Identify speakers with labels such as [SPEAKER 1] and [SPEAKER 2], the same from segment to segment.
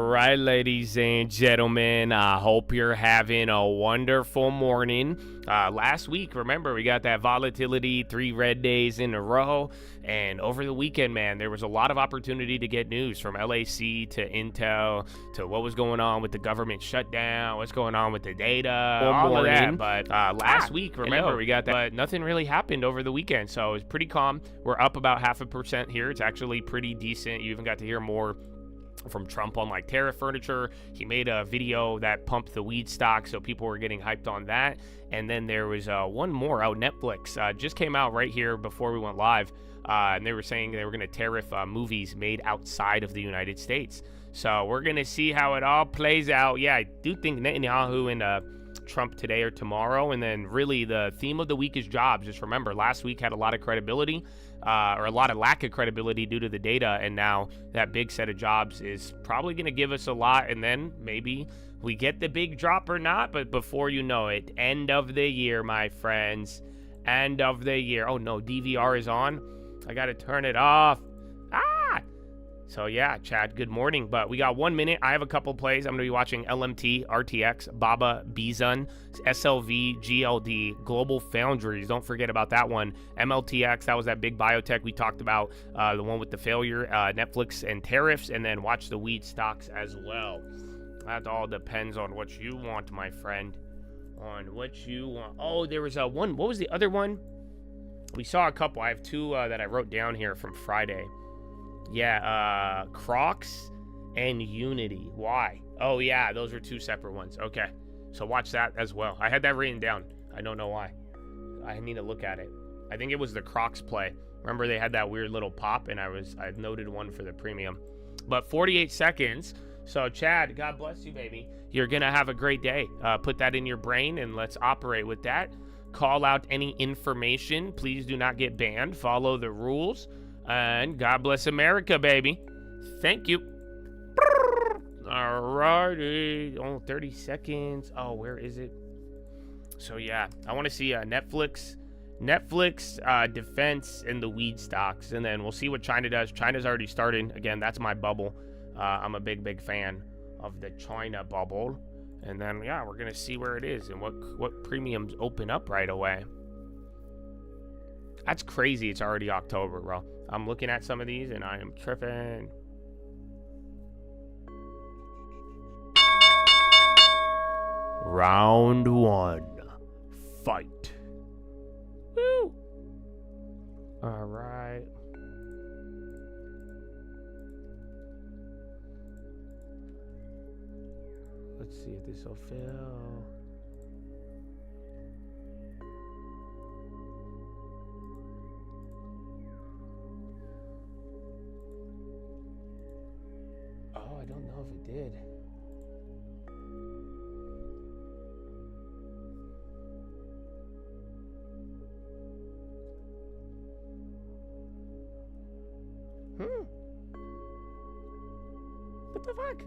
[SPEAKER 1] Right, ladies and gentlemen, I hope you're having a wonderful morning. Last week, remember, we got that volatility, 3 red days in a row. And over the weekend, man, there was a lot of opportunity to get news from LAC to Intel to what was going on with the government shutdown, what's going on with the data, all of that. But last week, remember, we got that. But nothing really happened over the weekend. So it was pretty calm. We're up about 0.5% here. It's actually pretty decent. You even got to hear more from Trump on like tariff furniture. He made a video that pumped the weed stock, so people were getting hyped on that. And then there was one more out. Netflix just came out right here before we went live, and they were saying they were going to tariff movies made outside of the United States. So we're going to see how it all plays out. Yeah, I do think Netanyahu and Trump today or tomorrow. And then really the theme of the week is jobs. Just remember, last week had a lot of credibility, or a lot of lack of credibility due to the data, and now that big set of jobs is probably going to give us a lot, and then maybe we get the big drop or not. But before you know it, end of the year, my friends, end of the year. Oh no, DVR is on. I gotta turn it off. So yeah, Chad, good morning. But we got 1 minute. I have a couple plays. I'm going to be watching LMT, RTX, Baba, Bizun, SLV, GLD, Global Foundries. Don't forget about that one. MLTX, that was that big biotech we talked about, the one with the failure, Netflix and tariffs, and then watch the weed stocks as well. That all depends on what you want, my friend. On what you want. Oh, there was one. What was the other one? We saw a couple. I have two that I wrote down here from Friday. Yeah, Crocs and Unity. Why? Oh, yeah, those are two separate ones. Okay, so watch that as well. I had that written down. I don't know why. I need to look at it. I think it was the Crocs play. Remember they had that weird little pop, and I noted one for the premium. But 48 seconds. So, Chad, God bless you, baby. You're going to have a great day. Put that in your brain, and let's operate with that. Call out any information. Please do not get banned. Follow the rules. And God bless America, baby. Thank you. All righty. Oh, 30 seconds. Oh, where is it? So, yeah, I want to see Netflix, defense, and the weed stocks. And then we'll see what China does. China's already starting. Again, that's my bubble. I'm a big fan of the China bubble. And then, yeah, we're going to see where it is and what premiums open up right away. That's crazy. It's already October, bro. I'm looking at some of these and I am tripping. Round one. Fight. Woo! All right. Let's see if this will fill. I don't know if it did. What the fuck?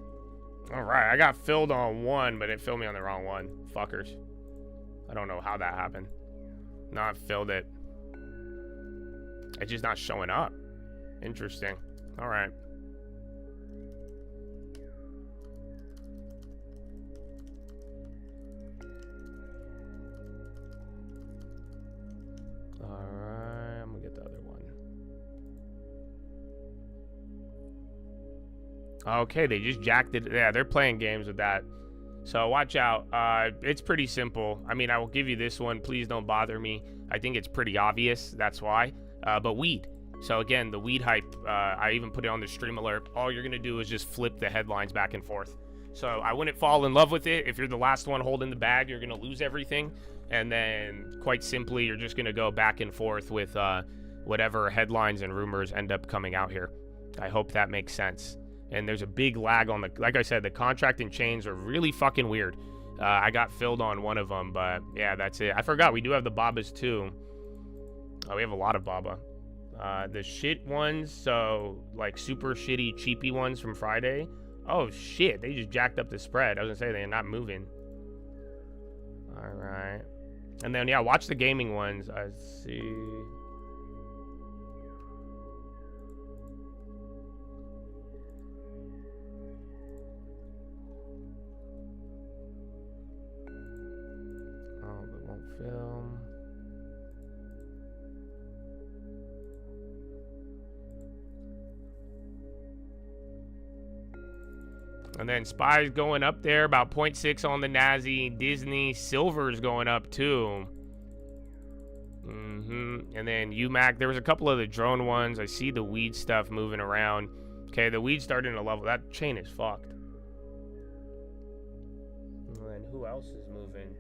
[SPEAKER 1] All right, I got filled on one, but it filled me on the wrong one. Fuckers. I don't know how that happened. No, I filled it. It's just not showing up. Interesting. All right. Alright, I'm gonna get the other one. Okay, they just jacked it. Yeah, they're playing games with that. So watch out. It's pretty simple. I mean, I will give you this one. Please don't bother me. I think it's pretty obvious. That's why. But weed. So again, the weed hype, I even put it on the stream alert. All you're gonna do is just flip the headlines back and forth. So I wouldn't fall in love with it. If you're the last one holding the bag, you're gonna lose everything. And then, quite simply, you're just going to go back and forth with whatever headlines and rumors end up coming out here. I hope that makes sense. And there's a big lag on like I said, the contract and chains are really fucking weird. I got filled on one of them, but yeah, that's it. I forgot we do have the Babas too. Oh, we have a lot of Baba. The shit ones, so like super shitty, cheapy ones from Friday. Oh shit, they just jacked up the spread. I was gonna say they're not moving. All right. And then, yeah, watch the gaming ones. I see. Film. And then SPY's going up there, about 0.6 on the Nazi. Disney Silver's going up too. And then UMAC, there was a couple of the drone ones. I see the weed stuff moving around. Okay, the weed's starting to level. That chain is fucked. And then who else is moving?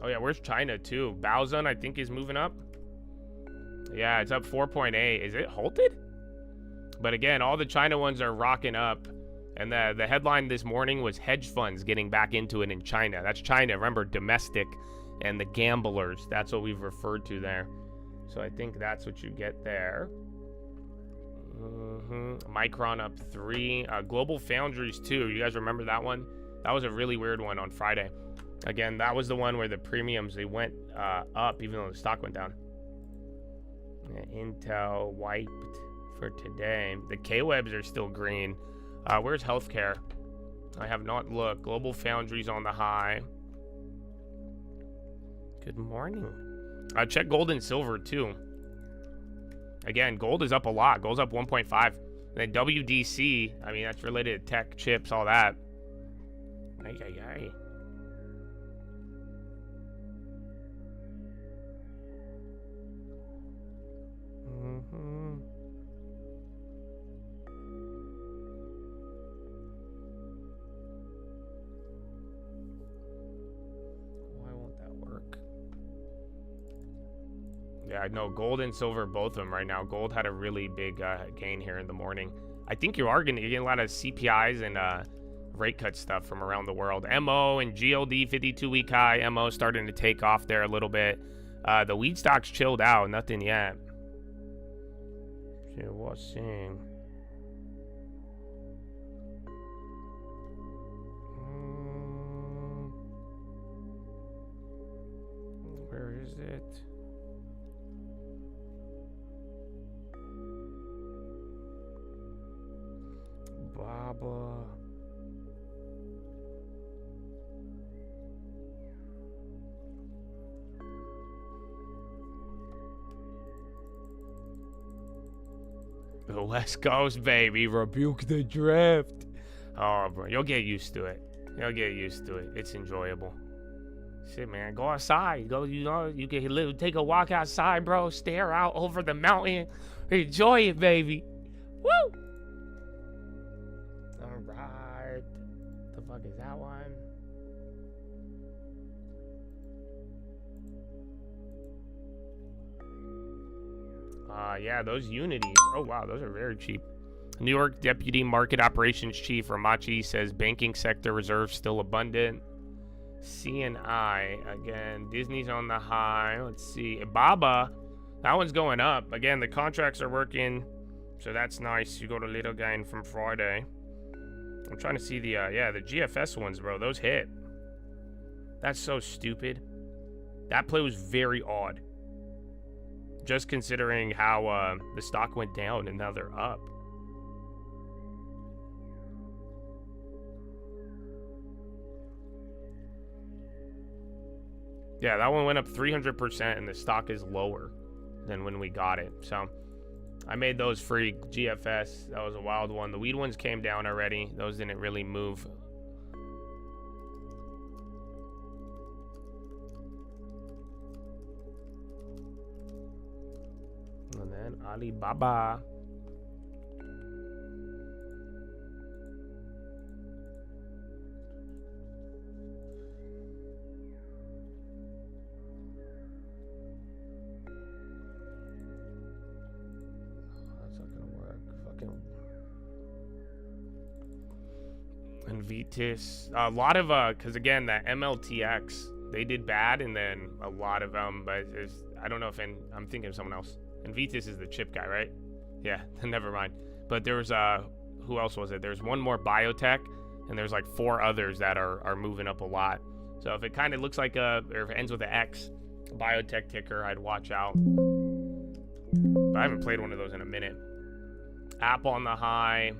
[SPEAKER 1] Oh yeah, where's China too? Baozun, I think, is moving up. Yeah, it's up 4.8. Is it halted? But again, all the China ones are rocking up. And the headline this morning was hedge funds getting back into it in China. That's China. Remember, domestic and the gamblers. That's what we've referred to there. So I think that's what you get there. Micron up 3. Global Foundries 2. You guys remember that one? That was a really weird one on Friday. Again, that was the one where the premiums, they went up even though the stock went down. Yeah, Intel wiped for today. The K-Webs are still green. Where's healthcare? I have not looked. Global Foundries on the high. Good morning. Check gold and silver too. Again, gold is up a lot. Gold's up 1.5. And then WDC, I mean, that's related to tech, chips, all that. Ay, ay, ay. Why won't that work? Yeah, I know gold and silver, both of them right now. Gold had a really big gain here in the morning. I think you are going to get a lot of CPIs and rate cut stuff from around the world. MO and GLD 52-week high. MO starting to take off there a little bit. The weed stocks chilled out. Nothing yet. Shit, what's seeing? Where is it? Baba. The West Coast, baby. Rebuke the drift. Oh, bro. You'll get used to it. You'll get used to it. It's enjoyable. Shit, man. Go outside. Go, you know, you can take a walk outside, bro. Stare out over the mountain. Enjoy it, baby. Woo! Alright. The fuck is that one? Yeah, those unities. Oh, wow, those are very cheap. New York Deputy Market Operations Chief Ramachi says banking sector reserves still abundant. CNI, again, Disney's on the high. Let's see. Baba, that one's going up. Again, the contracts are working, so that's nice. You go to little gain from Friday. I'm trying to see the, yeah, the GFS ones, bro. Those hit. That's so stupid. That play was very odd. Just considering how the stock went down and now they're up. Yeah, that one went up 300% and the stock is lower than when we got it. So I made those free. GFS, that was a wild one. The weed ones came down already. Those didn't really move. And then Alibaba. That's not gonna work. Fucking. And Vitis. A lot of, because again, that MLTX, they did bad, and then a lot of them, but I don't know if, I'm thinking of someone else. And Vitis is the chip guy, right? Yeah, never mind. But there was, who else was it? There's one more Biotech, and there's like 4 others that are moving up a lot. So if it kind of looks like or if it ends with an X, Biotech ticker, I'd watch out. But I haven't played one of those in a minute. Apple on the high.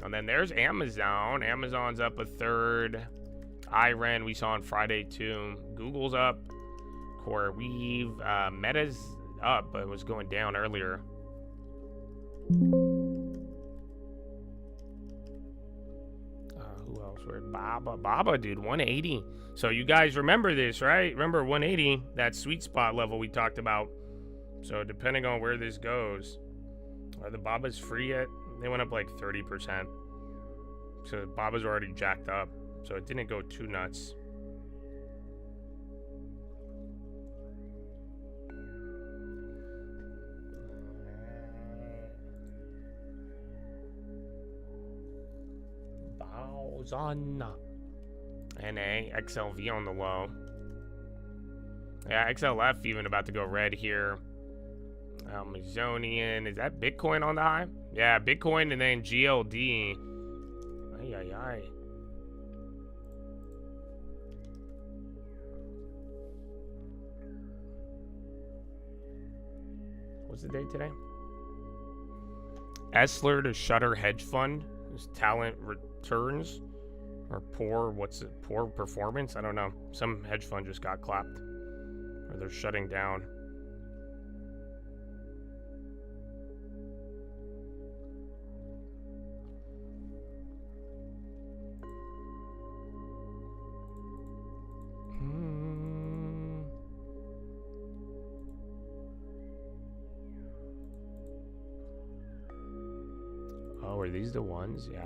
[SPEAKER 1] And then there's Amazon. Amazon's up a third. IREN we saw on Friday too. Google's up. CoreWeave. Meta's up, but it was going down earlier. Who else? Where Baba, dude, 180. So you guys remember this, right? Remember 180, that sweet spot level we talked about. So depending on where this goes, are the Babas free yet? They went up like 30%. So Babas are already jacked up. So it didn't go too nuts. Bowsana. NA, XLV on the low. Yeah, XLF even about to go red here. Amazonian, is that Bitcoin on the high? Yeah, Bitcoin and then GLD. Ay, ay, ay. What's the date today? Esler to Shutter hedge fund. His talent returns. Or poor performance? I don't know. Some hedge fund just got clapped. Or they're shutting down. Oh, are these the ones? Yeah.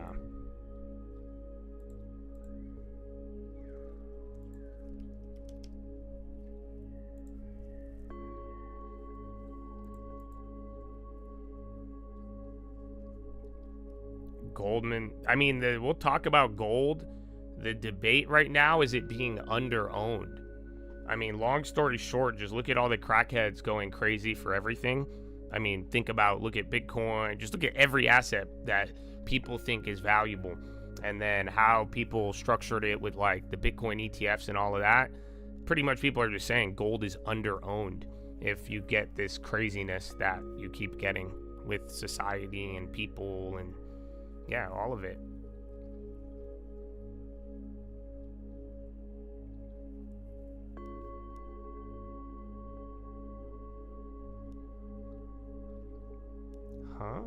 [SPEAKER 1] Goldman. I mean, we'll talk about gold. The debate right now is it being under-owned. I mean, long story short, just look at all the crackheads going crazy for everything. I mean, look at Bitcoin, just look at every asset that people think is valuable. And then how people structured it with like the Bitcoin ETFs and all of that. Pretty much people are just saying gold is under-owned if you get this craziness that you keep getting with society and people and yeah, all of it. Huh?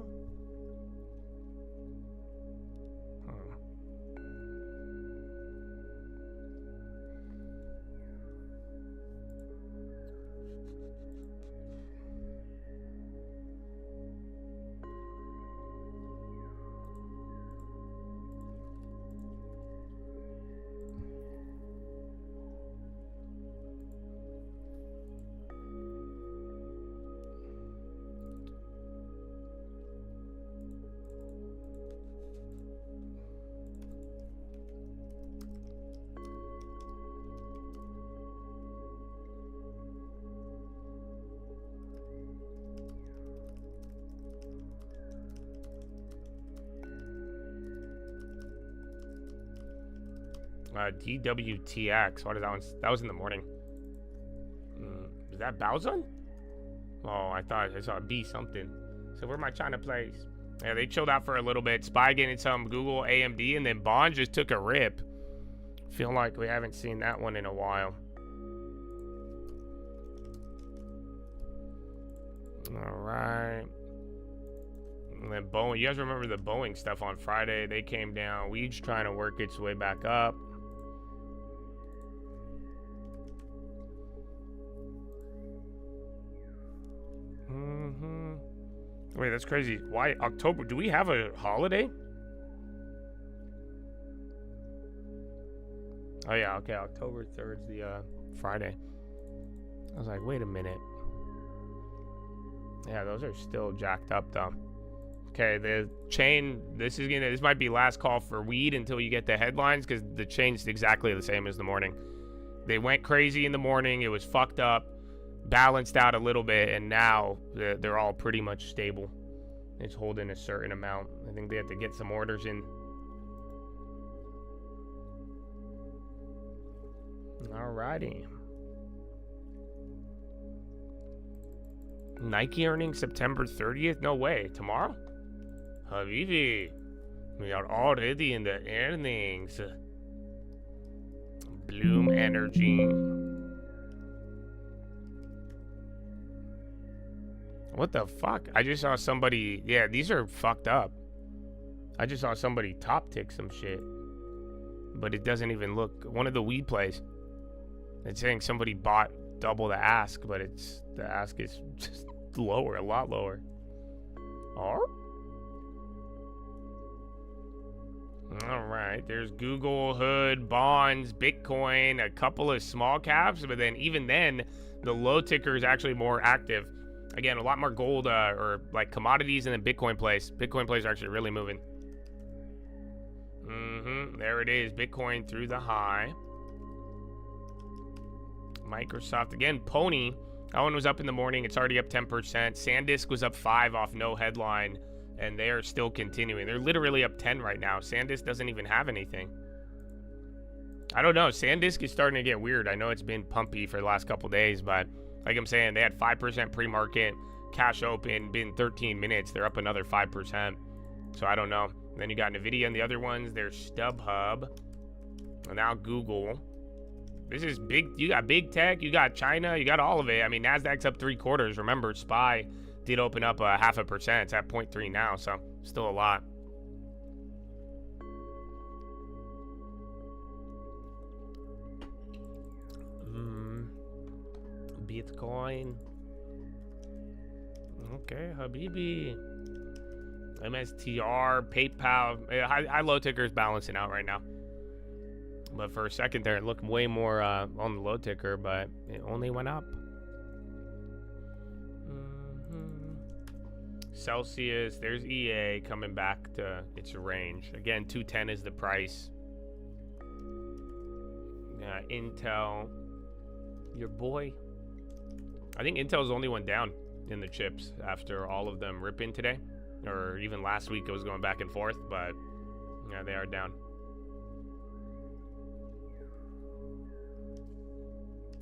[SPEAKER 1] DWTX. What is that one? That was in the morning. Is that Baozun? Oh, I thought I saw a B something. So where am I trying to place? Yeah, they chilled out for a little bit. SPY getting some Google AMD, and then Bond just took a rip. Feel like we haven't seen that one in a while. All right. And then Boeing. You guys remember the Boeing stuff on Friday? They came down. Weed's trying to work its way back up. Wait, that's crazy. Why October? Do we have a holiday? Oh yeah, okay. October 3rd's the Friday. I was like, wait a minute. Yeah, those are still jacked up though. Okay, the chain. This might be last call for weed until you get the headlines because the chain's exactly the same as the morning. They went crazy in the morning. It was fucked up. Balanced out a little bit, and now they're all pretty much stable. It's holding a certain amount. I think they have to get some orders in. Alrighty. Nike earnings September 30th? No way. Tomorrow? Habibi, we are already in the earnings. Bloom Energy. What the fuck? I just saw somebody. Yeah, these are fucked up. I just saw somebody top tick some shit. But it doesn't even look. One of the weed plays. It's saying somebody bought double the ask, but it's the ask is just lower, a lot lower. Or? All right, there's Google, Hood, bonds, Bitcoin, a couple of small caps, but then even then, the low ticker is actually more active. Again, a lot more gold or like commodities and then Bitcoin plays. Bitcoin plays are actually really moving. There it is, Bitcoin through the high. Microsoft, again, Pony. That one was up in the morning. It's already up 10%. SanDisk was up 5 off no headline. And they are still continuing. They're literally up 10 right now. SanDisk doesn't even have anything. I don't know. SanDisk is starting to get weird. I know it's been pumpy for the last couple days, but like I'm saying, they had 5% pre-market, cash open, been 13 minutes. They're up another 5%. So I don't know. And then you got NVIDIA and the other ones. There's StubHub. And now Google. This is big. You got big tech. You got China. You got all of it. I mean, NASDAQ's up 3/4. Remember, SPY did open up 0.5%. It's at 0.3 now, so still a lot. Bitcoin. Okay, Habibi. MSTR, PayPal. High low ticker is balancing out right now. But for a second there, it looked way more on the low ticker, but it only went up. Celsius, there's EA coming back to its range. Again, 210 is the price. Intel, your boy. I think Intel's the only one down in the chips after all of them ripping today. Or even last week it was going back and forth, but yeah, they are down.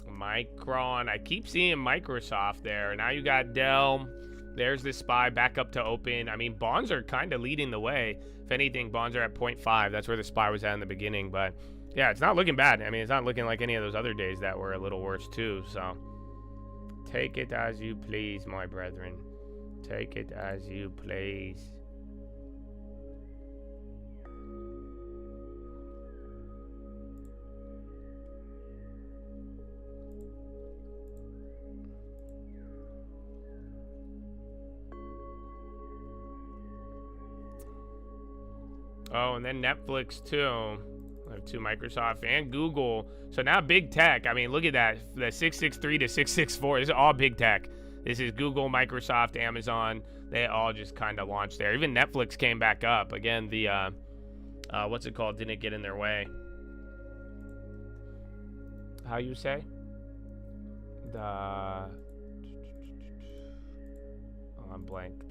[SPEAKER 1] Micron, I keep seeing Microsoft there. Now you got Dell. There's the SPY back up to open. I mean, bonds are kind of leading the way. If anything, bonds are at 0.5. That's where the SPY was at in the beginning. But yeah, it's not looking bad. I mean, it's not looking like any of those other days that were a little worse too. So take it as you please, my brethren. Take it as you please. Oh, and then Netflix too. I have 2 Microsoft and Google. So now big tech. I mean, look at that. The 663 to 664. This is all big tech. This is Google, Microsoft, Amazon. They all just kind of launched there. Even Netflix came back up. Again, the, what's it called? Didn't get in their way. How you say? The, oh, I'm blanked.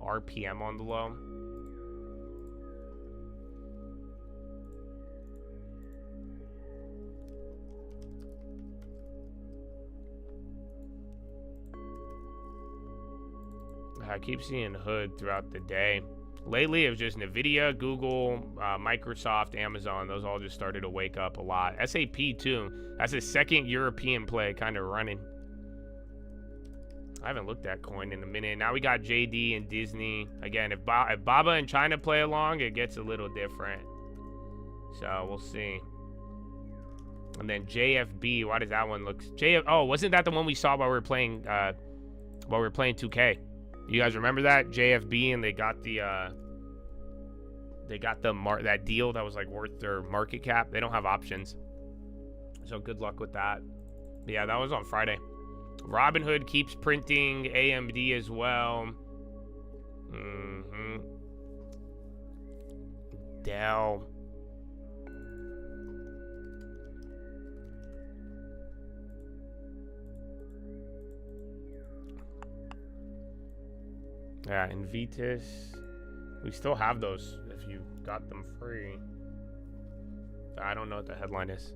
[SPEAKER 1] RPM on the low. I keep seeing Hood throughout the day. Lately, it was just NVIDIA, Google, Microsoft, Amazon. Those all just started to wake up a lot. SAP, too. That's a second European play kind of running. I haven't looked at coin in a minute. Now we got JD and Disney. Again, if Baba and China play along, it gets a little different. So, we'll see. And then JFB. Why does that one look... Oh, wasn't that the one we saw while we were playing 2K? You guys remember that? JFB, and they got that deal that was like worth their market cap. They don't have options. So good luck with that. But yeah, that was on Friday. Robinhood keeps printing, AMD as well. Dell. Yeah, Invitus. We still have those if you got them free. I don't know what the headline is.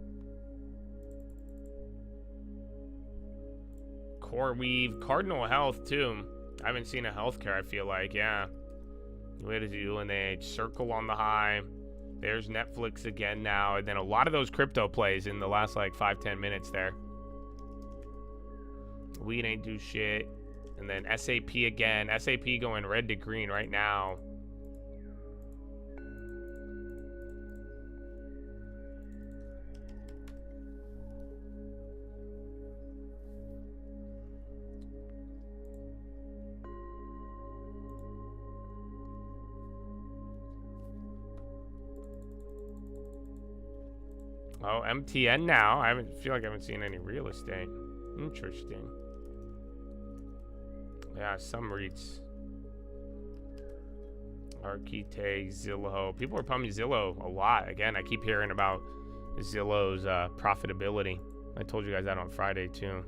[SPEAKER 1] CoreWeave, Cardinal Health too. I haven't seen a healthcare, I feel like, yeah. What is he doing? They circle on the high. There's Netflix again now. And then a lot of those crypto plays in the last like 5-10 minutes there. Weed ain't do shit. And then SAP again. SAP going red to green right now. Oh, MTN now. I feel like I haven't seen any real estate. Interesting. Yeah, some REITs. Archite, Zillow. People are pumping Zillow a lot. Again, I keep hearing about Zillow's profitability. I told you guys that on Friday too.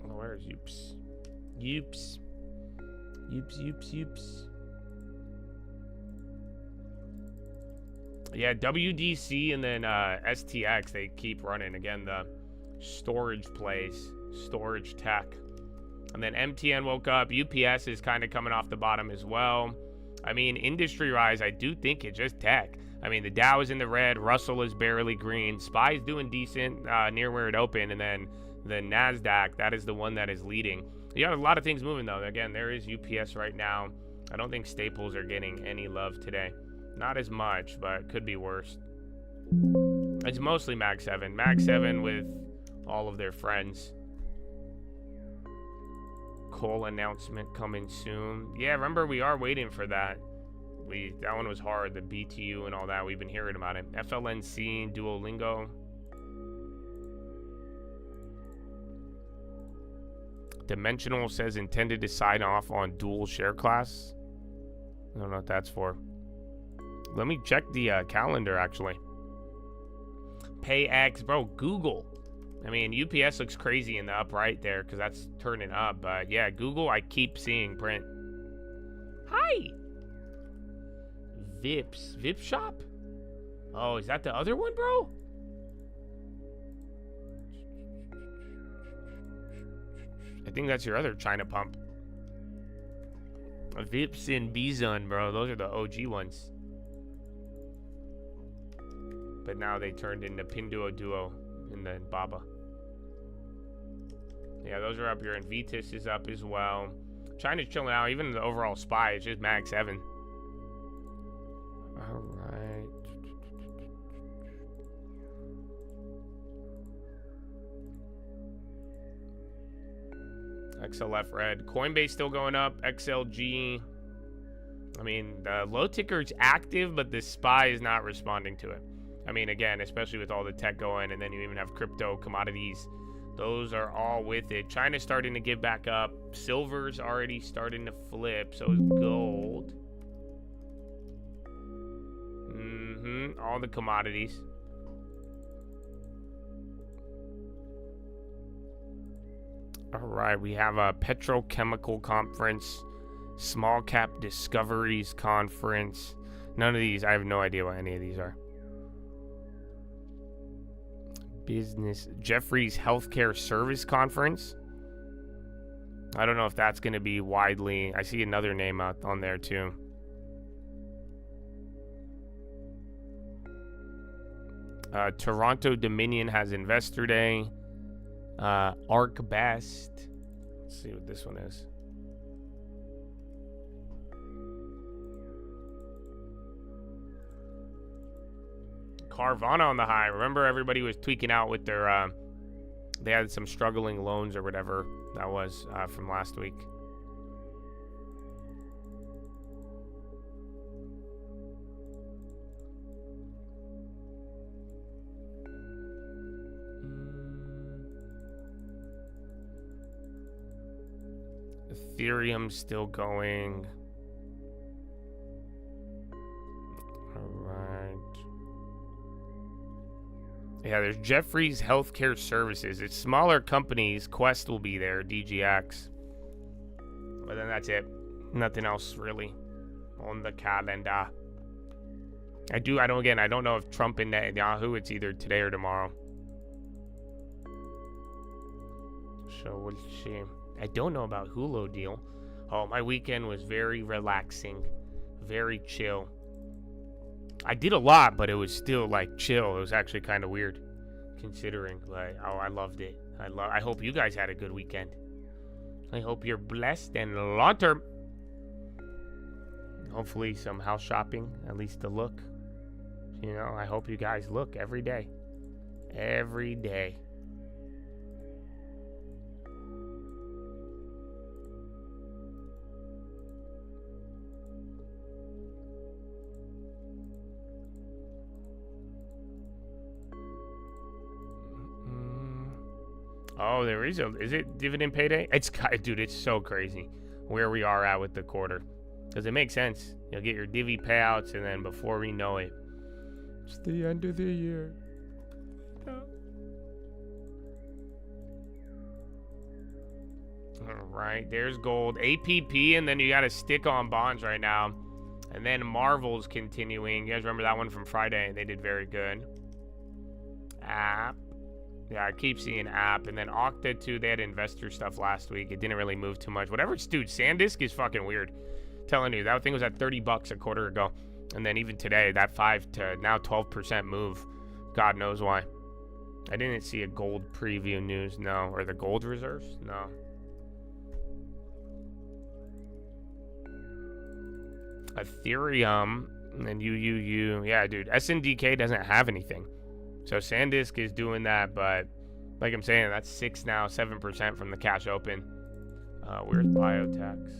[SPEAKER 1] Oh, where's Yoops? Yoops. Yoops. Yeah, WDC and then STX, they keep running. Again, the storage plays, storage tech. And then MTN woke up. UPS is kind of coming off the bottom as well. I mean, industry-wise, I do think it's just tech. I mean, the Dow is in the red. Russell is barely green. SPY's doing decent near where it opened. And then the NASDAQ, that is the one that is leading. You got a lot of things moving, though. Again, there is UPS right now. I don't think staples are getting any love today. Not as much, but it could be worse. It's mostly Mag 7. Mag 7 with all of their friends. Coal announcement coming soon. Yeah, remember, we are waiting for that. That one was hard, the BTU and all that. We've been hearing about it. FLNC, Duolingo. Dimensional says intended to sign off on dual share class. I don't know what that's for. Let me check the calendar, actually. PayX, bro, Google. I mean, UPS looks crazy in the up right there because that's turning up. But yeah, Google, I keep seeing print. Hi. Vips. Vip shop? Oh, is that the other one, bro? I think that's your other China pump. Vips and Bizon, bro. Those are the OG ones. But now they turned into Pinduoduo and then Baba. Yeah, those are up here. And Vitis is up as well. China's chilling out. Even the overall SPY is just Mag 7. All right. XLF red. Coinbase still going up. XLG. I mean, the low ticker is active, but the SPY is not responding to it. I mean, again, especially with all the tech going, and then you even have crypto, commodities. Those are all with it. China's starting to give back up. Silver's already starting to flip. So is gold. All the commodities. All right, we have a petrochemical conference, small cap discoveries conference. None of these, I have no idea what any of these are. Business, Jefferies Healthcare Service Conference. I don't know if that's going to be widely. I see another name out on there too. Toronto Dominion has Investor Day. Arc Best. Let's see what this one is. Carvana on the high. Remember, everybody was tweaking out with their they had some struggling loans or whatever that was from last week. Ethereum's still going. All right. Yeah, there's Jefferies Healthcare Services. It's smaller companies. Quest will be there. DGX. But then that's it. Nothing else really on the calendar. I don't know if Trump and Netanyahu, it's either today or tomorrow. So we'll see. I don't know about Hulu deal. Oh, my weekend was very relaxing, very chill. I did a lot, but it was still like chill. It was actually kind of weird, considering. Like, oh, I loved it. I hope you guys had a good weekend. I hope you're blessed and long term. Hopefully some house shopping, at least to look. You know, I hope you guys look every day. Every day. Oh, there is it dividend payday? Dude, it's so crazy where we are at with the quarter. Because it makes sense. You'll get your divvy payouts, and then before we know it, it's the end of the year. All right, there's gold. APP, and then you got to stick on bonds right now. And then Marvel's continuing. You guys remember that one from Friday? They did very good. App. Yeah, I keep seeing app. And then Okta, too. They had investor stuff last week. It didn't really move too much. Whatever it's, dude, SanDisk is fucking weird. Telling you, that thing was at $30 a quarter ago. And then even today, that 5 to now 12% move. God knows why. I didn't see a gold preview news, no. Or the gold reserves, no. Ethereum and then UUU. Yeah, dude, SNDK doesn't have anything. So SanDisk is doing that, but like I'm saying, that's 6 now, 7% from the cash open. Where's Biotech's?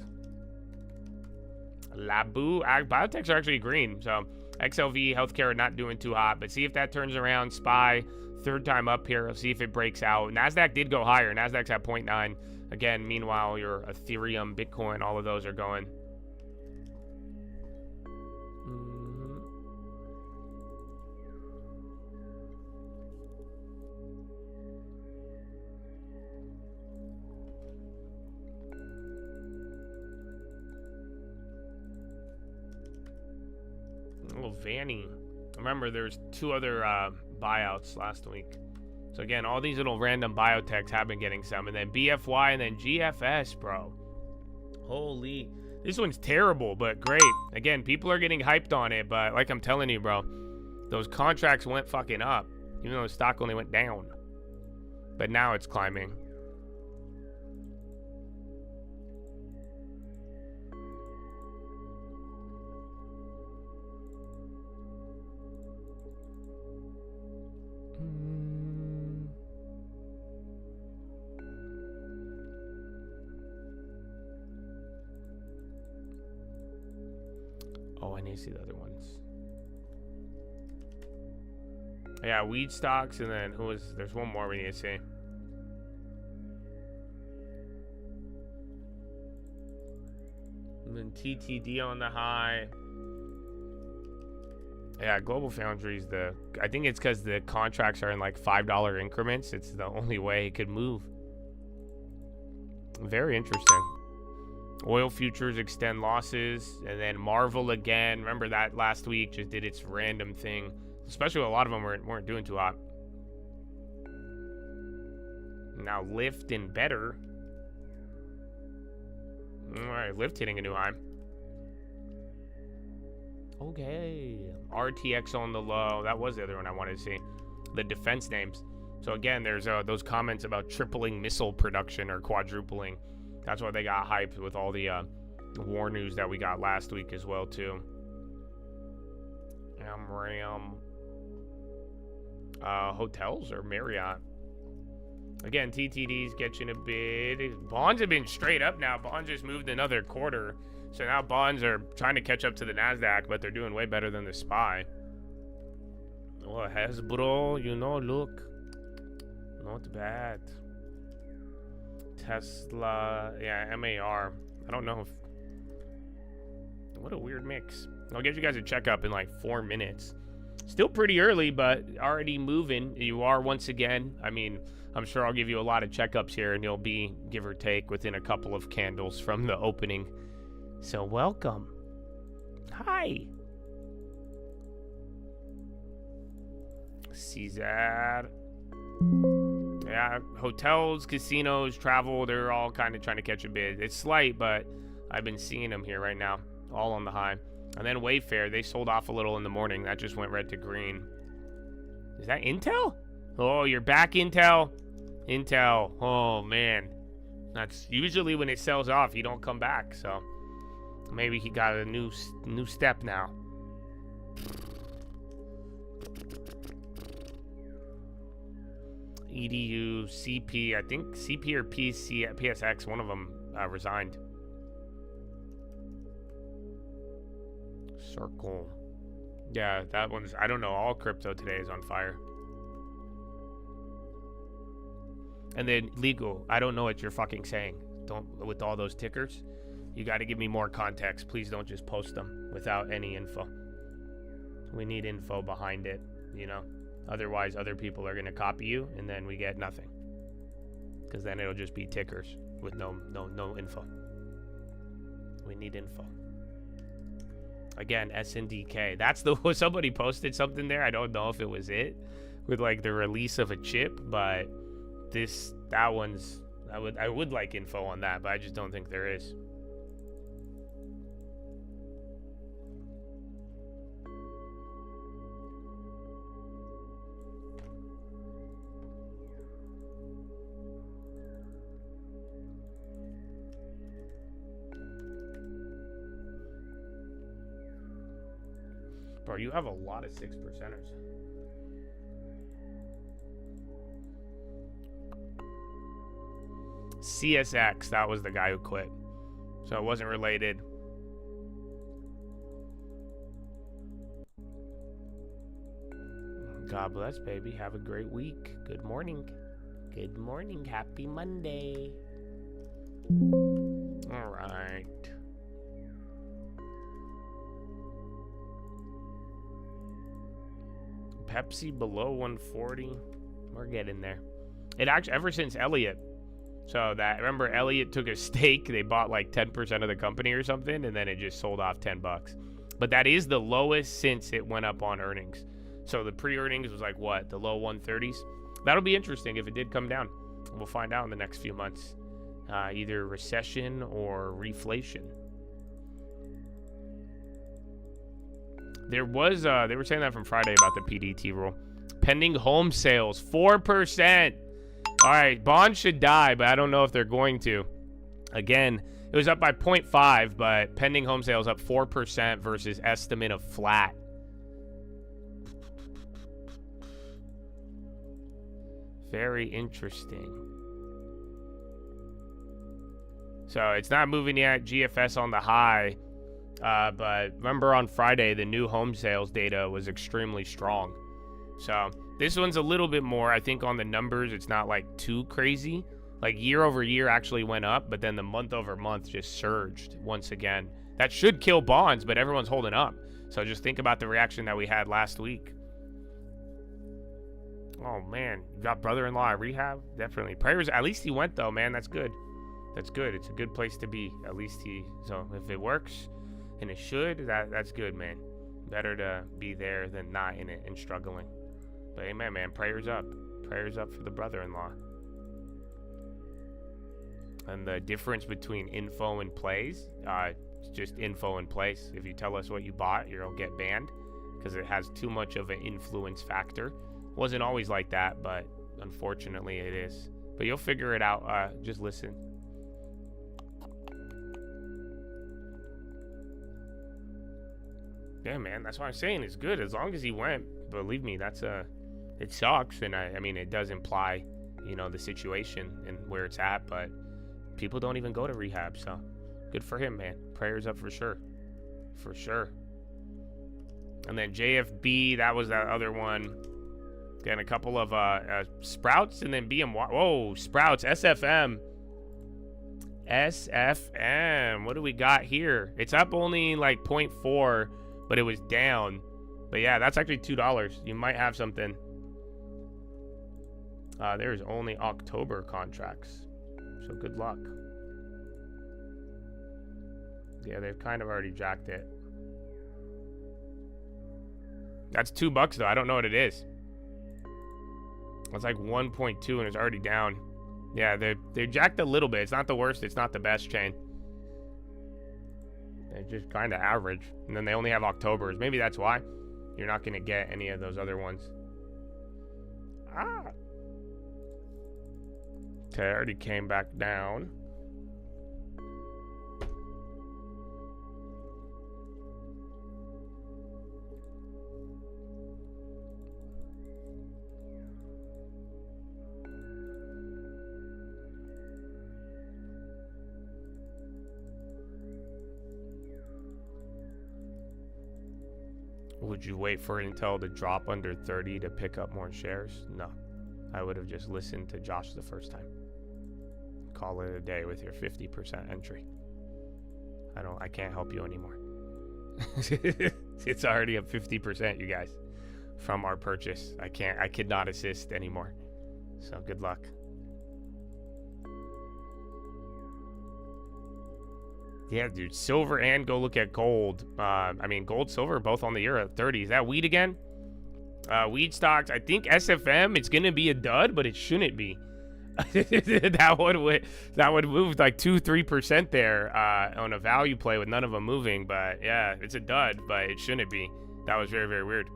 [SPEAKER 1] Labu. Biotech's are actually green. So XLV, healthcare are not doing too hot, but see if that turns around. SPY, third time up here. See if it breaks out. NASDAQ did go higher. NASDAQ's at 0.9. Again, meanwhile, your Ethereum, Bitcoin, all of those are going. Vanny. Remember, there's 2 other buyouts last week. So again, all these little random biotechs have been getting some, and then BFY and then GFS, bro. Holy, this one's terrible, but great. Again, people are getting hyped on it, but like I'm telling you, bro, those contracts went fucking up, even though the stock only went down. But now it's climbing. Oh, I need to see the other ones. Yeah, weed stocks, and then there's one more we need to see. And then TTD on the high. Yeah, Global Foundry's I think it's because the contracts are in like $5 increments. It's the only way it could move. Very interesting. Oil futures extend losses, and then Marvel again. Remember that last week just did its random thing. Especially a lot of them weren't doing too hot. Now Lyft and Better. All right, Lyft hitting a new high. Okay, RTX on the low. That was the other one I wanted to see. The defense names. So again, there's those comments about tripling missile production or quadrupling. That's why they got hyped with all the war news that we got last week as well, too. Hotels or Marriott. Again, TTDs get you in a bid. Bonds have been straight up now. Bonds just moved another quarter. So now bonds are trying to catch up to the NASDAQ, but they're doing way better than the SPY. Oh, Hasbro, you know, look. Not bad. Tesla, yeah, MAR. I don't know if... What a weird mix. I'll give you guys a checkup in like 4 minutes. Still pretty early, but already moving. You are once again. I mean, I'm sure I'll give you a lot of checkups here, and you'll be, give or take, within a couple of candles from the opening. So welcome. Hi. CZ. Yeah, hotels, casinos, travel, they're all kind of trying to catch a bid. It's slight, but I've been seeing them here right now, all on the high. And then Wayfair, they sold off a little in the morning. That just went red to green. Is that Intel? Oh, you're back, Intel. Intel. Oh, man. That's usually when it sells off, you don't come back. So maybe he got a new step now. EDU, CP, I think CP or PSX, one of them resigned. Circle. Yeah, that one's, I don't know, all crypto today is on fire. And then legal, I don't know what you're fucking saying. Don't, with all those tickers, you got to give me more context. Please don't just post them without any info. We need info behind it, you know? Otherwise, other people are going to copy you, and then we get nothing. Because then it'll just be tickers with no info. We need info. Again, SNDK. That's the somebody posted something there. I don't know if it was it with like the release of a chip, but that one's I would like info on that, but I just don't think there is. Bro, you have a lot of 6%ers. CSX, that was the guy who quit. So it wasn't related. God bless, baby. Have a great week. Good morning. Good morning. Happy Monday. All right. Pepsi below 140. We're getting there. It actually, ever since Elliott. So that, remember Elliott took a stake. They bought like 10% of the company or something, and then it just sold off $10. But that is the lowest since it went up on earnings. So the pre-earnings was like what? The low 130s? That'll be interesting if it did come down. We'll find out in the next few months. Either recession or reflation. There was, they were saying that from Friday about the PDT rule. Pending home sales, 4%. All right, bonds should die, but I don't know if they're going to. Again, it was up by 0.5, but pending home sales up 4% versus estimate of flat. Very interesting. So it's not moving yet. GFS on the high. But remember on Friday, the new home sales data was extremely strong. So this one's a little bit more, I think on the numbers, it's not like too crazy. Like year over year actually went up, but then the month over month just surged once again. That should kill bonds, but everyone's holding up. So just think about the reaction that we had last week. Oh man, you got brother-in-law at rehab? Definitely. Prayers, at least he went though, man. That's good. That's good. It's a good place to be. At least so if it works, and it should, that's good, man. Better to be there than not in it and struggling. But amen, man. Prayers up. Prayers up for the brother-in-law. And the difference between info and plays, it's just info and place. If you tell us what you bought, you'll get banned because it has too much of an influence factor. Wasn't always like that, but unfortunately it is. But you'll figure it out. Just listen. Yeah, man, that's what I'm saying. It's good as long as he went. Believe me, that's it sucks, and I mean it does imply, you know, the situation and where it's at, but people don't even go to rehab, so good for him, man. Prayers up for sure. For sure. And then JFB, that was that other one. Getting a couple of Sprouts and then BM. Whoa, Sprouts, SFM. SFM. What do we got here? It's up only like 0.4, but it was down. But yeah, that's actually $2. You might have something. There's only October contracts. So good luck. Yeah, they've kind of already jacked it. That's $2 though. I don't know what it is. It's like 1.2 and it's already down. Yeah, they're jacked a little bit. It's not the worst. It's not the best chain. They're just kind of average. And then they only have Octobers. Maybe that's why you're not going to get any of those other ones. Okay, I already came back down. Would you wait for Intel to drop under 30 to pick up more shares? No. I would have just listened to Josh the first time. Call it a day with your 50% entry. I can't help you anymore. It's already up 50%, you guys, from our purchase. I could not assist anymore. So good luck. Yeah, dude, silver and go look at gold. I mean, gold, silver, both on the year at 30. Is that weed again? Weed stocks, I think SFM, it's going to be a dud, but it shouldn't be. that would move like 2-3% there on a value play with none of them moving. But yeah, it's a dud, but it shouldn't be. That was very, very weird.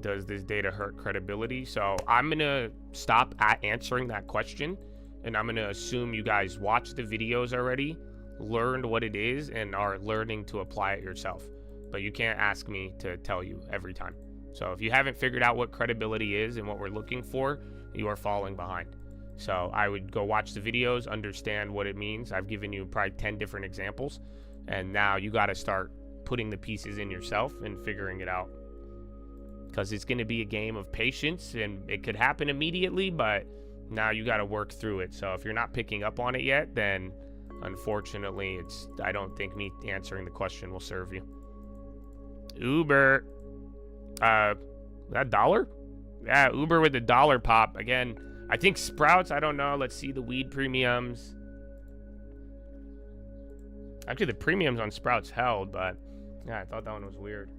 [SPEAKER 1] Does this data hurt credibility? So I'm gonna stop at answering that question, and I'm gonna assume you guys watched the videos already, learned what it is, and are learning to apply it yourself. But you can't ask me to tell you every time. So if you haven't figured out what credibility is and what we're looking for, you are falling behind. So I would go watch the videos, understand what it means. I've given you probably 10 different examples, and now you got to start putting the pieces in yourself and figuring it out. Because it's going to be a game of patience, and it could happen immediately, but now you got to work through it. So if you're not picking up on it yet, then unfortunately, I don't think me answering the question will serve you. Uber, that dollar? Yeah, Uber with the dollar pop. Again, I think Sprouts, I don't know. Let's see the weed premiums. Actually, the premiums on Sprouts held, but yeah, I thought that one was weird.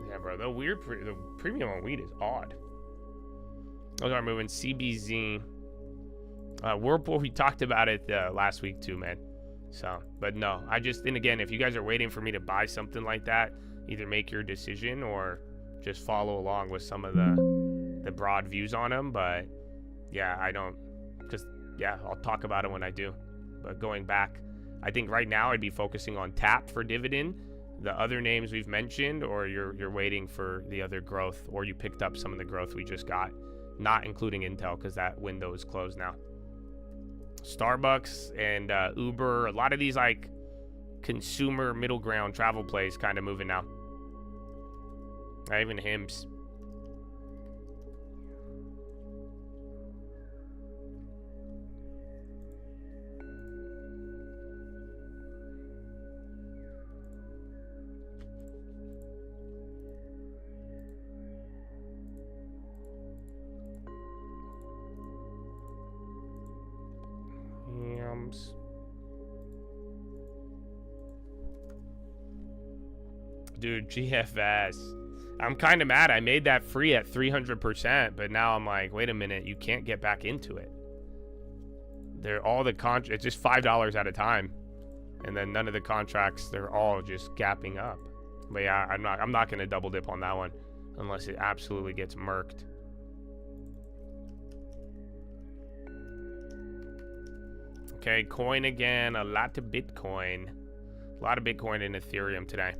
[SPEAKER 1] Yeah, bro, the premium on weed is odd. Those are moving. CBZ. Whirlpool, we talked about it last week too, man. So, but no, and again, if you guys are waiting for me to buy something like that, either make your decision or just follow along with some of the broad views on them. But yeah, I'll talk about it when I do. But going back, I think right now I'd be focusing on TAP for dividend, the other names we've mentioned, or you're waiting for the other growth, or you picked up some of the growth we just got, not including Intel because that window is closed now. Starbucks and Uber, a lot of these like consumer middle ground travel plays kind of moving now. Not even Hims. Dude, GFS. I'm kind of mad. I made that free at 300%, but now I'm like, wait a minute, you can't get back into it. It's just $5 at a time, and then none of the contracts, they're all just gapping up. But yeah, I'm not gonna double dip on that one unless it absolutely gets murked. Okay, coin again. A lot of Bitcoin and Ethereum today.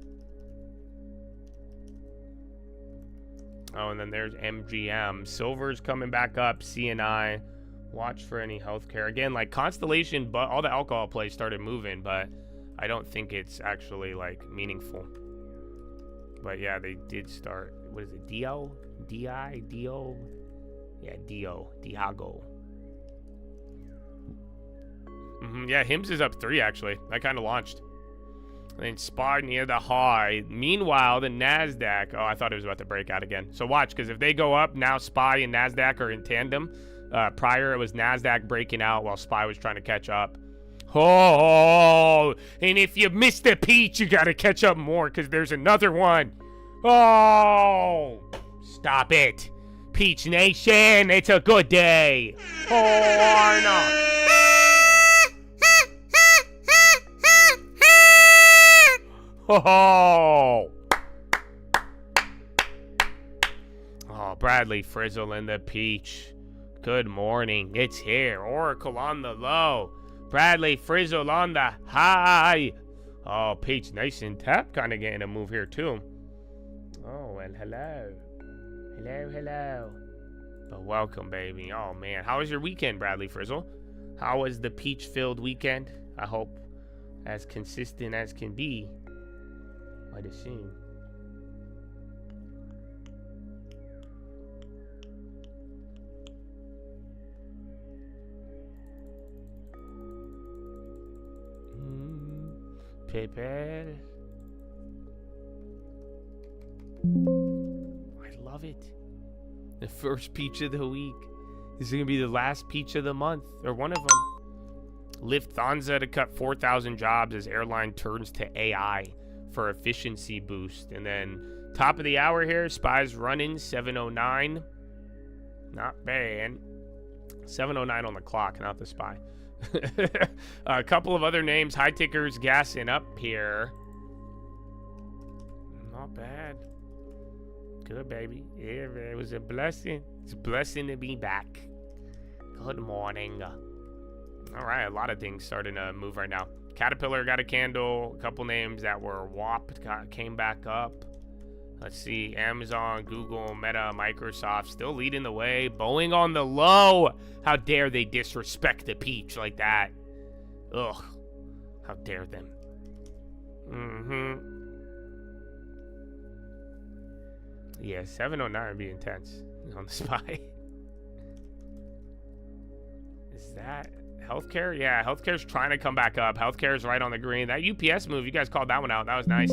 [SPEAKER 1] Oh, and then there's MGM. Silver's coming back up. CNI. Watch for any healthcare. Again, like Constellation, but all the alcohol plays started moving, but I don't think it's actually like meaningful. But yeah, they did start. What is it? Dio? Di? Dio? Yeah, Dio. Diago. Yeah, HIMS is up 3 actually. That kind of launched. And then SPY near the high. Meanwhile, the NASDAQ. Oh, I thought it was about to break out again. So watch, because if they go up, now SPY and NASDAQ are in tandem. Prior, it was NASDAQ breaking out while SPY was trying to catch up. Oh, and if you missed the peach, you got to catch up more because there's another one. Oh, stop it. Peach Nation, it's a good day. Oh, no. Oh, Bradley Frizzle and the peach. Good morning. It's here. Oracle on the low. Bradley Frizzle on the high. Oh, Peach Nation tap kind of getting a move here too. Oh, well, hello. Hello. But welcome, baby. Oh, man. How was your weekend, Bradley Frizzle? How was the peach-filled weekend? I hope as consistent as can be. I'd assume. Paper. I love it. The first peach of the week. This is going to be the last peach of the month, or one of them. Lufthansa to cut 4,000 jobs as airline turns to AI for efficiency boost. And then top of the hour here, SPY's running 7:09. Not bad. 7:09 on the clock, not the SPY. A couple of other names, high tickers gassing up here. Not bad. Good, baby. Yeah, it was a blessing. It's a blessing to be back. Good morning. All right, a lot of things starting to move right now. Caterpillar got a candle. A couple names that were whopped came back up. Let's see. Amazon, Google, Meta, Microsoft still leading the way. Boeing on the low. How dare they disrespect the peach like that? Ugh. How dare them. Yeah, 7:09 would be intense on the SPY. Is that healthcare? Yeah, healthcare's trying to come back up. Healthcare's right on the green. That UPS move, you guys called that one out. That was nice.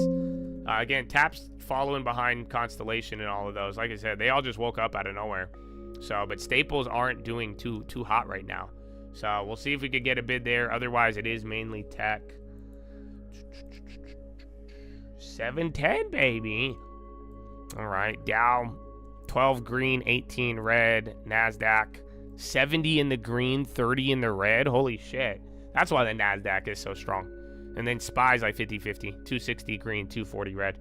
[SPEAKER 1] Again, TAP's following behind Constellation and all of those. Like I said, they all just woke up out of nowhere. So, but staples aren't doing too hot right now. So we'll see if we could get a bid there. Otherwise, it is mainly tech. 710, baby. All right, Dow, 12 green, 18 red. NASDAQ, 70 in the green, 30 in the red. Holy shit. That's why the NASDAQ is so strong. And then SPY's like 50-50, 260 green, 240 red,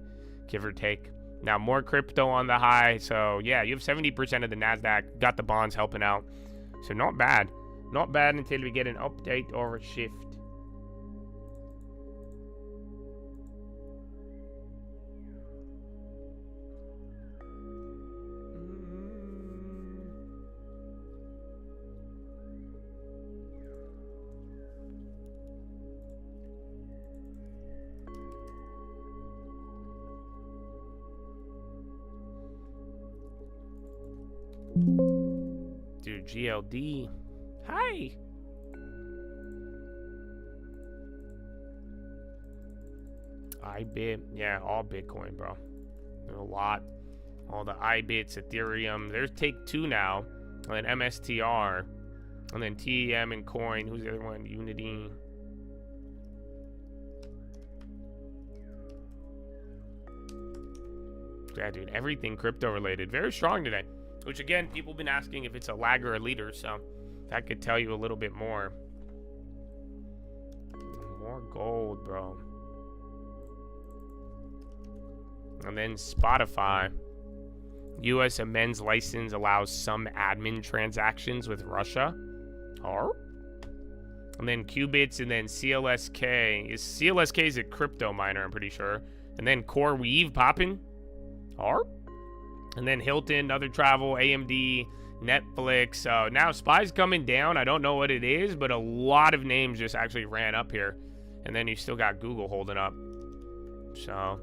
[SPEAKER 1] give or take. Now, more crypto on the high. So, yeah, you have 70% of the NASDAQ. Got the bonds helping out. So, not bad. Not bad until we get an update or a shift. Dude, GLD. Hi. IBIT. Yeah, all Bitcoin, bro. There's a lot. All the IBITs, Ethereum. There's Take Two now. And then MSTR. And then TEM and Coin. Who's the other one? Unity. Yeah, dude. Everything crypto related. Very strong today. Which, again, people have been asking if it's a lag or a leader, so that could tell you a little bit more. More gold, bro. And then Spotify. U.S. amends license allows some admin transactions with Russia. Or? And then Qubits and then CLSK. CLSK is a crypto miner, I'm pretty sure. And then Core Weave popping. Or? And then Hilton, other travel, AMD, Netflix. So now SPY's coming down. I don't know what it is, but a lot of names just actually ran up here. And then you still got Google holding up. So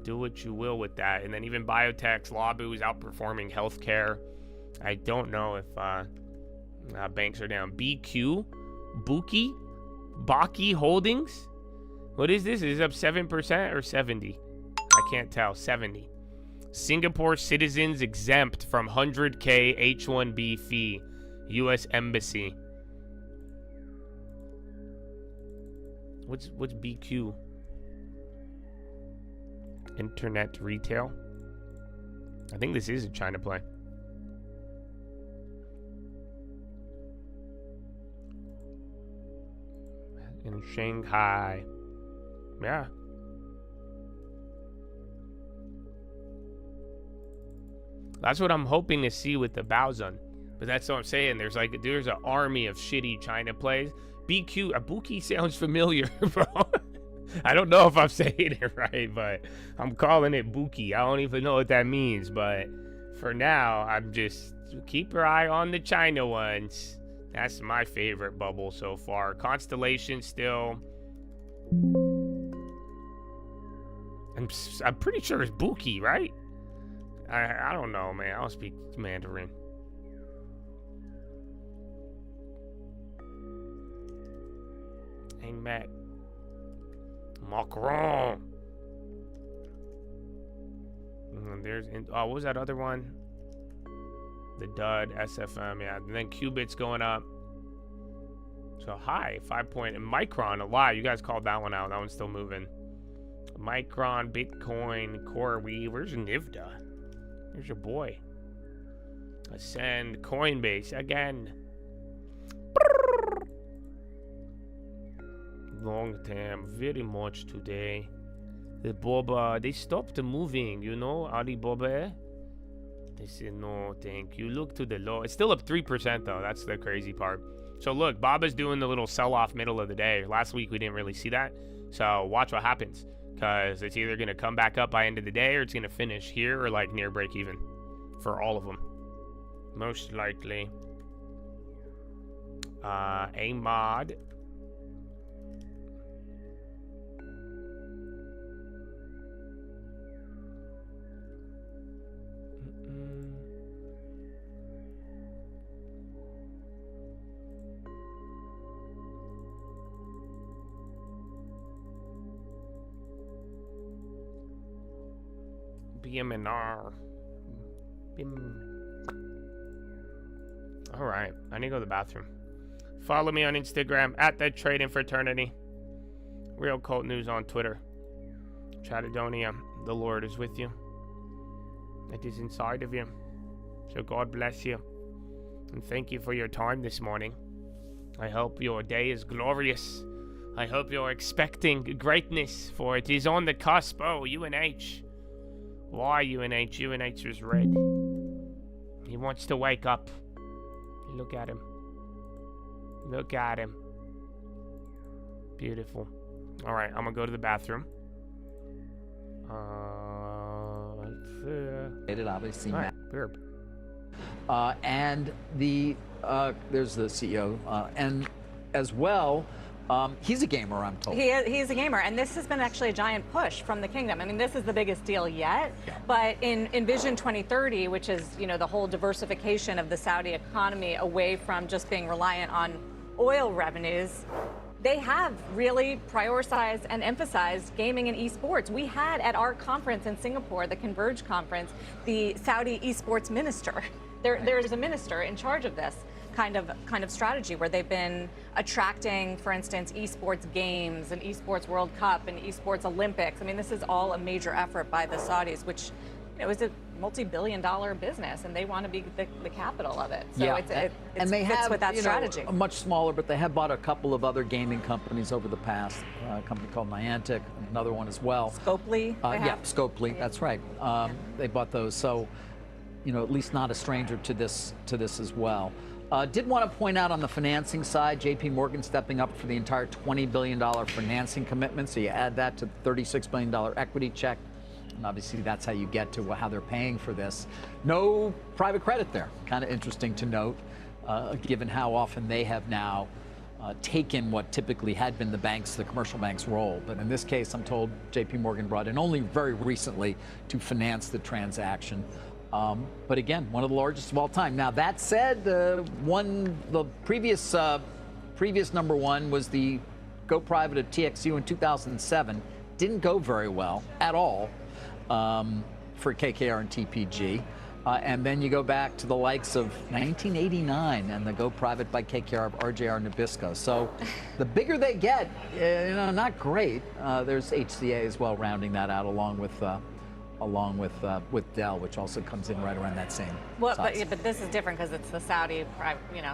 [SPEAKER 1] do what you will with that. And then even Biotech, Labu is outperforming healthcare. I don't know if banks are down. BQ, Baki Holdings. What is this? Is it up 7% or 70? I can't tell. 70. Singapore citizens exempt from 100K H-1B fee. U.S. Embassy. What's BQ? Internet retail. I think this is a China play. In Shanghai. Yeah. That's what I'm hoping to see with the Baozun. But that's what I'm saying. There's an army of shitty China plays. Buki sounds familiar, bro. I don't know if I'm saying it right, but I'm calling it Buki. I don't even know what that means, but for now, I'm just keep your eye on the China ones. That's my favorite bubble so far. Constellation still. I'm pretty sure it's Buki, right? I don't know, man. I don't speak Mandarin. Ain't Mac. Macron. And there's what was that other one? The dud SFM, yeah. And then Qubit's going up. So high, 5 point. And Micron, a lot. You guys called that one out. That one's still moving. Micron, Bitcoin, CoreWeave. Where's Nivda? Here's your boy. Ascend, Coinbase again. Long term, very much today. The Boba, they stopped moving, you know, Alibaba. They said no, thank you. Look to the low. It's still up 3% though. That's the crazy part. So look, Baba's doing the little sell-off middle of the day. Last week we didn't really see that. So watch what happens. Because it's either going to come back up by end of the day or it's going to finish here or like near break even for all of them. Most likely. A mod. BMNR. All right, I need to go to the bathroom. Follow me on Instagram at the Trading Fraternity. Real Cult News on Twitter. Chatadonia, the Lord is with you. It is inside of you. So God bless you. And thank you for your time this morning. I hope your day is glorious. I hope you're expecting greatness, for it is on the cusp. Oh, UNH. Why UNH? UNH is red. He wants to wake up. Look at him. Look at him. Beautiful. All right, I'm gonna go to the bathroom.
[SPEAKER 2] Obviously,
[SPEAKER 1] right, burp.
[SPEAKER 2] And there's the CEO, and as well. He's a gamer, I'm told.
[SPEAKER 3] He's a gamer, and this has been actually a giant push from the kingdom. I mean, this is the biggest deal yet, but in Vision 2030, which is, you know, the whole diversification of the Saudi economy away from just being reliant on oil revenues, they have really prioritized and emphasized gaming and esports. We had at our conference in Singapore, the Converge conference, the Saudi esports minister. There's a minister in charge of this kind of strategy where they've been attracting, for instance, esports games and esports World Cup and esports Olympics. I mean, this is all a major effort by the Saudis, which, you know, is a multi-billion-dollar business, and they want to be the capital of it. So it fits with that strategy.
[SPEAKER 2] Much smaller, but they have bought a couple of other gaming companies over the past. A company called Niantic, another one as well.
[SPEAKER 3] Scopely.
[SPEAKER 2] Scopely. That's right. They bought those, so you know, at least not a stranger to this as well. Did want to point out on the financing side, JP Morgan stepping up for the entire $20 billion financing commitment. So you add that to the $36 billion equity check And obviously that's how you get to how they're paying for this. No private credit there. Kind of interesting to note, given how often they have now taken what typically had been the commercial bank's role. But in this case, I'm told JP Morgan brought in only very recently to finance the transaction. But again, one of the largest of all time. Now that said, the previous number one was the go private of TXU in 2007. Didn't go very well at all for KKR and TPG. And then you go back to the likes of 1989 and the go private by KKR of RJR Nabisco. So the bigger they get, not great. There's HCA as well, rounding that out, along with Dell, which also comes in right around that same size.
[SPEAKER 3] But this is different because it's the Saudi,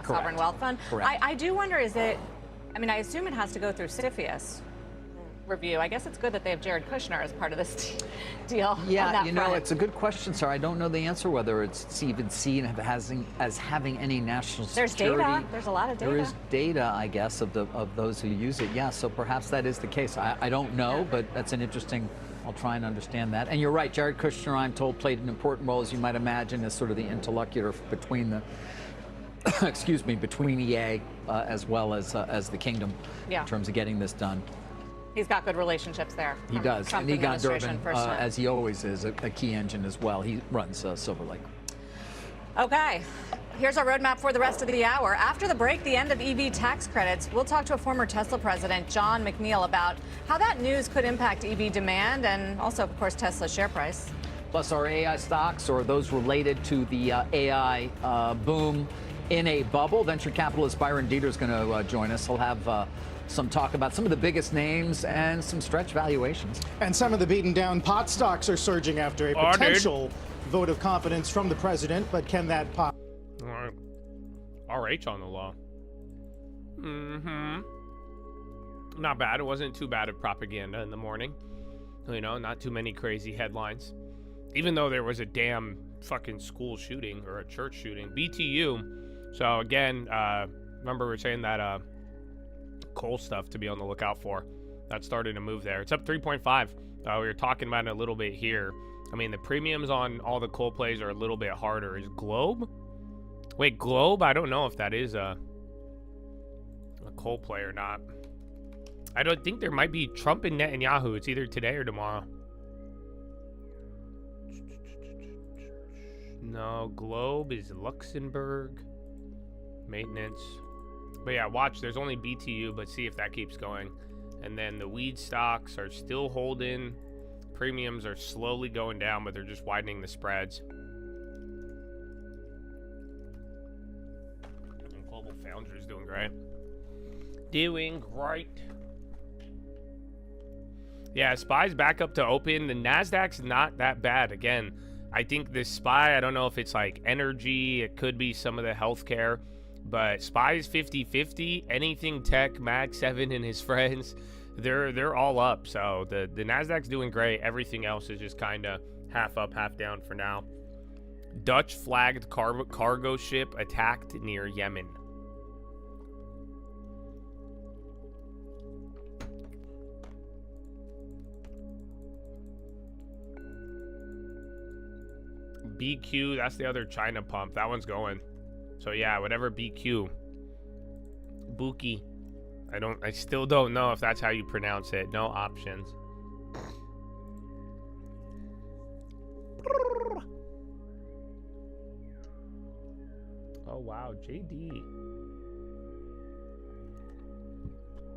[SPEAKER 3] sovereign wealth fund.
[SPEAKER 2] Correct.
[SPEAKER 3] I do wonder, I assume it has to go through CFIUS review. I guess it's good that they have Jared Kushner as part of this deal.
[SPEAKER 2] Yeah, it's a good question, sir. I don't know the answer whether it's even seen as having any national security.
[SPEAKER 3] There's data. There's a lot of data.
[SPEAKER 2] There is data, I guess, of those who use it. Yeah, so perhaps that is the case. I don't know, but that's an interesting. I'll try and understand that. And you're right, Jared Kushner, I'm told, played an important role, as you might imagine, as sort of the interlocutor between the between EA as well as the kingdom in terms of getting this done.
[SPEAKER 3] He's got good relationships there.
[SPEAKER 2] He does.
[SPEAKER 3] Trump
[SPEAKER 2] and Egon
[SPEAKER 3] administration,
[SPEAKER 2] Durbin,
[SPEAKER 3] for sure.
[SPEAKER 2] as he always is, a key engine as well. He runs Silver Lake.
[SPEAKER 3] Okay. Here's our roadmap for the rest of the hour. After the break, the end of EV tax credits. We'll talk to a former Tesla president, John McNeil, about how that news could impact EV demand and also, of course, Tesla's share price.
[SPEAKER 2] Plus our AI stocks, or those related to the AI boom in a bubble. Venture capitalist Byron Dieter is going to join us. He'll have some talk about some of the biggest names and some stretch valuations.
[SPEAKER 4] And some of the beaten down pot stocks are surging after a potential vote of confidence from the president. But can that pot?
[SPEAKER 1] All right. RH on the law. Not bad. It wasn't too bad of propaganda in the morning. Not too many crazy headlines. Even though there was a damn fucking school shooting or a church shooting. BTU. So again, remember we were saying that coal stuff to be on the lookout for. That started to move there. It's up 3.5. We were talking about it a little bit here. The premiums on all the coal plays are a little bit harder. Is Globe? Wait, Globe? I don't know if that is a coal play or not. I don't think there might be Trump and Netanyahu. It's either today or tomorrow. No, Globe is Luxembourg. Maintenance. But yeah, watch. There's only BTU, but see if that keeps going. And then the weed stocks are still holding. Premiums are slowly going down, but they're just widening the spreads. And Global Foundry is doing great. Doing great. Yeah, SPY's back up to open. The NASDAQ's not that bad. Again, I think this SPY, I don't know if it's like energy. It could be some of the healthcare. But SPY's 50-50. Anything tech, Mag 7 and his friends, they're all up. So the NASDAQ's doing great. Everything else is just kind of half up, half down for now. Dutch flagged cargo ship attacked near Yemen. BQ, that's the other China pump. That one's going. So yeah, whatever BQ. Buki. I still don't know if that's how you pronounce it. No options. Oh wow, JD.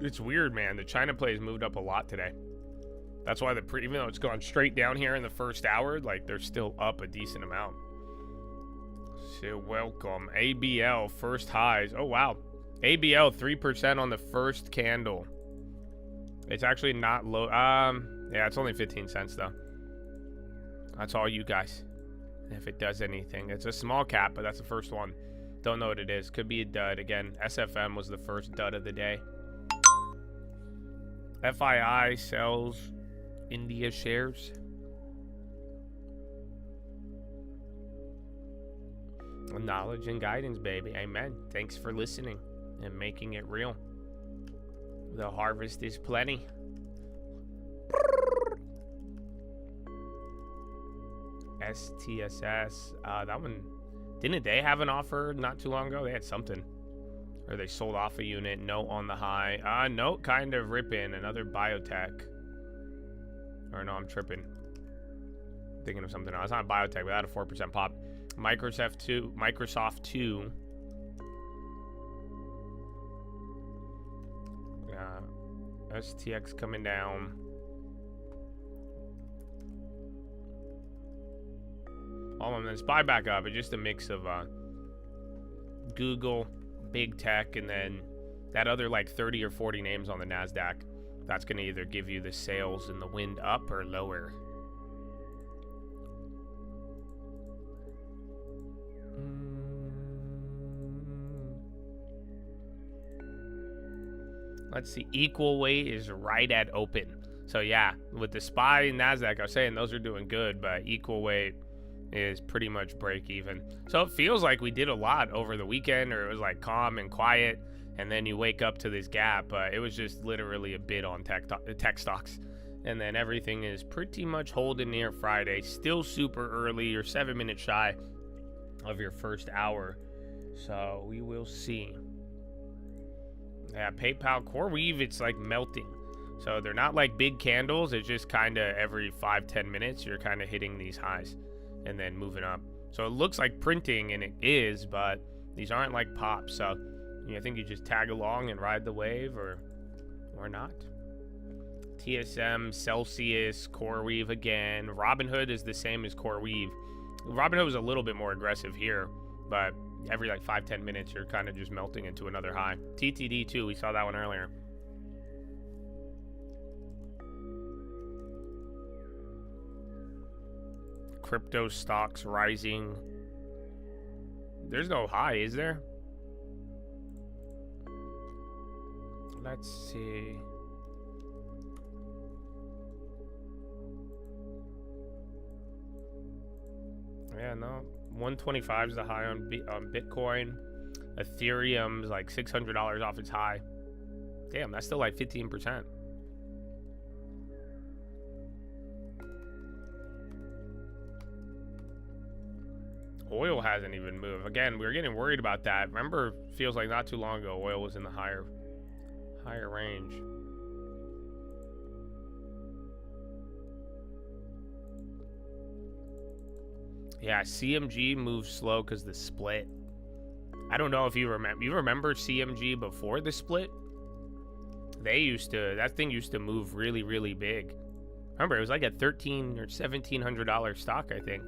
[SPEAKER 1] It's weird, man. The China plays moved up a lot today. That's why even though it's gone straight down here in the first hour, like they're still up a decent amount. So welcome. ABL first highs. Oh wow. ABL 3% on the first candle. It's actually not low. Yeah, it's only 15 cents though. That's all you guys. If it does anything. It's a small cap, but that's the first one. Don't know what it is. Could be a dud. Again, SFM was the first dud of the day. FII sells India shares. Knowledge and guidance, baby. Amen. Thanks for listening and making it real. The harvest is plenty. STSS. That one, didn't they have an offer not too long ago? They had something. Or they sold off a unit. Note on the high. Note kind of ripping. Another Biotech. Or no, I'm tripping. Thinking of something else. It's not Biotech, but that had a 4% pop. Microsoft 2. STX coming down. All of them. It's buy back up. It's just a mix of Google, big tech, and then that other like 30 or 40 names on the NASDAQ. That's going to either give you the sales and the wind up or lower. Let's see. Equal weight is right at open. So yeah, with the SPY and NASDAQ, I was saying those are doing good, but equal weight is pretty much break even. So it feels like we did a lot over the weekend, or it was like calm and quiet, and then you wake up to this gap. It was just literally a bid on tech stocks. And then everything is pretty much holding near Friday. Still super early. You're 7 minutes shy of your first hour. So we will see. Yeah, PayPal Core Weave, it's like melting. So they're not like big candles. It's just kind of every 5-10 minutes you're kind of hitting these highs and then moving up. So it looks like printing, and it is, but these aren't like pops. So I think you just tag along and ride the wave, or not. TSM, Celsius, Core Weave again. Robinhood is the same as Core Weave. Robinhood was a little bit more aggressive here, but every like 5-10 minutes you're kind of just melting into another high. TTD too, we saw that one earlier. Crypto stocks rising. There's no high, is there? Let's see. Yeah, no. 125 is the high on Bitcoin. Ethereum's like $600 off its high. Damn, that's still like 15%. Oil hasn't even moved. Again, we were getting worried about that. Remember, feels like not too long ago, oil was in the higher range. Yeah, CMG moves slow because the split. I don't know if you remember. You remember CMG before the split? That thing used to move really, really big. Remember, it was like a $1,300 or $1,700 stock, I think.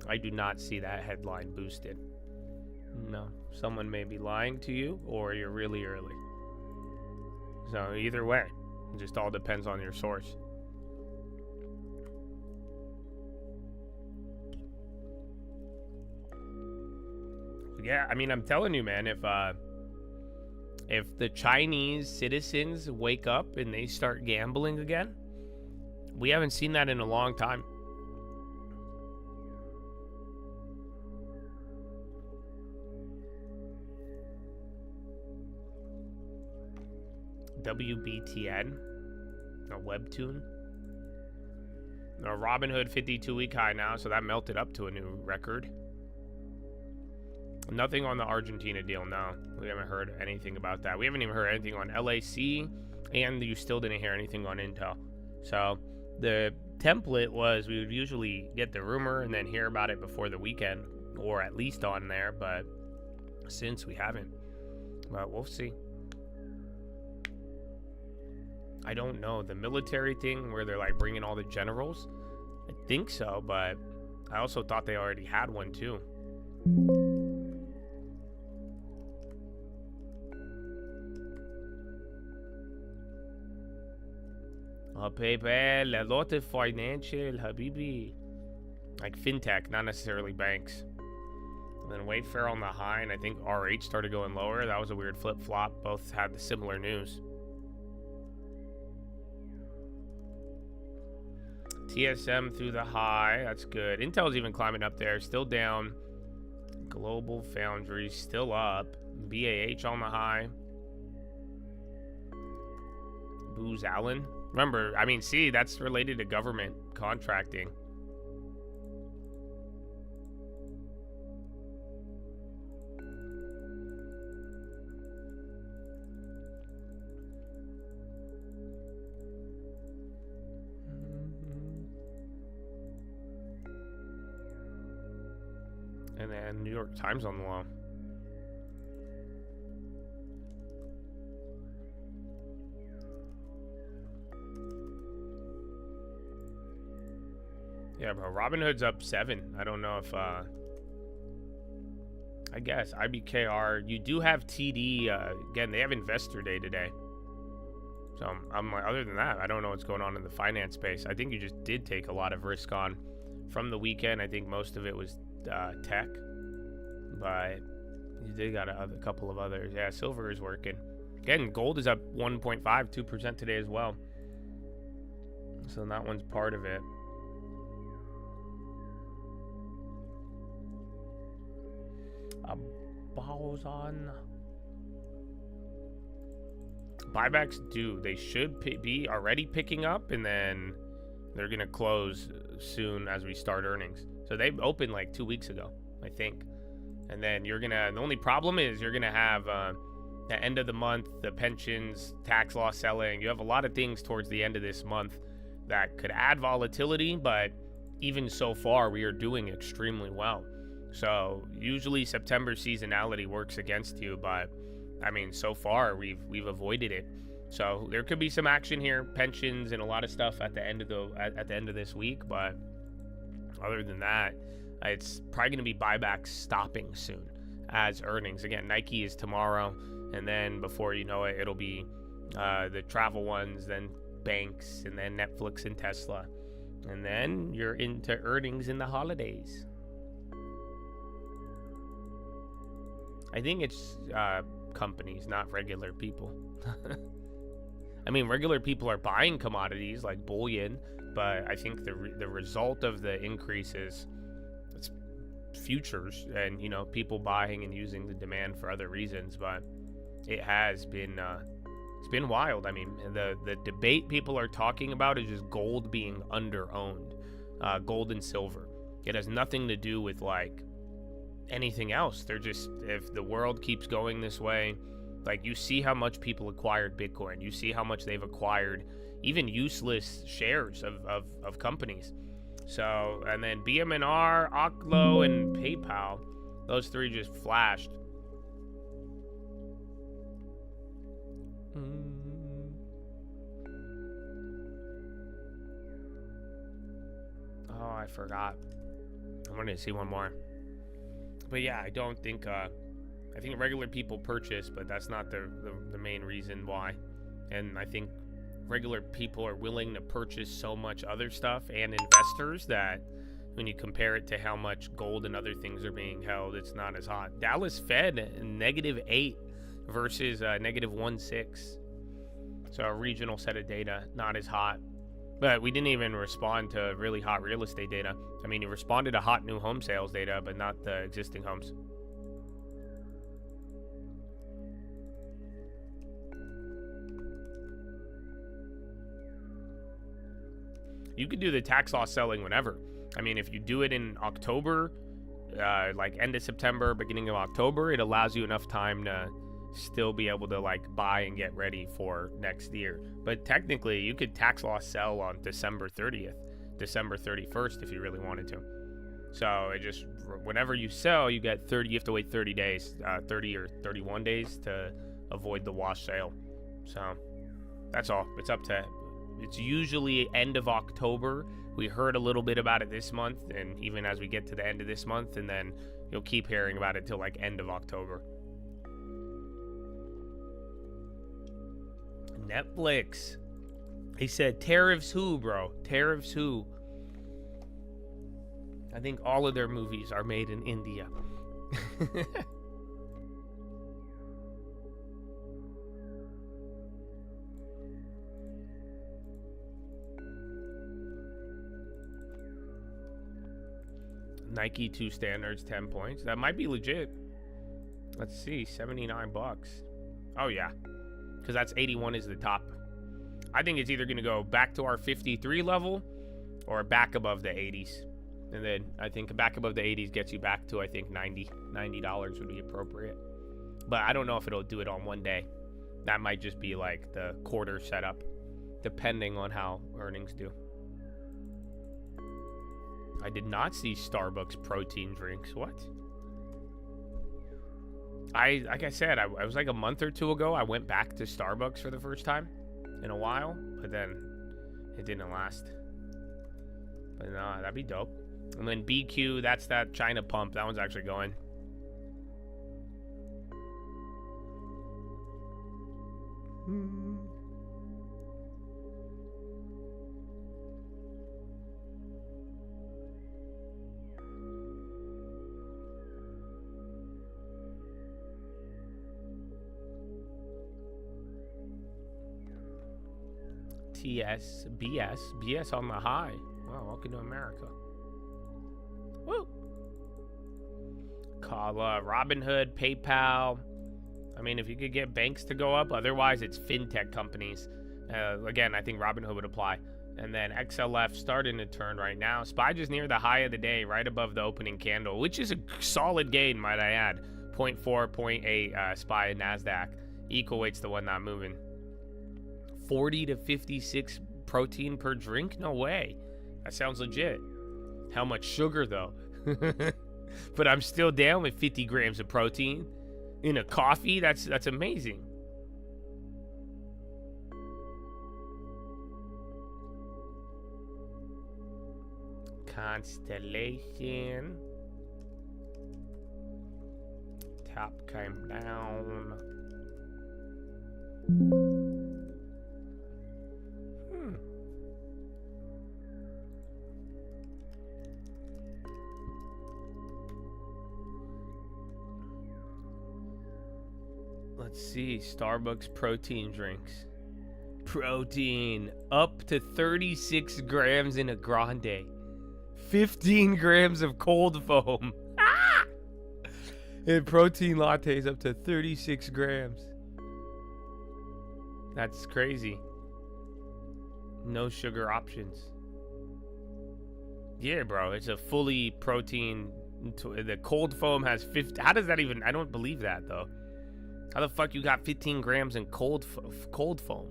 [SPEAKER 1] I do not see that headline boosted. No, someone may be lying to you, or you're really early. So either way, it just all depends on your source. Yeah, I mean, I'm telling you, man, if the Chinese citizens wake up and they start gambling again, we haven't seen that in a long time. WBTN, a webtoon. A Robinhood 52-week high now, so that melted up to a new record. Nothing on the Argentina deal, no. We haven't heard anything about that. We haven't even heard anything on LAC, and you still didn't hear anything on Intel. So the template was we would usually get the rumor and then hear about it before the weekend, or at least on there, but since we haven't. But we'll see. I don't know. The military thing where they're like bringing all the generals, I think so, but I also thought they already had one too. PayPal, a lot of financial, Habibi. Like fintech, not necessarily banks. And then Wayfair on the high, and I think RH started going lower. That was a weird flip-flop. Both had the similar news. TSM through the high. That's good. Intel's even climbing up there. Still down. Global Foundries still up. BAH on the high. Booz Allen. Remember, I mean, see, that's related to government contracting. And then New York Times on the law. Yeah, bro. Robinhood's up 7. I don't know if, I guess, IBKR. You do have TD. Again, they have Investor Day today. So I'm like, other than that, I don't know what's going on in the finance space. I think you just did take a lot of risk on from the weekend. I think most of it was tech. But you did got a couple of others. Yeah, silver is working. Again, gold is up 1.5, 2% today as well. So that one's part of it. Boson. Buybacks they should be already picking up, and then they're gonna close soon as we start earnings. So they opened like 2 weeks ago, I think. And then the only problem is you're gonna have the end of the month, the pensions, tax law selling. You have a lot of things towards the end of this month that could add volatility, but even so far, we are doing extremely well. So usually September seasonality works against you, but I mean, so far we've avoided it. So there could be some action here, pensions and a lot of stuff at the end of this week. But other than that, it's probably going to be buybacks stopping soon as earnings. Again, Nike is tomorrow, and then before you know it, it'll be the travel ones, then banks, and then Netflix and Tesla, and then you're into earnings in the holidays. I think it's companies, not regular people. I mean, regular people are buying commodities like bullion, but I think the result of the increase is it's futures and, you know, people buying and using the demand for other reasons. But it has been it's been wild. I mean, the debate people are talking about is just gold being under-owned, gold and silver. It has nothing to do with like anything else. They're just, if the world keeps going this way, like you see how much people acquired Bitcoin, you see how much they've acquired even useless shares of companies. So, and then BMNR, Oklo, and PayPal, those three just flashed. Oh, I forgot. I wanted to see one more. But yeah, I don't think, I think regular people purchase, but that's not the main reason why. And I think regular people are willing to purchase so much other stuff, and investors, that when you compare it to how much gold and other things are being held, it's not as hot. Dallas Fed -8 versus -1.6. So a regional set of data, not as hot. But we didn't even respond to really hot real estate data. I mean, you responded to hot new home sales data, but not the existing homes. You could do the tax law selling whenever. I mean, if you do it in October, like end of September, beginning of October, it allows you enough time to still be able to like buy and get ready for next year. But technically, you could tax law sell on December 30th, December 31st if you really wanted to. So it just, whenever you sell, you get 30, you have to wait 30 days, 30 or 31 days to avoid the wash sale. So that's all. It's up to, it's usually end of October. We heard a little bit about it this month, and even as we get to the end of this month, and then you'll keep hearing about it till like end of October. Netflix. He said, tariffs who, bro? Tariffs who? I think all of their movies are made in India. Nike 2 standards, 10 points. That might be legit. Let's see, $79. Oh yeah, because that's 81 is the top. I think it's either going to go back to our 53 level or back above the 80s. And then I think back above the 80s gets you back to, I think, $90 would be appropriate. But I don't know if it'll do it on one day. That might just be like the quarter setup, depending on how earnings do. I did not see Starbucks protein drinks. What? Like I said, I was like a month or two ago, I went back to Starbucks for the first time in a while, but then it didn't last. But no, that'd be dope. And then BQ, that's that China pump. That one's actually going. TS, BS on the high. Wow, welcome to America. Woo! Call Robinhood, PayPal. I mean, if you could get banks to go up, otherwise it's fintech companies. Again, I think Robinhood would apply. And then XLF starting to turn right now. SPY just near the high of the day, right above the opening candle, which is a solid gain, might I add. 0.4, 0.8 SPY and NASDAQ. Equal weight's the one not moving. 40 to 56 protein per drink? No way. That sounds legit. How much sugar, though? But I'm still down with 50 grams of protein in a coffee. That's amazing. Constellation. Top came down. Let's see, Starbucks protein drinks. Protein up to 36 grams in a grande. 15 grams of cold foam. Ah! And protein lattes up to 36 grams. That's crazy. No sugar options. Yeah, bro, it's a fully protein. The cold foam has 50. How does that even? I don't believe that though. How the fuck you got 15 grams in cold foam?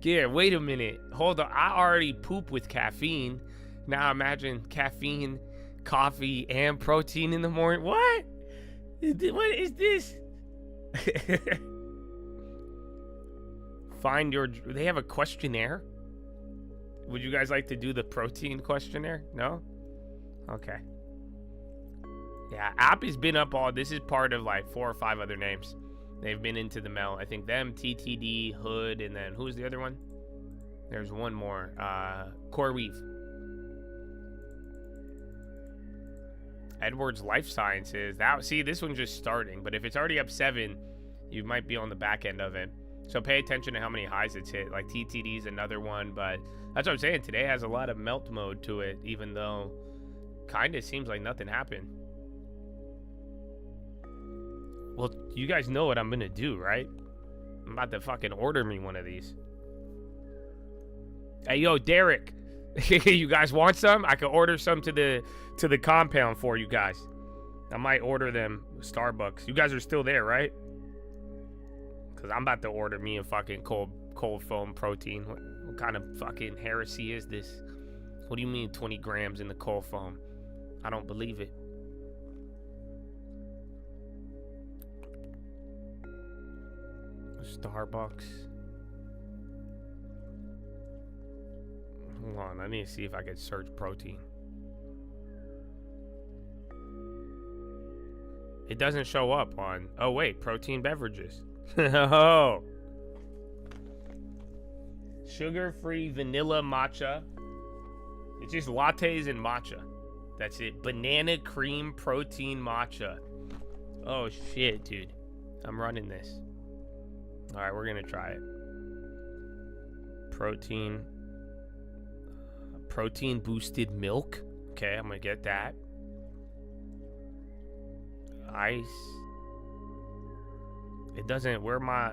[SPEAKER 1] Yeah, wait a minute. Hold on. I already poop with caffeine. Now imagine caffeine, coffee, and protein in the morning. What? What is this? Find your... They have a questionnaire? Would you guys like to do the protein questionnaire? No? Okay. Yeah, app has been up all... This is part of like 4 or 5 other names. They've been into the melt. I think them, TTD, Hood, and then who's the other one? There's one more. CoreWeave. Edwards Life Sciences. See, this one's just starting, but if it's already up 7, you might be on the back end of it. So pay attention to how many highs it's hit. Like TTD's another one, but that's what I'm saying. Today has a lot of melt mode to it, even though kind of seems like nothing happened. Well, you guys know what I'm gonna do, right? I'm about to fucking order me one of these. Hey, yo, Derek, you guys want some? I could order some to the compound for you guys. I might order them Starbucks. You guys are still there, right? Because I'm about to order me a fucking cold foam protein. What kind of fucking heresy is this? What do you mean 20 grams in the cold foam? I don't believe it. Starbucks. Hold on, I need to see if I can search protein. It doesn't show up on... Oh, wait, protein beverages. Oh. Sugar-free vanilla matcha. It's just lattes and matcha. That's it. Banana cream protein matcha. Oh, shit, dude. I'm running this. All right, we're going to try it. Protein boosted milk. Okay, I'm going to get that. Ice. It doesn't, where my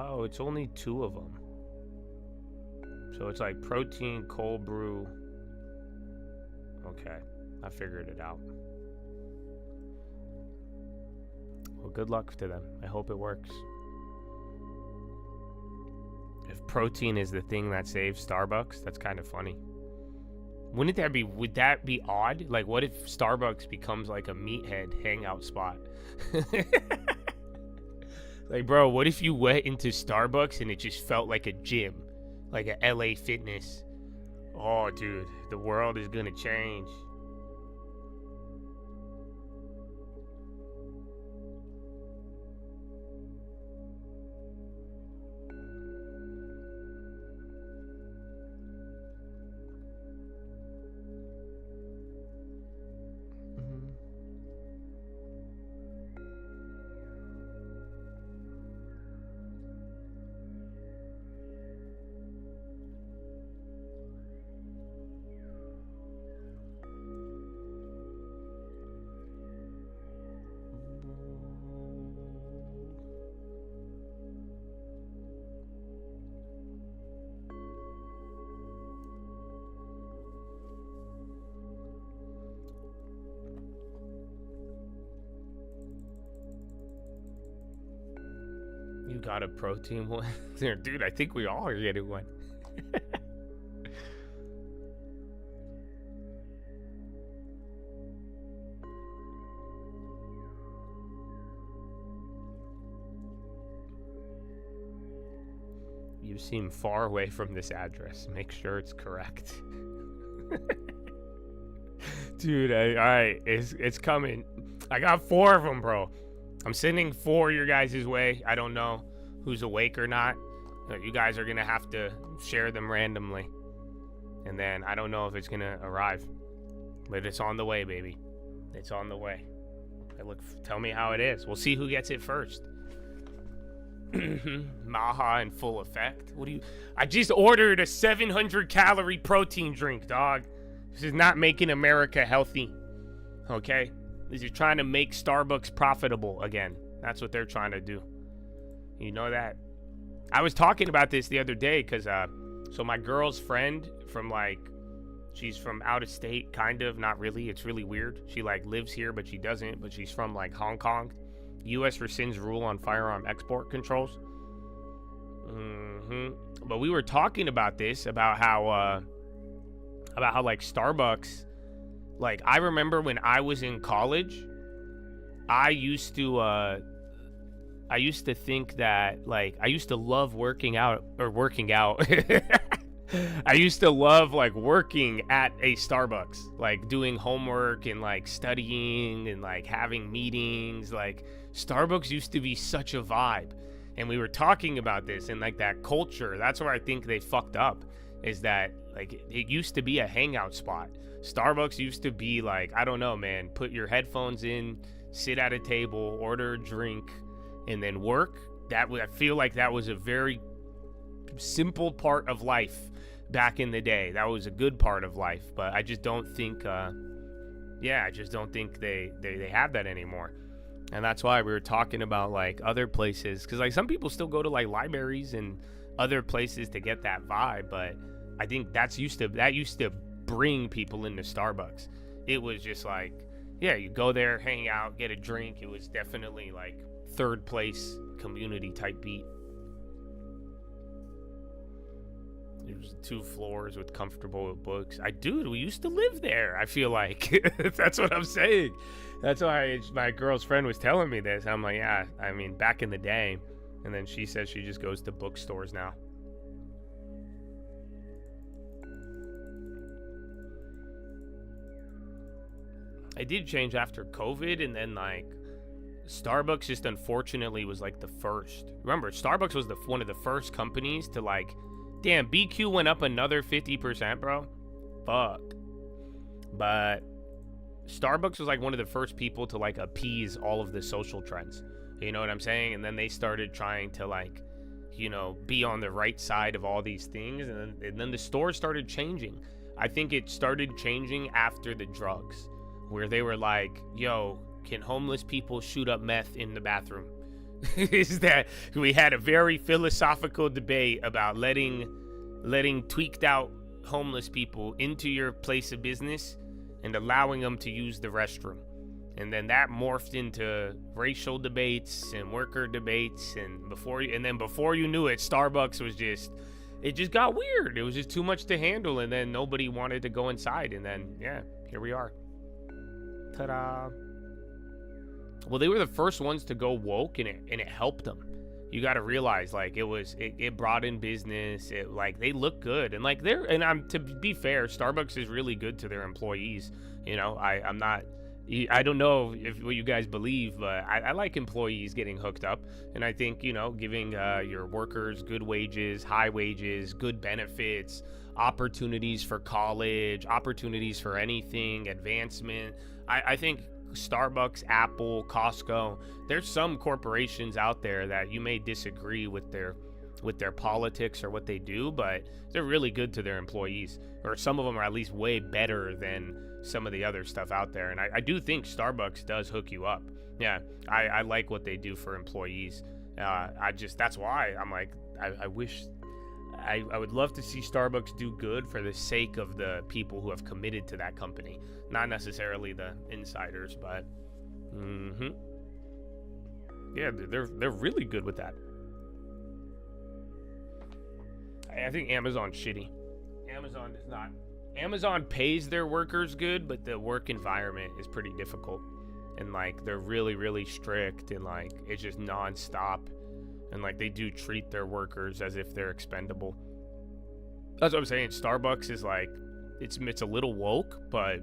[SPEAKER 1] Oh, it's only 2 of them. So it's like protein, cold brew. Okay, I figured it out. Well, good luck to them. I hope it works. If protein is the thing that saves Starbucks, that's kind of funny. Would that be odd? Like, what if Starbucks becomes like a meathead hangout spot? Like, bro, what if you went into Starbucks and it just felt like a gym? Like a LA Fitness? Oh, dude, the world is gonna change. You got a protein one? Dude, I think we all are getting one. You seem far away from this address. Make sure it's correct. Dude, alright, it's coming. I got 4 of them, bro. I'm sending 4 your guys' way. I don't know who's awake or not. You guys are gonna have to share them randomly. And then I don't know if it's gonna arrive. But it's on the way, baby. It's on the way. Tell me how it is. We'll see who gets it first. Maha in full effect. I just ordered a 700 calorie protein drink, dog. This is not making America healthy. Okay? This is trying to make Starbucks profitable again. That's what they're trying to do. You know that? I was talking about this the other day because, so my girl's friend from she's from out of state, kind of, not really. It's really weird. She lives here, but she doesn't. But she's from Hong Kong. U.S. rescinds rule on firearm export controls. But we were talking about this, about how Starbucks. I remember when I was in college, I used to think that, I used to love working out. I used to love, working at a Starbucks, doing homework and, studying and, having meetings. Starbucks used to be such a vibe. And we were talking about this and, that culture. That's where I think they fucked up, is that, it used to be a hangout spot. Starbucks used to be I don't know, man, put your headphones in, sit at a table, order a drink, and then work. I feel like that was a very simple part of life back in the day. That was a good part of life, but I just don't think, I just don't think they have that anymore. And that's why we were talking about other places, because some people still go to libraries and other places to get that vibe, but I think that used to bring people into Starbucks. It was just you go there, hang out, get a drink. It was definitely third place community type beat. There's 2 floors with comfortable books. We used to live there, I feel like. That's what I'm saying. That's why my girl's friend was telling me this. I'm yeah, I mean, back in the day. And then she says she just goes to bookstores now. I did change after COVID, and then Starbucks just unfortunately was the first. Remember, Starbucks was one of the first companies to damn, BQ went up another 50%, bro. Fuck. But Starbucks was one of the first people to appease all of the social trends. You know what I'm saying? And then they started trying to be on the right side of all these things, and then the stores started changing. I think it started changing after the drugs, where they were yo, can homeless people shoot up meth in the bathroom? is that we had a very philosophical debate about letting tweaked out homeless people into your place of business and allowing them to use the restroom. And then that morphed into racial debates and worker debates, and before you knew it, Starbucks was just got weird. It was just too much to handle, and then nobody wanted to go inside, and then yeah, here we are. Ta-da. Well, they were the first ones to go woke, and it helped them. You got to realize, like, it brought in business. It, like, they look good, and like to be fair, Starbucks is really good to their employees. You know, I don't know what you guys believe, but I like employees getting hooked up. And I think, you know, giving your workers good wages, high wages, good benefits, opportunities for college, opportunities for anything, advancement. I think Starbucks, Apple, Costco, there's some corporations out there that you may disagree with their politics or what they do, but they're really good to their employees, or some of them are at least way better than some of the other stuff out there. And I do think Starbucks does hook you up. Yeah, I like what they do for employees. That's why I'm like, I wish, I would love to see Starbucks do good for the sake of the people who have committed to that company, not necessarily the insiders, but yeah, they're really good with that. I think Amazon's shitty. Amazon does not. Amazon pays their workers good, but the work environment is pretty difficult. And like, they're really, really strict, and like, it's just nonstop. And like, they do treat their workers as if they're expendable. That's what I'm saying. Starbucks is like, it's a little woke, but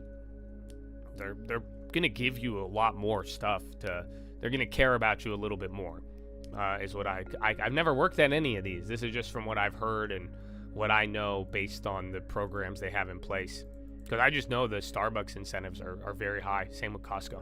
[SPEAKER 1] they're gonna give you a lot more stuff they're gonna care about you a little bit more. Is what I've never worked at any of these. This is just from what I've heard and what I know based on the programs they have in place. Because I just know the Starbucks incentives are very high. Same with Costco.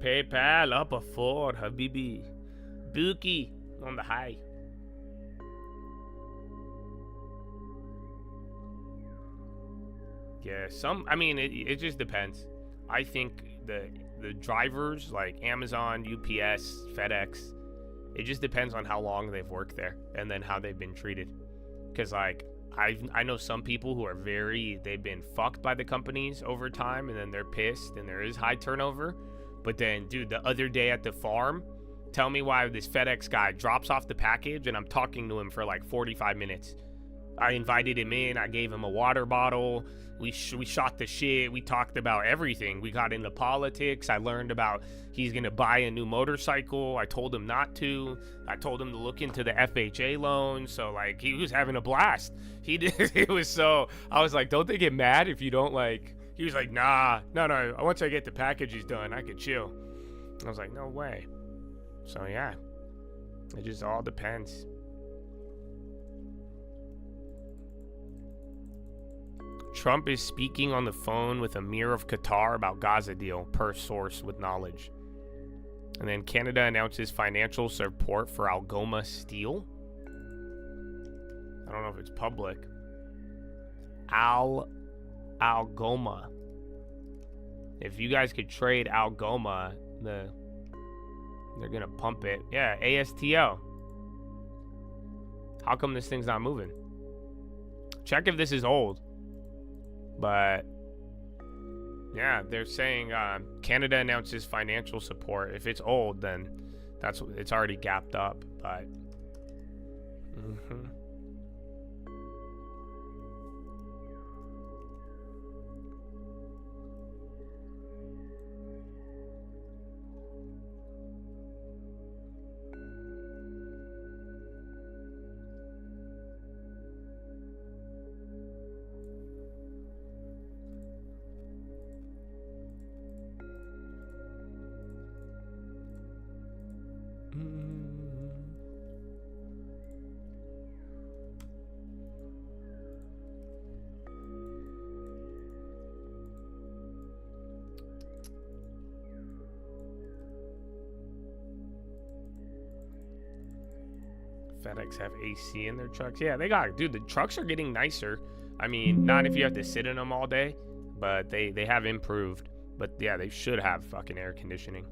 [SPEAKER 1] PayPal up a 4, Habibi. Buki on the high. Yeah, I mean, it just depends. I think the drivers like Amazon, UPS, FedEx, it just depends on how long they've worked there and then how they've been treated. Because like, I know some people who are they've been fucked by the companies over time, and then they're pissed, and there is high turnover. But then, dude, the other day at the farm, tell me why this FedEx guy drops off the package, and I'm talking to him for like 45 minutes. I invited him in. I gave him a water bottle. We shot the shit. We talked about everything. We got into politics. I learned about he's going to buy a new motorcycle. I told him not to. I told him to look into the FHA loan. So, like, he was having a blast. He did. It was so... I was like, don't they get mad if you don't, like... He was like, no. Once I get the packages done, I could chill. I was like, no way. So, yeah. It just all depends. Trump is speaking on the phone with Emir of Qatar about Gaza deal, per source with knowledge. And then Canada announces financial support for Algoma Steel. I don't know if it's public. Algoma. If you guys could trade Algoma, they're gonna pump it. Yeah, ASTL. How come this thing's not moving? Check if this is old. But yeah, they're saying Canada announces financial support. If it's old, then it's already gapped up. But FedEx have AC in their trucks? Yeah, they got it. Dude, the trucks are getting nicer. I mean, not if you have to sit in them all day, but they have improved. But yeah, they should have fucking air conditioning.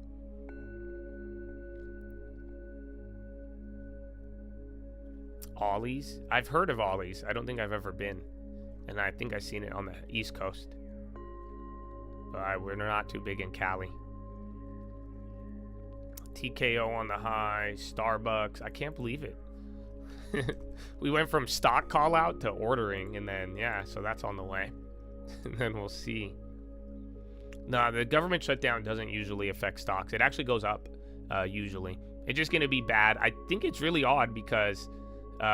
[SPEAKER 1] Ollie's? I've heard of Ollie's. I don't think I've ever been. And I think I've seen it on the East Coast. But we're not too big in Cali. TKO on the high, Starbucks. I can't believe it. We went from stock call out to ordering, and then, yeah, so that's on the way. And then we'll see. No, the government shutdown doesn't usually affect stocks. It actually goes up, usually. It's just going to be bad. I think it's really odd because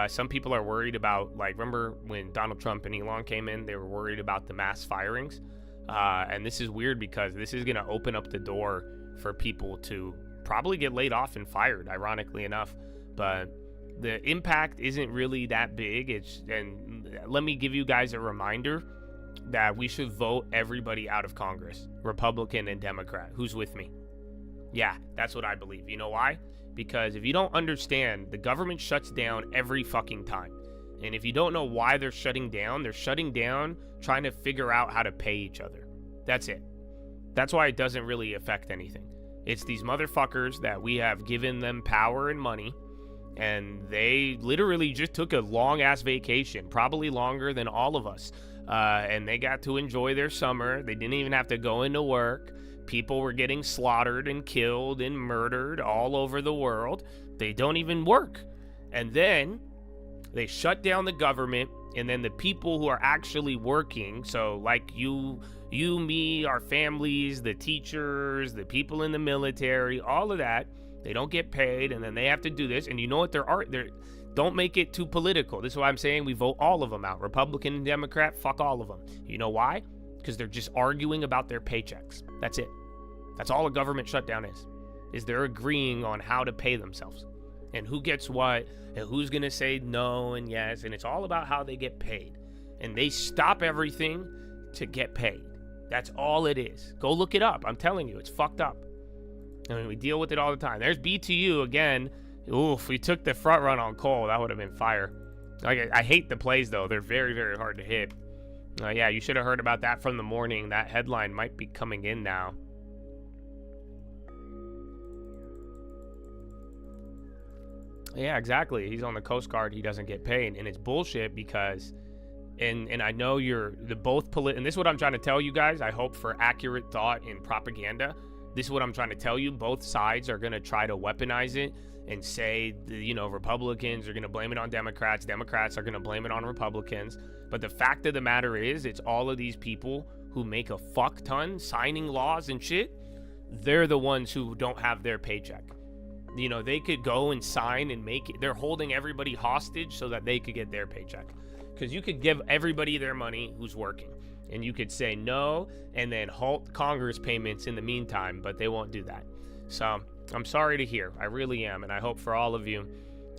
[SPEAKER 1] some people are worried about, like, remember when Donald Trump and Elon came in, they were worried about the mass firings. And this is weird because this is going to open up the door for people to probably get laid off and fired, ironically enough. But the impact isn't really that big. And let me give you guys a reminder that we should vote everybody out of Congress, Republican and Democrat. Who's with me? Yeah, that's what I believe. You know why? Because if you don't understand, the government shuts down every fucking time. And if you don't know why they're shutting down trying to figure out how to pay each other. That's it. That's why it doesn't really affect anything. It's these motherfuckers that we have given them power and money, and they literally just took a long-ass vacation, probably longer than all of us. And they got to enjoy their summer. They didn't even have to go into work. People were getting slaughtered and killed and murdered all over the world. They don't even work. And then they shut down the government, and then the people who are actually working, so like you, me, our families, the teachers, the people in the military, all of that, they don't get paid, and then they have to do this. And you know what? Don't make it too political. This is why I'm saying we vote all of them out. Republican and Democrat, fuck all of them. You know why? Because they're just arguing about their paychecks. That's it. That's all a government shutdown is they're agreeing on how to pay themselves and who gets what and who's going to say no and yes. And it's all about how they get paid. And they stop everything to get paid. That's all it is. Go look it up. I'm telling you, it's fucked up. I mean, we deal with it all the time. There's BTU again. Oof, we took the front run on coal. That would have been fire. Like, I hate the plays, though. They're very, very hard to hit. Yeah, you should have heard about that from the morning. That headline might be coming in now. Yeah, exactly. He's on the Coast Guard. He doesn't get paid. And it's bullshit because... And I know you're the both and this is what I'm trying to tell you guys. I hope for accurate thought and propaganda. This is what I'm trying to tell you. Both sides are going to try to weaponize it and say, Republicans are going to blame it on Democrats. Democrats are going to blame it on Republicans. But the fact of the matter is, it's all of these people who make a fuck ton signing laws and shit. They're the ones who don't have their paycheck. They could go and sign and make it. They're holding everybody hostage so that they could get their paycheck. Because you could give everybody their money who's working. And you could say no and then halt Congress payments in the meantime, but they won't do that. So I'm sorry to hear. I really am. And I hope for all of you,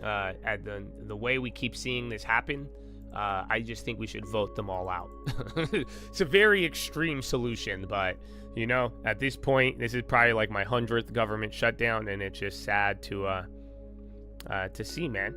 [SPEAKER 1] at the way we keep seeing this happen, I just think we should vote them all out. It's a very extreme solution, but, at this point, this is probably like my 100th government shutdown, and it's just sad to see, man.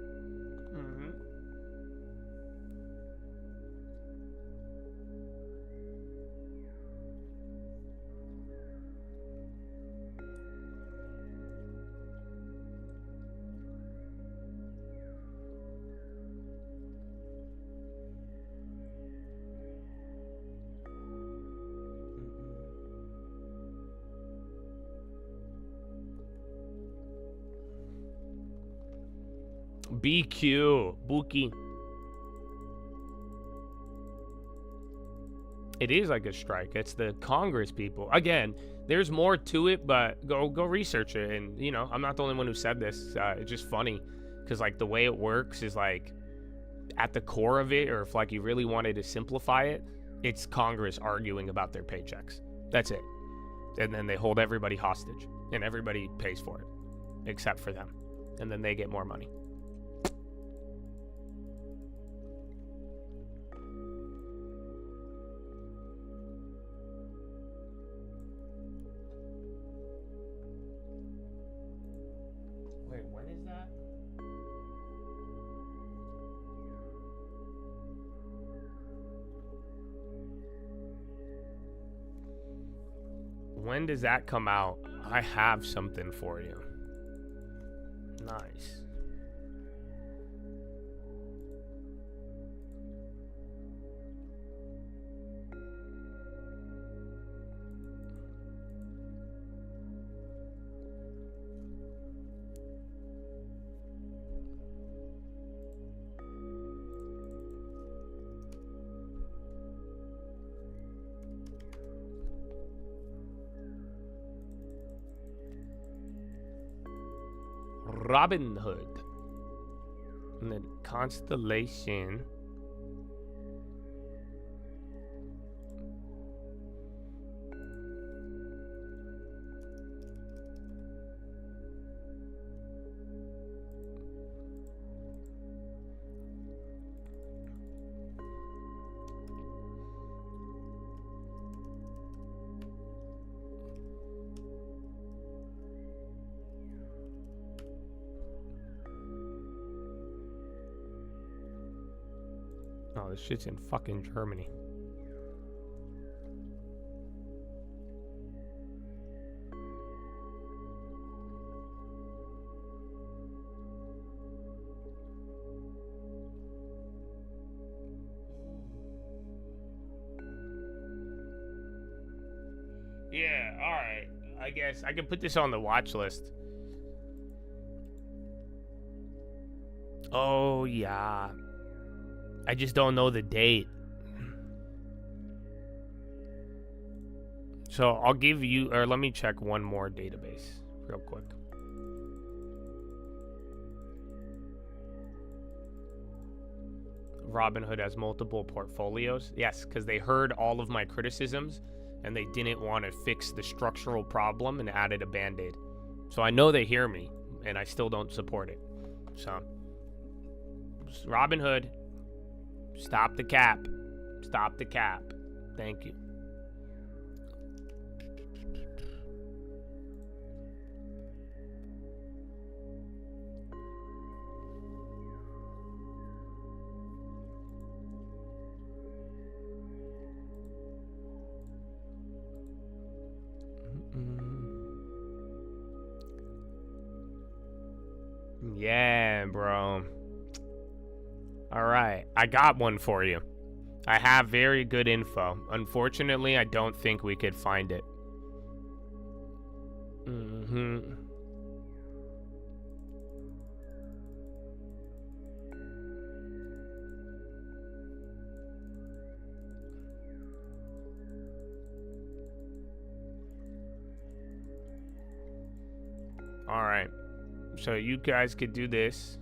[SPEAKER 1] BQ, Buki. It is like a strike. It's the Congress people. Again, there's more to it, but go research it. And, I'm not the only one who said this. It's just funny because, like, the way it works is, like, at the core of it, or if, like, you really wanted to simplify it, it's Congress arguing about their paychecks. That's it. And then they hold everybody hostage, and everybody pays for it, except for them. And then they get more money. Wait, when is that? When does that come out? I have something for you. Nice. Robin Hood. And then Constellation. Oh, this shit's in fucking Germany. Yeah, alright. I guess I can put this on the watch list. Oh, yeah. I just don't know the date. So I'll give you, or let me check one more database real quick. Robinhood has multiple portfolios. Yes, because they heard all of my criticisms and they didn't want to fix the structural problem and added a band-aid. So I know they hear me and I still don't support it. So Robinhood, stop the cap. Stop the cap. Thank you. Yeah, bro. All right, I got one for you. I have very good info. Unfortunately, I don't think we could find it. All right, so you guys could do this.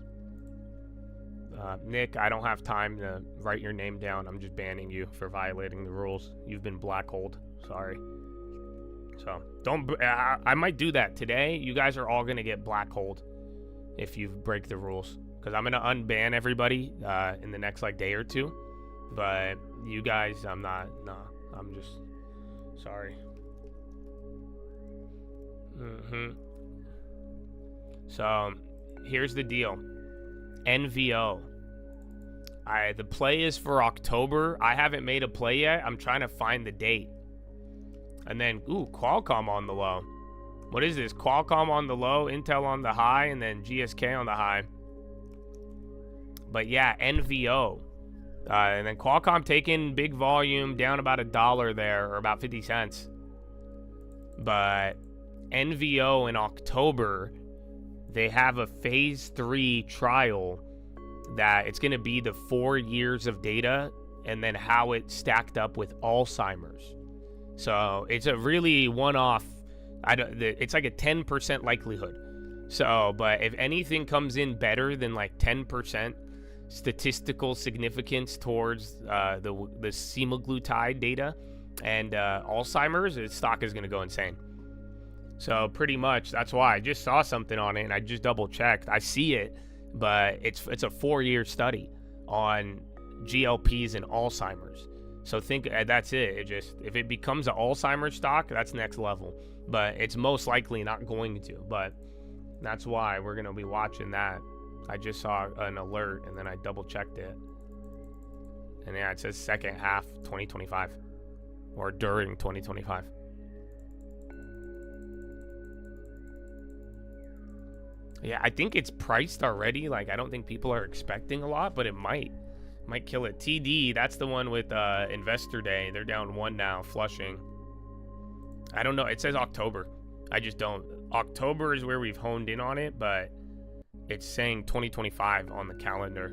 [SPEAKER 1] Nick, I don't have time to write your name down. I'm just banning you for violating the rules. You've been blackholed. Sorry. So, don't... I might do that today. You guys are all going to get blackholed if you break the rules. Because I'm going to unban everybody in the next, day or two. But you guys, I'm not... No, I'm just... Sorry. So, here's the deal. NVO. The play is for October. I haven't made a play yet. I'm trying to find the date. And then, Qualcomm on the low. What is this? Qualcomm on the low, Intel on the high, and then GSK on the high. But yeah, NVO. And then Qualcomm taking big volume, down about $1 there, or about 50 cents. But NVO in October, they have a phase 3 trial that it's going to be the 4 years of data and then how it stacked up with Alzheimer's. So it's a really one-off. It's like a 10% likelihood. So, but if anything comes in better than 10% statistical significance towards the semaglutide data and Alzheimer's, its stock is going to go insane. So pretty much that's why I just saw something on it and I just double checked. I see it, but it's a 4-year study on GLPs and Alzheimer's. So think that's it. If it becomes an Alzheimer's stock, that's next level. But it's most likely not going to. But that's why we're gonna be watching that. I just saw an alert and then I double checked it. And yeah, it says second half 2025 or during 2025. Yeah, I think it's priced already. Like, I don't think people are expecting a lot, but it might kill it. TD, that's the one with Investor Day. They're down 1 now, flushing. I don't know. It says October. I just don't. October is where we've honed in on it, but it's saying 2025 on the calendar.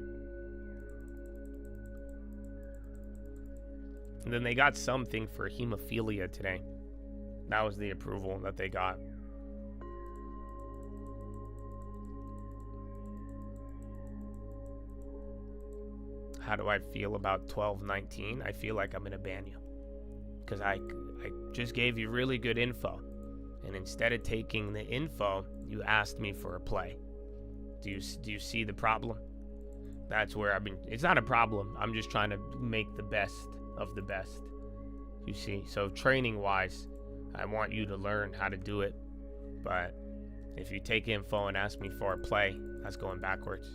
[SPEAKER 1] And then they got something for hemophilia today. That was the approval that they got. How do I feel about 1219? I feel like I'm gonna ban you because I just gave you really good info, and instead of taking the info, you asked me for a play. Do you see the problem? That's where I've been. It's not a problem. I'm just trying to make the best of the best. You see, so training wise, I want you to learn how to do it. But if you take info and ask me for a play, that's going backwards.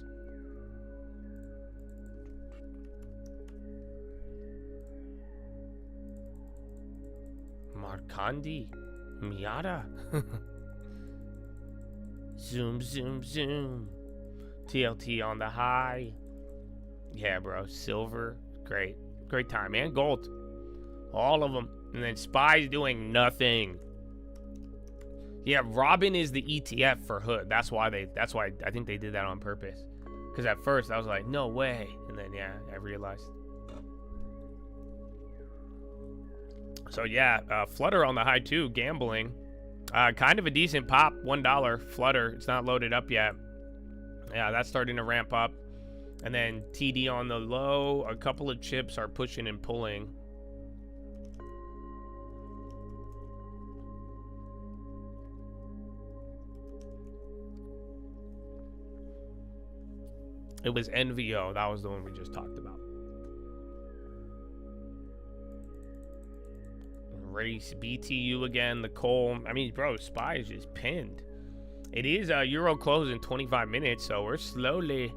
[SPEAKER 1] Marcandi, Miata. Zoom, zoom, zoom. TLT on the high. Yeah, bro. Silver, great time, man. Gold, all of them. And then SPY's doing nothing. Yeah, Robin is the ETF for Hood. That's why I think they did that on purpose. Because at first I was like, no way, and then yeah, I realized. So yeah, Flutter on the high too, gambling. Kind of a decent pop, $1 Flutter. It's not loaded up yet. Yeah, that's starting to ramp up. And then TD on the low. A couple of chips are pushing and pulling. It was NVO. That was the one we just talked about. Race BTU again, the coal. I mean, bro, SPY is just pinned. It is a Euro close in 25 minutes, so we're slowly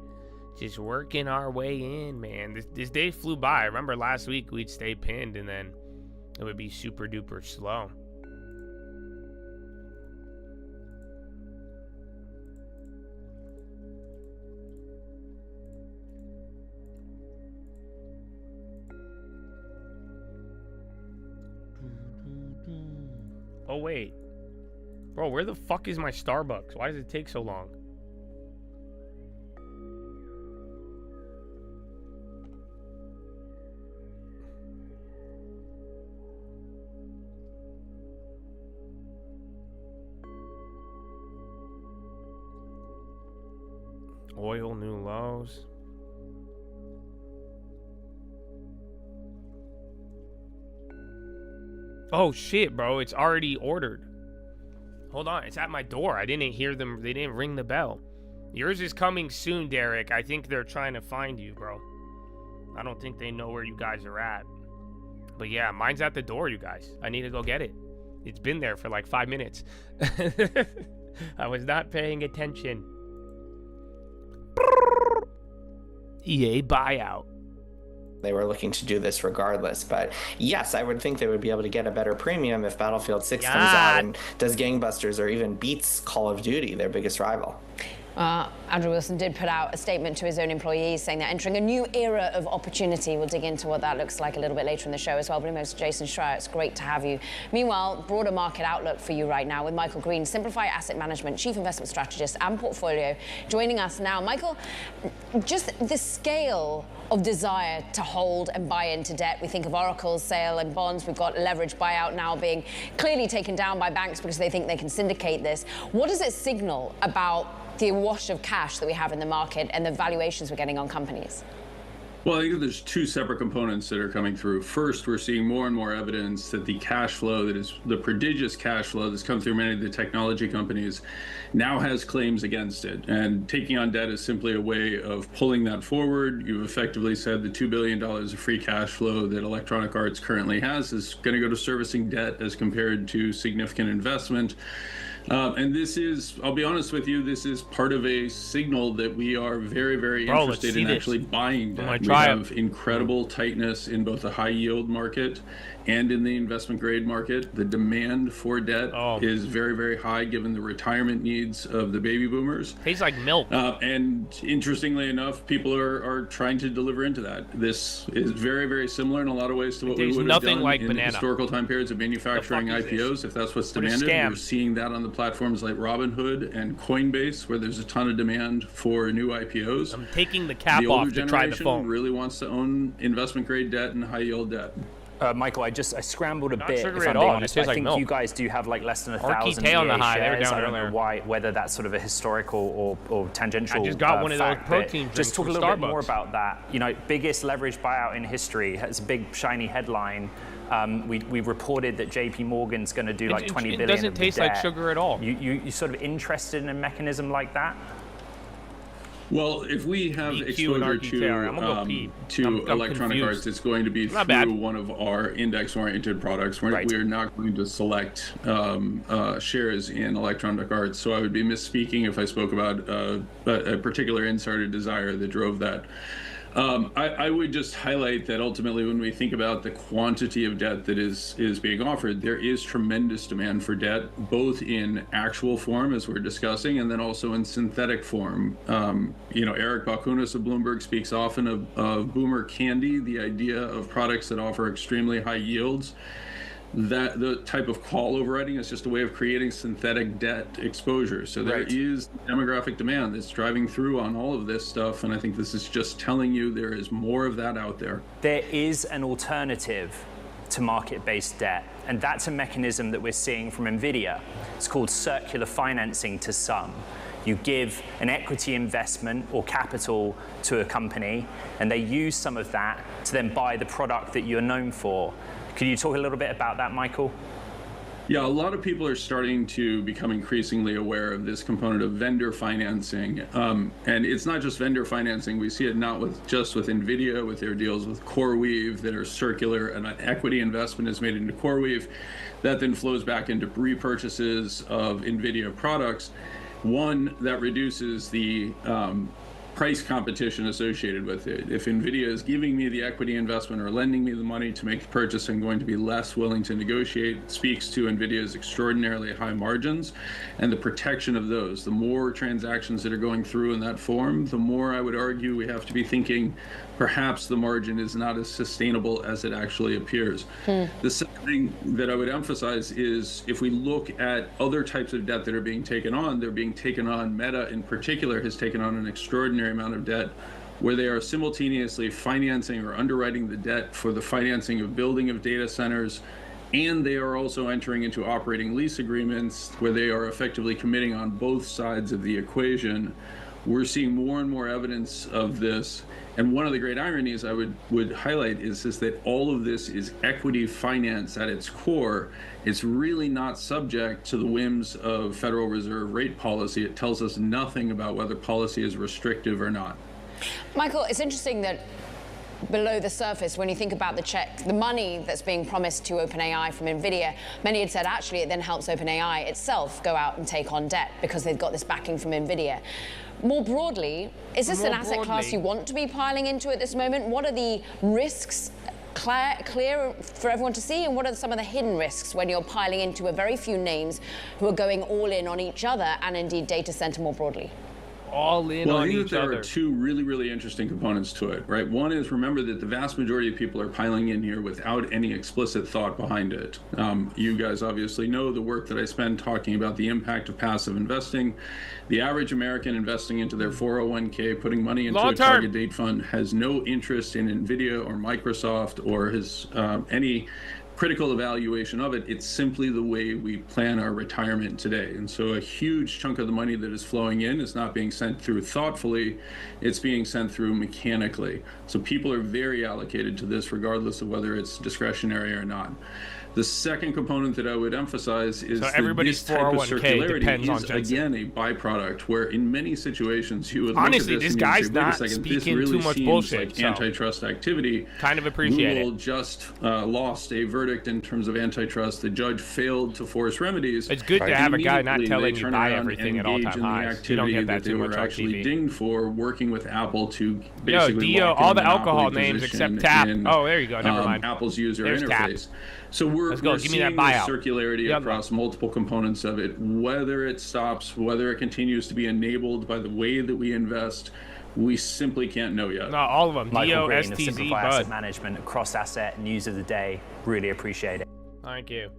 [SPEAKER 1] just working our way in, man. This day flew by. I remember last week we'd stay pinned and then it would be super duper slow. Oh, wait. Bro, where the fuck is my Starbucks? Why does it take so long? Oil, new lows. Oh shit, bro, it's already ordered. Hold on, it's at my door. I didn't hear them. They didn't ring the bell. Yours is coming soon, Derek. I think they're trying to find you, bro. I don't think they know where you guys are at. But yeah, mine's at the door, you guys. I need to go get it. It's been there for like 5 minutes. I was not paying attention. EA buyout.
[SPEAKER 5] They were looking to do this regardless, but yes, I would think they would be able to get a better premium if Battlefield 6 comes out and does gangbusters or even beats Call of Duty, their biggest rival.
[SPEAKER 6] Andrew Wilson did put out a statement to his own employees saying they're entering a new era of opportunity. We'll dig into what that looks like a little bit later in the show as well. Bloomberg's Jason Schreier, it's great to have you. Meanwhile, broader market outlook for you right now with Michael Green, Simplify Asset Management, Chief Investment Strategist and Portfolio, joining us now. Michael, just the scale of desire to hold and buy into debt. We think of Oracle's sale and bonds. We've got leverage buyout now being clearly taken down by banks because they think they can syndicate this. What does it signal about the awash of cash that we have in the market and the valuations we're getting on companies?
[SPEAKER 7] Well, I think there's two separate components that are coming through. First, we're seeing more and more evidence that the cash flow, that is the prodigious cash flow that's come through many of the technology companies, now has claims against it. And taking on debt is simply a way of pulling that forward. You've effectively said the $2 billion of free cash flow that Electronic Arts currently has is going to go to servicing debt as compared to significant investment. And this is, I'll be honest with you, this is part of a signal that we are very, very interested in actually buying debt. We have incredible tightness in both the high yield market and in the investment grade market. The demand for debt is very, very high given the retirement needs of the baby boomers.
[SPEAKER 1] Tastes like milk.
[SPEAKER 7] And interestingly enough, people are trying to deliver into that. This is very, very similar in a lot of ways to what we would have done in historical time periods of manufacturing IPOs, if that's what's demanded. We're seeing that on the platforms like Robinhood and Coinbase, where there's a ton of demand for new IPOs.
[SPEAKER 1] I'm taking the cap off to try the phone.
[SPEAKER 7] Really wants to own investment grade debt and high yield debt.
[SPEAKER 8] Michael, I scrambled a bit.
[SPEAKER 1] Sugar
[SPEAKER 8] if
[SPEAKER 1] at
[SPEAKER 8] I'm being
[SPEAKER 1] all.
[SPEAKER 8] honest. I think you guys do have like less than 1,000 EA
[SPEAKER 1] on the high. They were
[SPEAKER 8] shares.
[SPEAKER 1] down
[SPEAKER 8] I don't
[SPEAKER 1] earlier.
[SPEAKER 8] know whether that's sort of a historical or tangential.
[SPEAKER 1] I just got one of those
[SPEAKER 8] fact,
[SPEAKER 1] protein drinks
[SPEAKER 8] just talk a
[SPEAKER 1] from
[SPEAKER 8] little bit
[SPEAKER 1] Starbucks.
[SPEAKER 8] more about that. You know, biggest leverage buyout in history. Has a big shiny headline. We reported that JP Morgan's going to do like 20 billion.
[SPEAKER 1] It doesn't taste like sugar at all.
[SPEAKER 8] You sort of interested in a mechanism like that?
[SPEAKER 7] Well, if we have exposure to electronic arts, it's going to be through one of our index-oriented products. We are not going to select shares in electronic arts. So I would be misspeaking if I spoke about a particular insight or desire that drove that. I would just highlight that ultimately when we think about the quantity of debt that is being offered, there is tremendous demand for debt, both in actual form, as we're discussing, and then also in synthetic form. Eric Bakunis of Bloomberg speaks often of boomer candy, the idea of products that offer extremely high yields. That the type of call overriding is just a way of creating synthetic debt exposure. So there is demographic demand that's driving through on all of this stuff, and I think this is just telling you there is more of that out there.
[SPEAKER 8] There is an alternative to market-based debt, and that's a mechanism that we're seeing from NVIDIA. It's called circular financing to some. You give an equity investment or capital to a company, and they use some of that to then buy the product that you're known for. Could you talk a little bit about that, Michael?
[SPEAKER 7] Yeah, a lot of people are starting to become increasingly aware of this component of vendor financing. And it's not just vendor financing. We see it not just with NVIDIA, with their deals with CoreWeave that are circular, and an equity investment is made into CoreWeave that then flows back into repurchases of NVIDIA products. One, that reduces the price competition associated with it. If NVIDIA is giving me the equity investment or lending me the money to make the purchase, I'm going to be less willing to negotiate. It speaks to NVIDIA's extraordinarily high margins and the protection of those. The more transactions that are going through in that form, the more I would argue we have to be thinking perhaps the margin is not as sustainable as it actually appears. The second thing that I would emphasize is if we look at other types of debt that are being taken on, they're being taken on, Meta in particular has taken on an extraordinary amount of debt where they are simultaneously financing or underwriting the debt for the financing of building of data centers, and they are also entering into operating lease agreements where they are effectively committing on both sides of the equation. We're seeing more and more evidence of this. And one of the great ironies I would highlight is that all of this is equity finance at its core. It's really not subject to the whims of Federal Reserve rate policy. It tells us nothing about whether policy is restrictive or not.
[SPEAKER 6] Michael, it's interesting that below the surface, when you think about the money that's being promised to OpenAI from NVIDIA, many had said actually it then helps OpenAI itself go out and take on debt because they've got this backing from NVIDIA. More broadly, is this an asset class you want to be piling into at this moment? What are the risks clear for everyone to see, and what are some of the hidden risks when you're piling into a very few names who are going all in on each other and indeed data center more broadly?
[SPEAKER 1] All in
[SPEAKER 7] on
[SPEAKER 1] each other.
[SPEAKER 7] I think that there are two really, really interesting components to it, right? One is, remember that the vast majority of people are piling in here without any explicit thought behind it. You guys obviously know the work that I spend talking about the impact of passive investing. The average American investing into their 401k, putting money into a target date fund, has no interest in NVIDIA or Microsoft or any critical evaluation of it. It's simply the way we plan our retirement today. And so a huge chunk of the money that is flowing in is not being sent through thoughtfully, it's being sent through mechanically. So people are very allocated to this regardless of whether it's discretionary or not. The second component that I would emphasize is
[SPEAKER 1] So
[SPEAKER 7] that
[SPEAKER 1] everybody's
[SPEAKER 7] this type of
[SPEAKER 1] 401k
[SPEAKER 7] circularity
[SPEAKER 1] depends on
[SPEAKER 7] is,
[SPEAKER 1] Jensen.
[SPEAKER 7] again, a byproduct where in many situations you would
[SPEAKER 1] Honestly,
[SPEAKER 7] look at
[SPEAKER 1] this
[SPEAKER 7] this and
[SPEAKER 1] guy's
[SPEAKER 7] you'd say, wait a
[SPEAKER 1] not
[SPEAKER 7] second, this
[SPEAKER 1] speaking
[SPEAKER 7] really
[SPEAKER 1] too much
[SPEAKER 7] seems
[SPEAKER 1] bullshit,
[SPEAKER 7] like
[SPEAKER 1] so
[SPEAKER 7] antitrust activity.
[SPEAKER 1] kind of appreciate
[SPEAKER 7] Google
[SPEAKER 1] it.
[SPEAKER 7] just lost a verdict in terms of antitrust. The judge failed to force remedies.
[SPEAKER 1] It's good to have a guy not
[SPEAKER 7] Immediately,
[SPEAKER 1] telling
[SPEAKER 7] they
[SPEAKER 1] you
[SPEAKER 7] turn
[SPEAKER 1] buy
[SPEAKER 7] around
[SPEAKER 1] everything at
[SPEAKER 7] and
[SPEAKER 1] all-time
[SPEAKER 7] engage in the
[SPEAKER 1] highs. You don't
[SPEAKER 7] activity
[SPEAKER 1] get that
[SPEAKER 7] that they
[SPEAKER 1] too much
[SPEAKER 7] were
[SPEAKER 1] on
[SPEAKER 7] actually
[SPEAKER 1] TV.
[SPEAKER 7] dinged for, working with Apple to
[SPEAKER 1] Yo,
[SPEAKER 7] basically
[SPEAKER 1] Dio,
[SPEAKER 7] lock in
[SPEAKER 1] all
[SPEAKER 7] a
[SPEAKER 1] the alcohol
[SPEAKER 7] monopoly
[SPEAKER 1] names
[SPEAKER 7] position
[SPEAKER 1] except Tap.
[SPEAKER 7] in,
[SPEAKER 1] Oh, there you go. Never mind.
[SPEAKER 7] Apple's user
[SPEAKER 1] There's Tap.
[SPEAKER 7] interface. So we're
[SPEAKER 1] Let's go. Give me that
[SPEAKER 7] seeing
[SPEAKER 1] buyout.
[SPEAKER 7] this circularity
[SPEAKER 1] Yeah,
[SPEAKER 7] across multiple components of it. Whether it stops, whether it continues to be enabled by the way that we invest, we simply can't know yet.
[SPEAKER 1] No, all of them.
[SPEAKER 8] Michael
[SPEAKER 1] Dio,
[SPEAKER 8] Green of
[SPEAKER 1] STZ,
[SPEAKER 8] Simplify Asset
[SPEAKER 1] Bud.
[SPEAKER 8] Management, cross asset news of the day. Really appreciate it.
[SPEAKER 1] Thank you.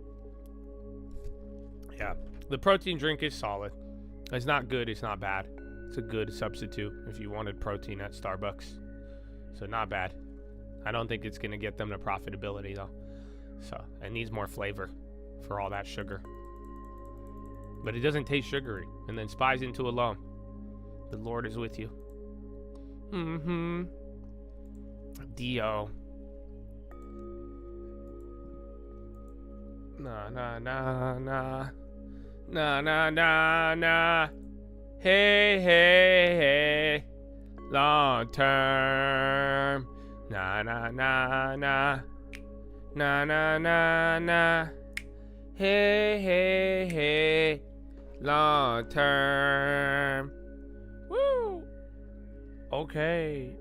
[SPEAKER 1] Yeah, the protein drink is solid. It's not good. It's not bad. It's a good substitute if you wanted protein at Starbucks. So not bad. I don't think it's going to get them to profitability, though. So it needs more flavor for all that sugar. But it doesn't taste sugary. And then spies into a loan. The Lord is with you. Mm-hmm. Dio. Nah, nah, nah, nah. Nah, nah, nah, nah. Hey, hey, hey. Long term. Nah, nah, nah, nah. Nah, nah, nah, nah. Hey, hey, hey. Long term. Woo. Okay.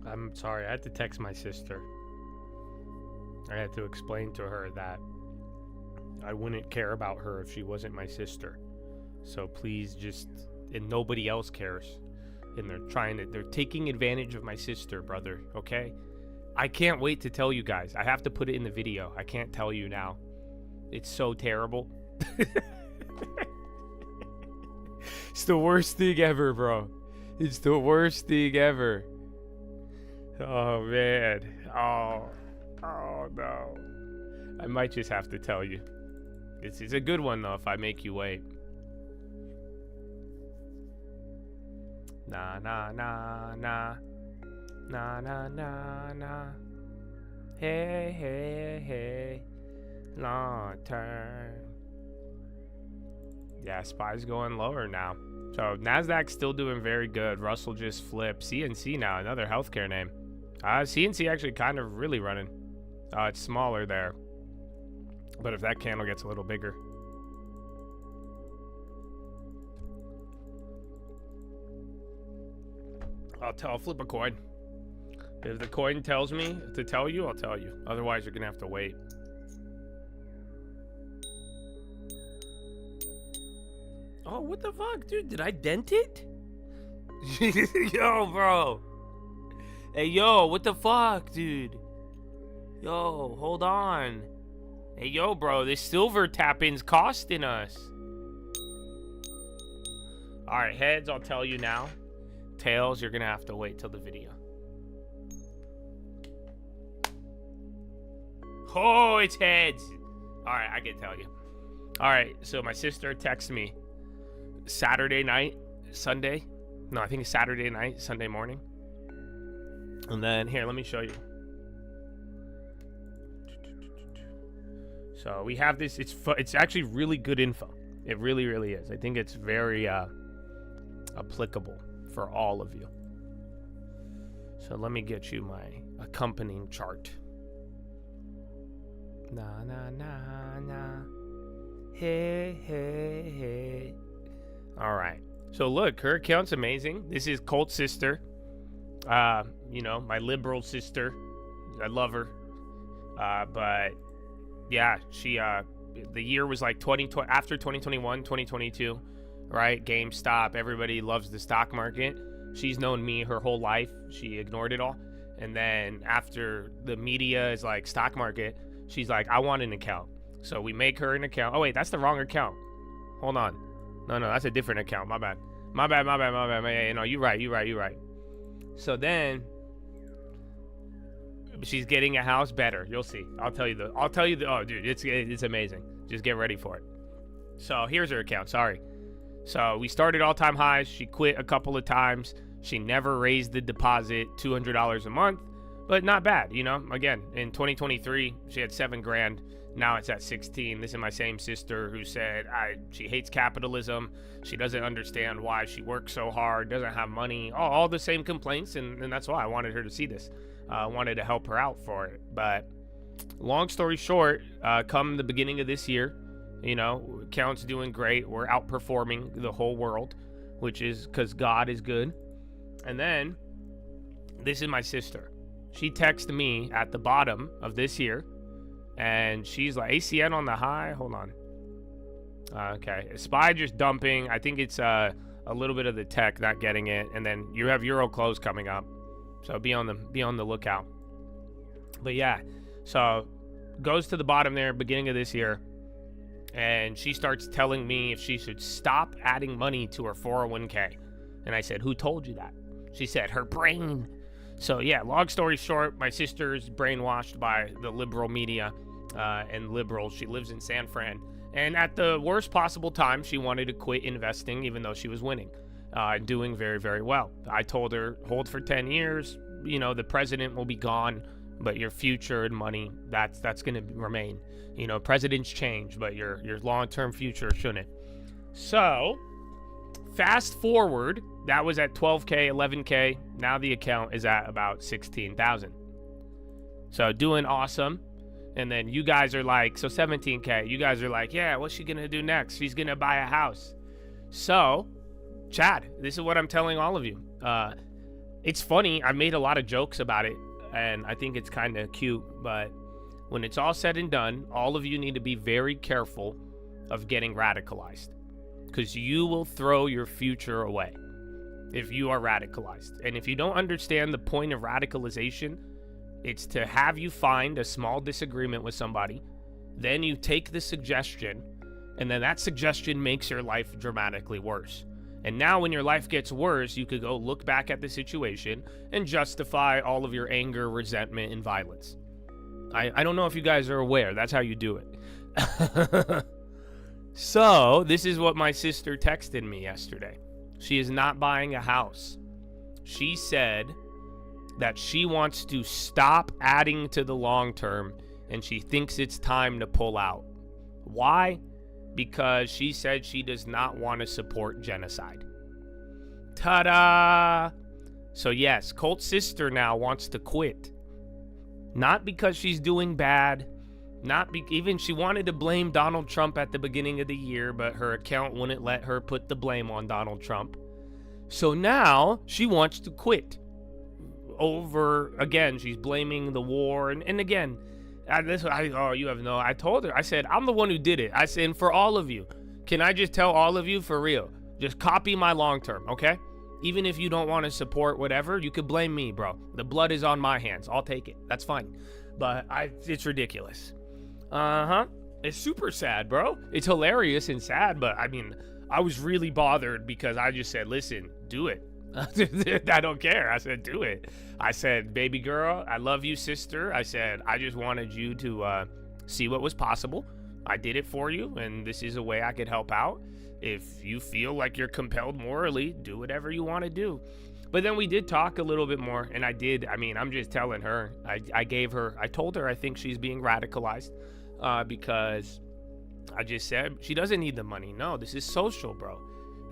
[SPEAKER 1] I'm sorry, I had to text my sister. I had to explain to her that I wouldn't care about her if she wasn't my sister. So please just, and nobody else cares. And they're taking advantage of my sister, brother, okay? I can't wait to tell you guys. I have to put it in the video. I can't tell you now. It's so terrible. It's the worst thing ever, bro. It's the worst thing ever. Oh, man. Oh, no. I might just have to tell you. It's a good one, though, if I make you wait. Nah, nah, nah, nah. Nah, nah, nah, nah. Hey, hey, hey. Long term. Yeah, SPY's going lower now. So NASDAQ's still doing very good. Russell just flipped. CNC now, another healthcare name. CNC actually kind of really running. It's smaller there. But if that candle gets a little bigger. I'll flip a coin. If the coin tells me to tell you, I'll tell you. Otherwise, you're going to have to wait. Oh, what the fuck, dude? Did I dent it? Yo, bro. Hey, yo, what the fuck, dude? Yo, hold on. Hey, yo, bro, this silver tap-in's costing us. All right, heads, I'll tell you now. Tails, you're going to have to wait till the video. Oh, it's heads. All right, I can tell you. All right, so my sister texted me Saturday night, Sunday. No, I think it's Saturday night, Sunday morning. And then, here, let me show you. So we have this. It's actually really good info. It really, really is. I think it's very applicable for all of you. So let me get you my accompanying chart. Na na na na. Hey hey hey. All right. So look, her account's amazing. This is Colt's sister. You know, my liberal sister. I love her. But yeah, she the year was like 2020 after 2021, 2022, right? GameStop, everybody loves the stock market. She's known me her whole life. She ignored it all. And then after the media is like stock market, she's like, I want an account. So we make her an account. Oh wait, that's the wrong account. Hold on. No, that's a different account. My bad. Yeah, no, you're right. So then she's getting a house better. You'll see. I'll tell you oh dude, it's amazing. Just get ready for it. So here's her account. Sorry. So we started all-time highs. She quit a couple of times. She never raised the deposit, $200 a month, but not bad, you know. Again, in 2023, she had $7,000. Now it's at 16. This is my same sister who said she hates capitalism. She doesn't understand why she works so hard, doesn't have money, all the same complaints, and that's why I wanted her to see this. I wanted to help her out for it. But long story short, come the beginning of this year, you know, account's doing great. We're outperforming the whole world, which is because God is good. And then, this is my sister. She texted me at the bottom of this year, and she's like, ACN on the high? Hold on. Okay. SPY just dumping. I think it's a little bit of the tech not getting it. And then you have Euro close coming up. So be on the lookout. But yeah, so goes to the bottom there, beginning of this year. And she starts telling me if she should stop adding money to her 401k. And I said, who told you that? She said, her brain. So yeah, long story short, my sister's brainwashed by the liberal media and liberals. She lives in San Fran. And at the worst possible time, she wanted to quit investing even though she was winning and doing very, very well. I told her, hold for 10 years. You know, the president will be gone, but your future and money, that's going to remain. You know, presidents change, but your long-term future shouldn't. So fast forward, that was at 12K, 11K. Now the account is at about 16,000. So doing awesome. And then you guys are like, so 17K. You guys are like, yeah, what's she going to do next? She's going to buy a house. So, Chad, this is what I'm telling all of you. It's funny. I made a lot of jokes about it, and I think it's kind of cute. But when it's all said and done, all of you need to be very careful of getting radicalized, because you will throw your future away if you are radicalized. And if you don't understand the point of radicalization, it's to have you find a small disagreement with somebody, then you take the suggestion, and then that suggestion makes your life dramatically worse. And now when your life gets worse, you could go look back at the situation and justify all of your anger, resentment, and violence. I don't know if you guys are aware. That's how you do it. So this is what my sister texted me yesterday. She is not buying a house. She said that she wants to stop adding to the long term, and she thinks it's time to pull out. Why? Because she said she does not want to support genocide. Ta-da! So yes, Colt's sister now wants to quit. Not because she's doing bad, even she wanted to blame Donald Trump at the beginning of the year, but her account wouldn't let her put the blame on Donald Trump. So now she wants to quit. Again, she's blaming the war. And again, I told her, I said, I'm the one who did it. I said, and for all of you, can I just tell all of you for real, just copy my long term, okay? Even if you don't want to support whatever, you could blame me, bro. The blood is on my hands. I'll take it. That's fine. But it's ridiculous. It's super sad, bro. It's hilarious and sad, but I mean, I was really bothered because I just said, listen, do it. I don't care. I said, do it. I said, baby girl, I love you, sister. I said, I just wanted you to see what was possible. I did it for you, and this is a way I could help out. If you feel like you're compelled morally, do whatever you want to do. But then we did talk a little bit more, and I'm just telling her. I told her I think she's being radicalized because I just said she doesn't need the money. No, this is social, bro.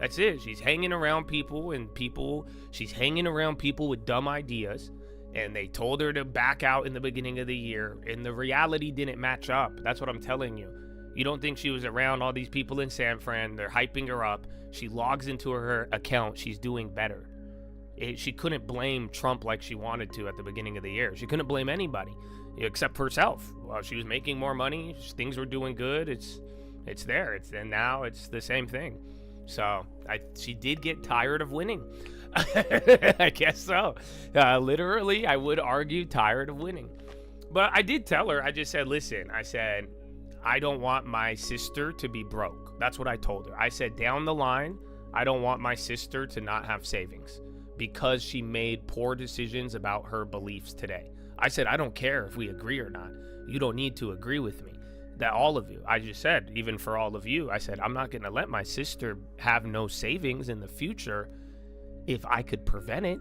[SPEAKER 1] That's it. She's hanging around people, she's hanging around people with dumb ideas, and they told her to back out in the beginning of the year, and the reality didn't match up. That's what I'm telling you. You don't think she was around all these people in San Fran. They're hyping her up. She logs into her account. She's doing better. She couldn't blame Trump like she wanted to at the beginning of the year. She couldn't blame anybody. except for herself. Well, she was making more money. Things were doing good. It's there. And now it's the same thing. So she did get tired of winning. I guess so. Literally, I would argue tired of winning. But I did tell her, I just said, listen, I said, I don't want my sister to be broke. That's what I told her. I said, down the line, I don't want my sister to not have savings because she made poor decisions about her beliefs today. I said, I don't care if we agree or not. You don't need to agree with me. That all of you, I just said, even for all of you, I said, I'm not going to let my sister have no savings in the future if I could prevent it.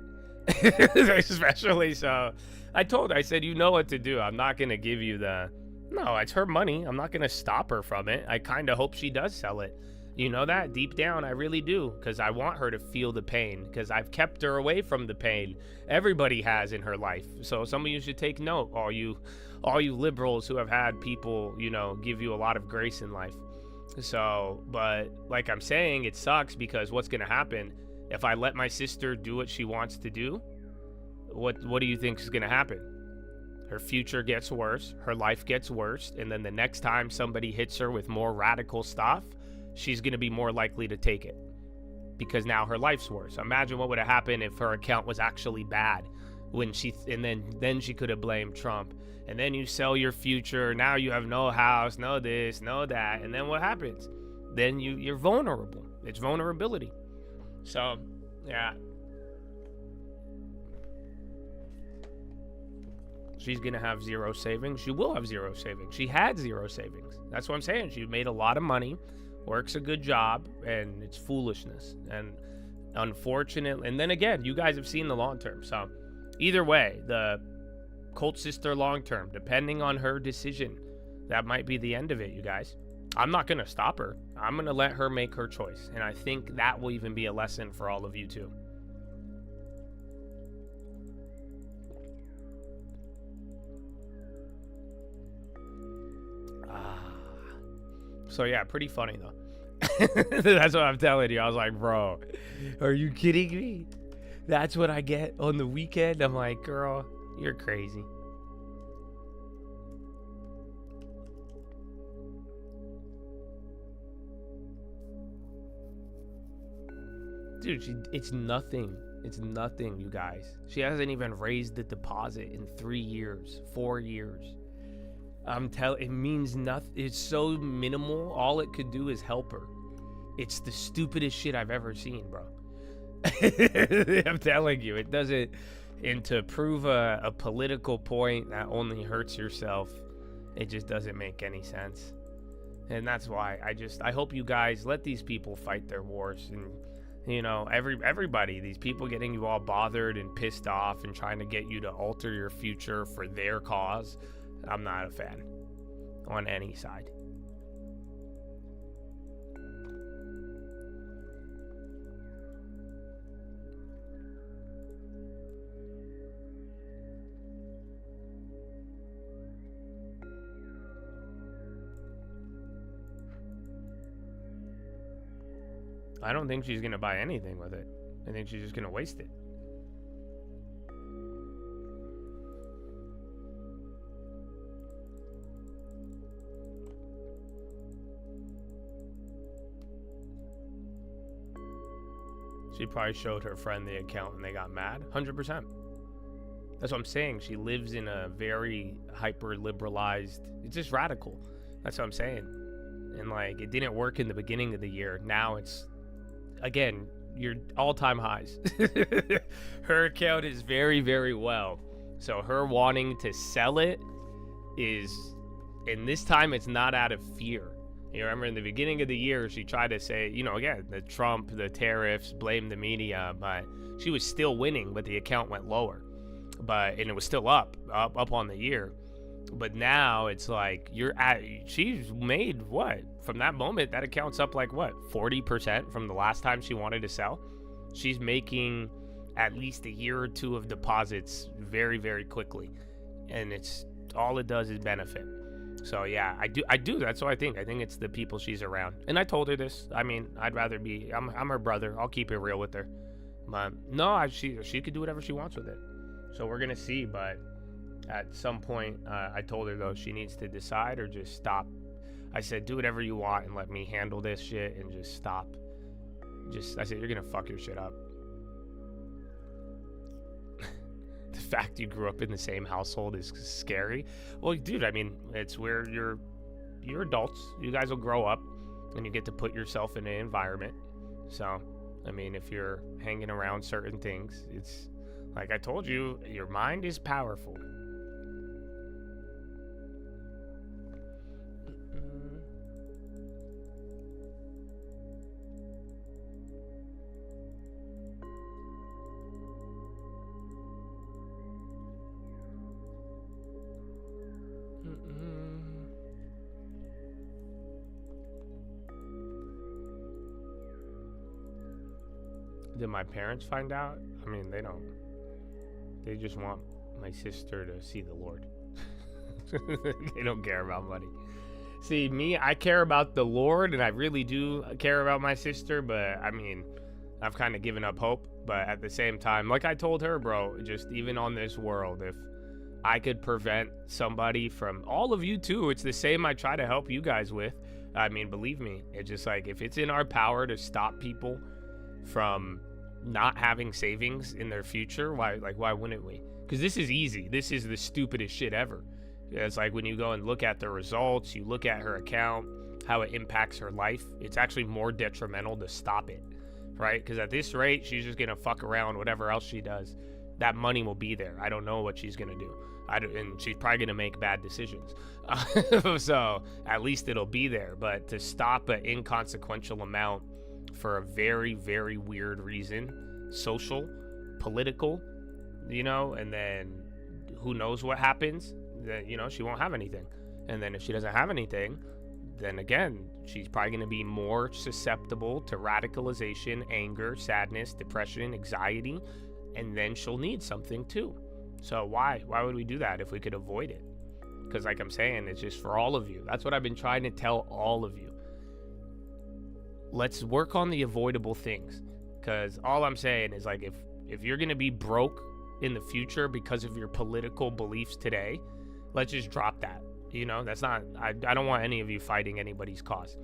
[SPEAKER 1] Especially so. I told her, I said, you know what to do. I'm not going to give you no, it's her money. I'm not going to stop her from it. I kind of hope she does sell it. You know that? Deep down, I really do, because I want her to feel the pain, because I've kept her away from the pain. Everybody has in her life. So some of you should take note, all you liberals who have had people, give you a lot of grace in life. So, but like I'm saying, it sucks because what's going to happen if I let my sister do what she wants to do? What do you think is going to happen? Her future gets worse, her life gets worse, and then the next time somebody hits her with more radical stuff, she's going to be more likely to take it because now her life's worse. Imagine what would have happened if her account was actually bad and then she could have blamed Trump. And then you sell your future. Now you have no house, no this, no that. And then what happens? Then you're vulnerable. It's vulnerability. So, yeah. She's going to have zero savings. She will have zero savings. She had zero savings. That's what I'm saying. She made a lot of money, works a good job, and it's foolishness. And unfortunately, and then again, you guys have seen the long term. So either way, the cult sister long term, depending on her decision, that might be the end of it, you guys. I'm not going to stop her. I'm going to let her make her choice. And I think that will even be a lesson for all of you too. So yeah, pretty funny though. That's what I'm telling you. I was like, bro, are you kidding me? That's what I get on the weekend. I'm like, girl, you're crazy. Dude, it's nothing. It's nothing, you guys. She hasn't even raised the deposit in 3 years, 4 years. It means nothing. It's so minimal. All it could do is help her. It's the stupidest shit I've ever seen, bro. I'm telling you, it doesn't. And to prove a political point that only hurts yourself, it just doesn't make any sense. And that's why I hope you guys let these people fight their wars. And everybody, these people getting you all bothered and pissed off and trying to get you to alter your future for their cause. I'm not a fan on any side. I don't think she's going to buy anything with it. I think she's just going to waste it. She probably showed her friend the account and they got mad. 100%. That's what I'm saying. She lives in a very hyper-liberalized... It's just radical. That's what I'm saying. And, it didn't work in the beginning of the year. Now it's... Again, your all-time highs. Her account is very, very well. So her wanting to sell it is... And this time it's not out of fear. You remember in the beginning of the year, she tried to say, again, the Trump, the tariffs, blame the media, but she was still winning, but the account went lower. And it was still up on the year. But now it's like she's made what? From that moment, that account's up 40% from the last time she wanted to sell. She's making at least a year or two of deposits very, very quickly. And it's all it does is benefit. So yeah, I do. That's what I think. I think it's the people she's around. And I told her this. I mean, I'd rather be. I'm her brother. I'll keep it real with her. But no, she could do whatever she wants with it. So we're gonna see. But At some point, I told her, though, she needs to decide or just stop. I said, do whatever you want and let me handle this shit and just stop. I said, you're going to fuck your shit up. The fact you grew up in the same household is scary. Well, dude, I mean, it's where you're adults. You guys will grow up and you get to put yourself in an environment. So, I mean, if you're hanging around certain things, it's like I told you, your mind is powerful. Did my parents find out? I mean, they don't. They just want my sister to see the Lord. They don't care about money. See, me, I care about the Lord, and I really do care about my sister, but I mean, I've kind of given up hope. But at the same time, like I told her, bro, just even on this world, if I could prevent somebody from, all of you too, it's the same I try to help you guys with. I mean, believe me, it's just like, if it's in our power to stop people from not having savings in their future, why wouldn't we? Because this is easy. This is the stupidest shit ever. It's like when you go and look at the results, you look at her account, how it impacts her life, it's actually more detrimental to stop it, right? Because at this rate, she's just gonna fuck around whatever else she does. That money will be there. I don't know what she's gonna do. And she's probably gonna make bad decisions. So at least it'll be there. But to stop an inconsequential amount for a very, very weird reason, social, political, and then who knows what happens, then, she won't have anything. And then if she doesn't have anything, then again, she's probably going to be more susceptible to radicalization, anger, sadness, depression, anxiety, and then she'll need something too. So why would we do that if we could avoid it? Because like I'm saying, it's just for all of you. That's what I've been trying to tell all of you. Let's work on the avoidable things, because all I'm saying is, like, if you're going to be broke in the future because of your political beliefs today, let's just drop that. That's not, I don't want any of you fighting anybody's cause.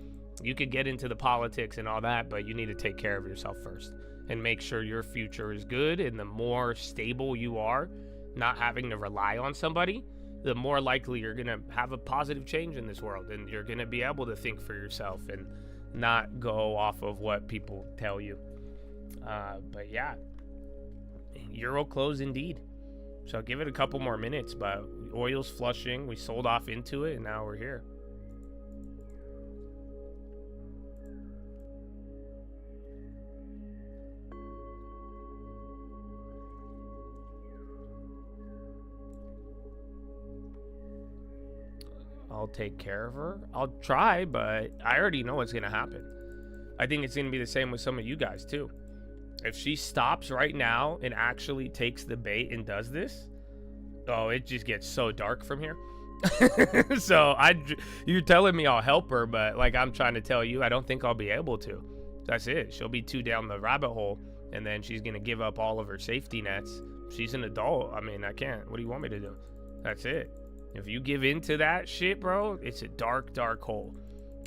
[SPEAKER 1] You could get into the politics and all that, but you need to take care of yourself first and make sure your future is good. And the more stable you are, not having to rely on somebody, the more likely you're going to have a positive change in this world, and you're going to be able to think for yourself and not go off of what people tell you. But yeah, euro close indeed. So give it a couple more minutes, but oil's flushing. We sold off into it, and now we're here. I'll take care of her. I'll try, but I already know what's going to happen. I think it's going to be the same with some of you guys, too. If she stops right now and actually takes the bait and does this, oh, it just gets so dark from here. So you're telling me I'll help her, but like I'm trying to tell you, I don't think I'll be able to. That's it. She'll be too down the rabbit hole, and then she's going to give up all of her safety nets. She's an adult. I mean, I can't. What do you want me to do? That's it. If you give into that shit, bro, it's a dark, dark hole.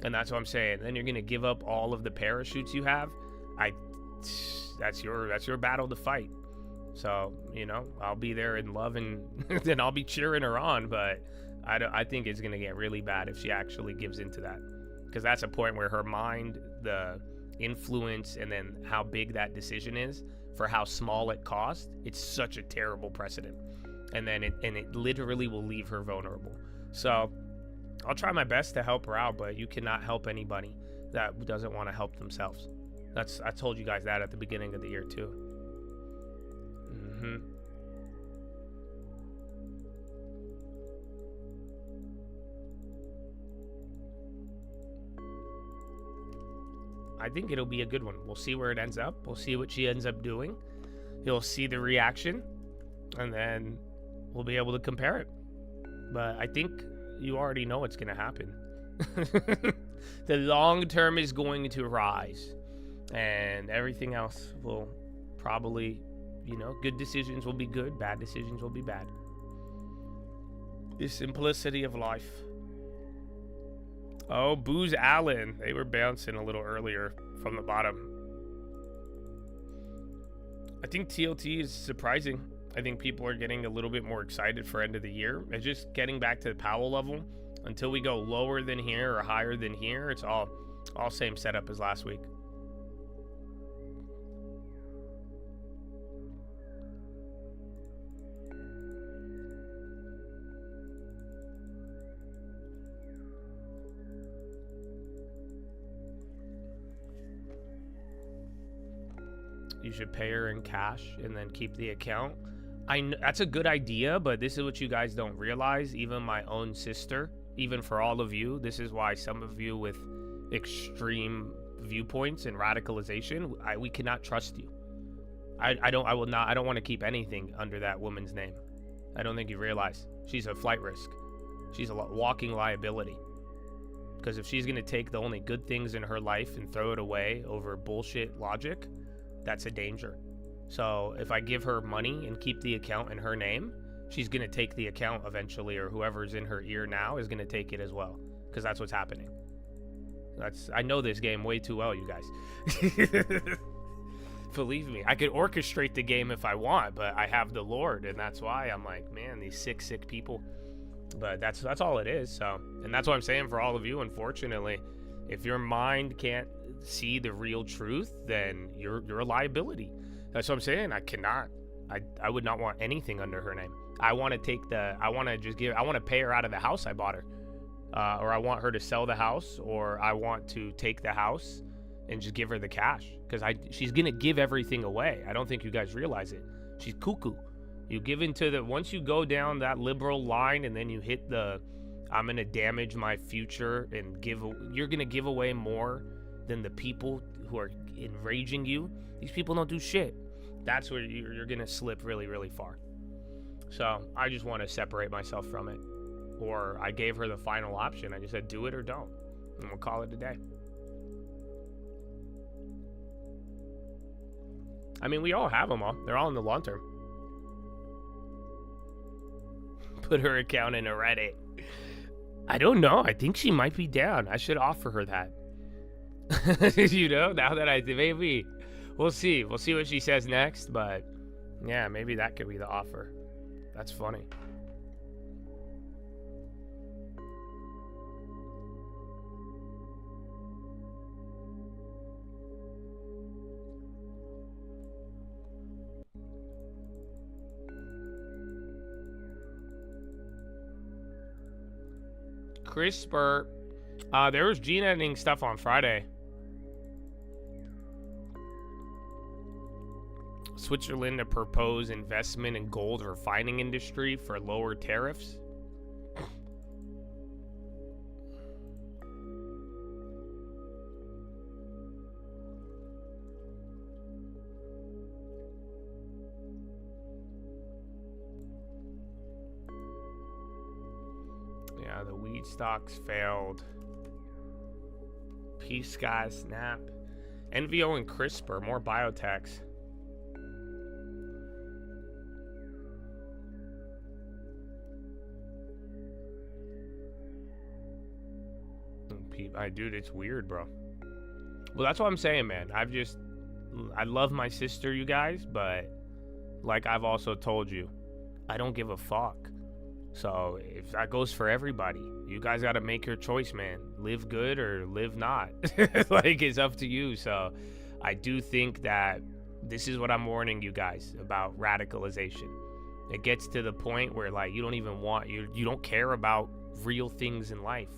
[SPEAKER 1] And that's what I'm saying. Then you're going to give up all of the parachutes you have. That's your battle to fight. So, I'll be there in love, and then I'll be cheering her on. But I think it's going to get really bad if she actually gives into that. Because that's a point where her mind, the influence, and then how big that decision is for how small it costs, it's such a terrible precedent. And then it literally will leave her vulnerable. So I'll try my best to help her out, but you cannot help anybody that doesn't want to help themselves. I told you guys that at the beginning of the year too. I think it'll be a good one. We'll see where it ends up. We'll see what she ends up doing. You'll see the reaction, and then we'll be able to compare it. But I think you already know what's going to happen. The long term is going to rise, and everything else will probably, good decisions will be good, bad decisions will be bad. The simplicity of life. Oh, Booze Allen. They were bouncing a little earlier from the bottom. I think TLT is surprising. I think people are getting a little bit more excited for end of the year. It's just getting back to the Powell level. Until we go lower than here or higher than here, it's all same setup as last week. You should pay her in cash and then keep the account. That's a good idea, but this is what you guys don't realize. Even my own sister, even for all of you, this is why some of you with extreme viewpoints and radicalization, we cannot trust you. I don't want to keep anything under that woman's name. I don't think you realize she's a flight risk. She's a walking liability. Because if she's gonna take the only good things in her life and throw it away over bullshit logic, that's a danger. So if I give her money and keep the account in her name, she's going to take the account eventually, or whoever's in her ear now is going to take it as well, because that's what's happening. I know this game way too well, you guys. Believe me, I could orchestrate the game if I want, but I have the Lord, and that's why I'm like, man, these sick people. But that's all it is. So, and that's what I'm saying for all of you. Unfortunately, if your mind can't see the real truth, then you're a liability. That's what I'm saying. I would not want anything under her name. I want to pay her out of the house I bought her, or I want her to sell the house, or I want to take the house and just give her the cash, because she's gonna give everything away. I don't think you guys realize it. She's cuckoo. You give into once you go down that liberal line, and then you hit the I'm gonna damage my future and you're gonna give away more than the people who are enraging you. These people don't do shit. That's where you're gonna slip really, really far. So I just want to separate myself from it. Or I gave her the final option. I just said, do it or don't, and we'll call it a day. I mean, we all have them all. They're all in the long term. Put her account in a Reddit. I don't know. I think she might be down. I should offer her that. You know, now that maybe we'll see. We'll see what she says next. But yeah, maybe that could be the offer. That's funny. CRISPR. There was gene editing stuff on Friday. Switzerland to propose investment in gold refining industry for lower tariffs. Yeah, the weed stocks failed. Peace Sky Snap. NVO and CRISPR, more biotechs. Dude, it's weird, bro. Well, that's what I'm saying, man. I love my sister, you guys, but like I've also told you, I don't give a fuck. So if that goes for everybody, you guys got to make your choice, man. Live good or live not. Like, it's up to you. So I do think that this is what I'm warning you guys about: radicalization. It gets to the point where, like, you don't even you don't care about real things in life.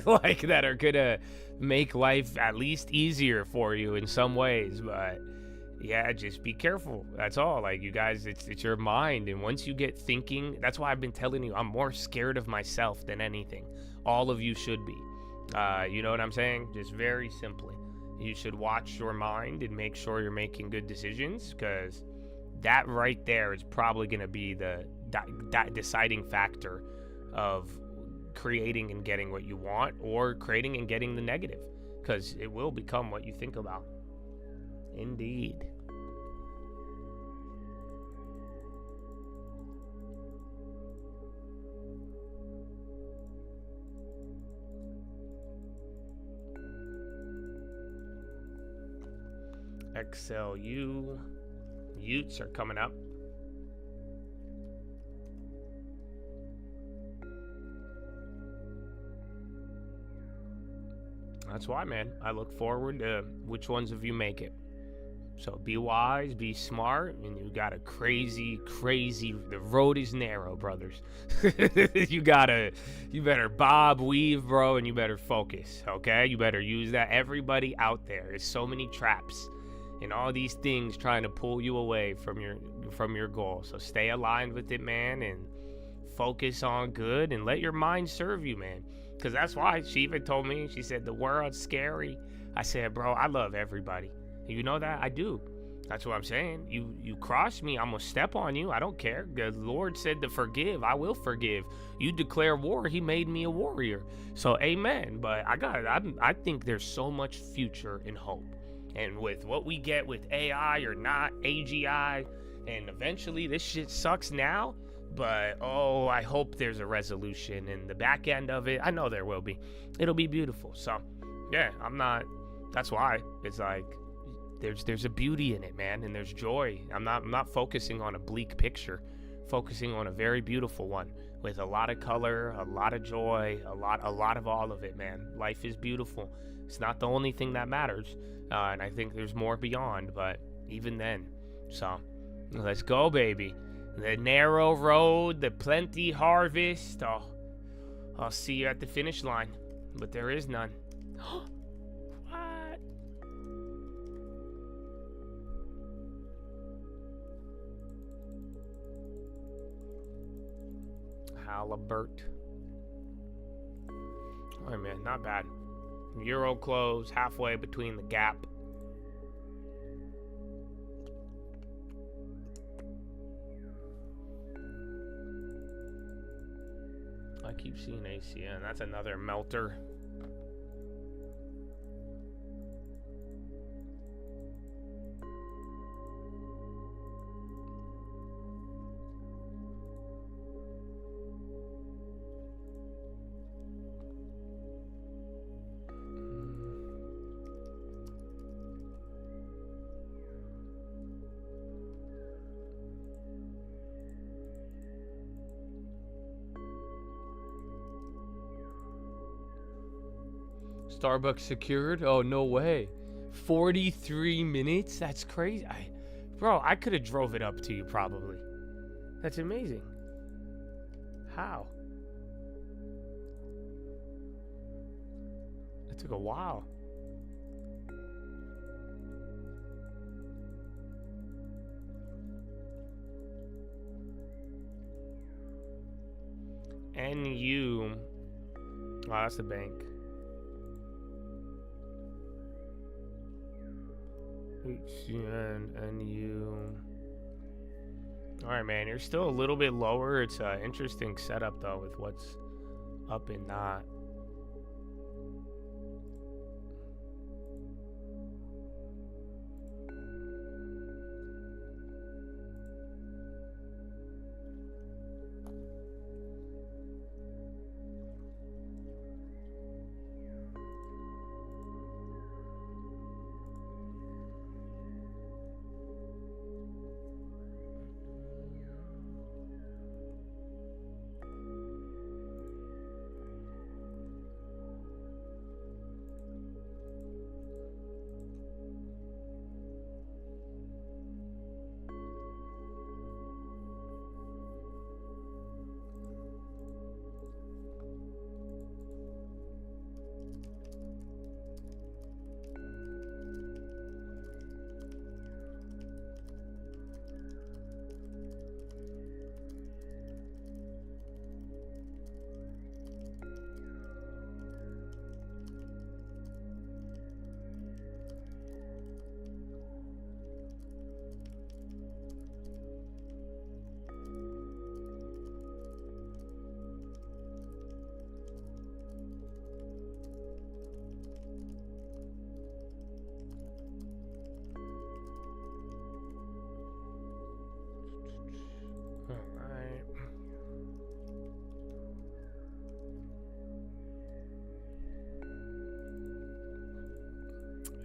[SPEAKER 1] Like, that are gonna make life at least easier for you in some ways. But yeah, just be careful. That's all. Like, you guys, it's your mind, and once you get thinking, that's why I've been telling you, I'm more scared of myself than anything. All of you should be. You know what I'm saying? Just very simply, you should watch your mind and make sure you're making good decisions, because that right there is probably going to be the deciding factor of creating and getting what you want, or creating and getting the negative, because it will become what you think about. Indeed. XLU. Utes are coming up. That's why, man. I look forward to which ones of you make it. So be wise, be smart, and you got a crazy, the road is narrow, brothers. you better bob, weave, bro, and you better focus, okay? You better use that. Everybody out there, there's so many traps and all these things trying to pull you away from your goal. So stay aligned with it, man, and focus on good and let your mind serve you, man. Because that's why she even told me, she said, the world's scary. I said, bro, I love everybody. You know that? I do. That's what I'm saying. You cross me, I'm going to step on you. I don't care. The Lord said to forgive. I will forgive. You declare war. He made me a warrior. So amen. But I think there's so much future and hope. And with what we get with AI or not, AGI, and eventually this shit sucks now. But, I hope there's a resolution in the back end of it. I know there will be. It'll be beautiful. So, yeah, that's why it's like, there's a beauty in it, man, and there's joy. I'm not focusing on a bleak picture, focusing on a very beautiful one with a lot of color, a lot of joy, a lot of all of it, man. Life is beautiful. It's not the only thing that matters, and I think there's more beyond, but even then. So, let's go, baby. The narrow road, the plenty harvest. Oh, I'll see you at the finish line, but there is none. What? Halibut. All right, man, not bad. Euro close halfway between the gap. I keep seeing ACN. That's another melter. Starbucks secured? Oh, no way. 43 minutes? That's crazy. Bro, I could have drove it up to you probably. That's amazing. How? It took a while. NU. Oh, that's the bank. HCN, NU. Alright, man, you're still a little bit lower. It's an interesting setup, though, with what's up and not.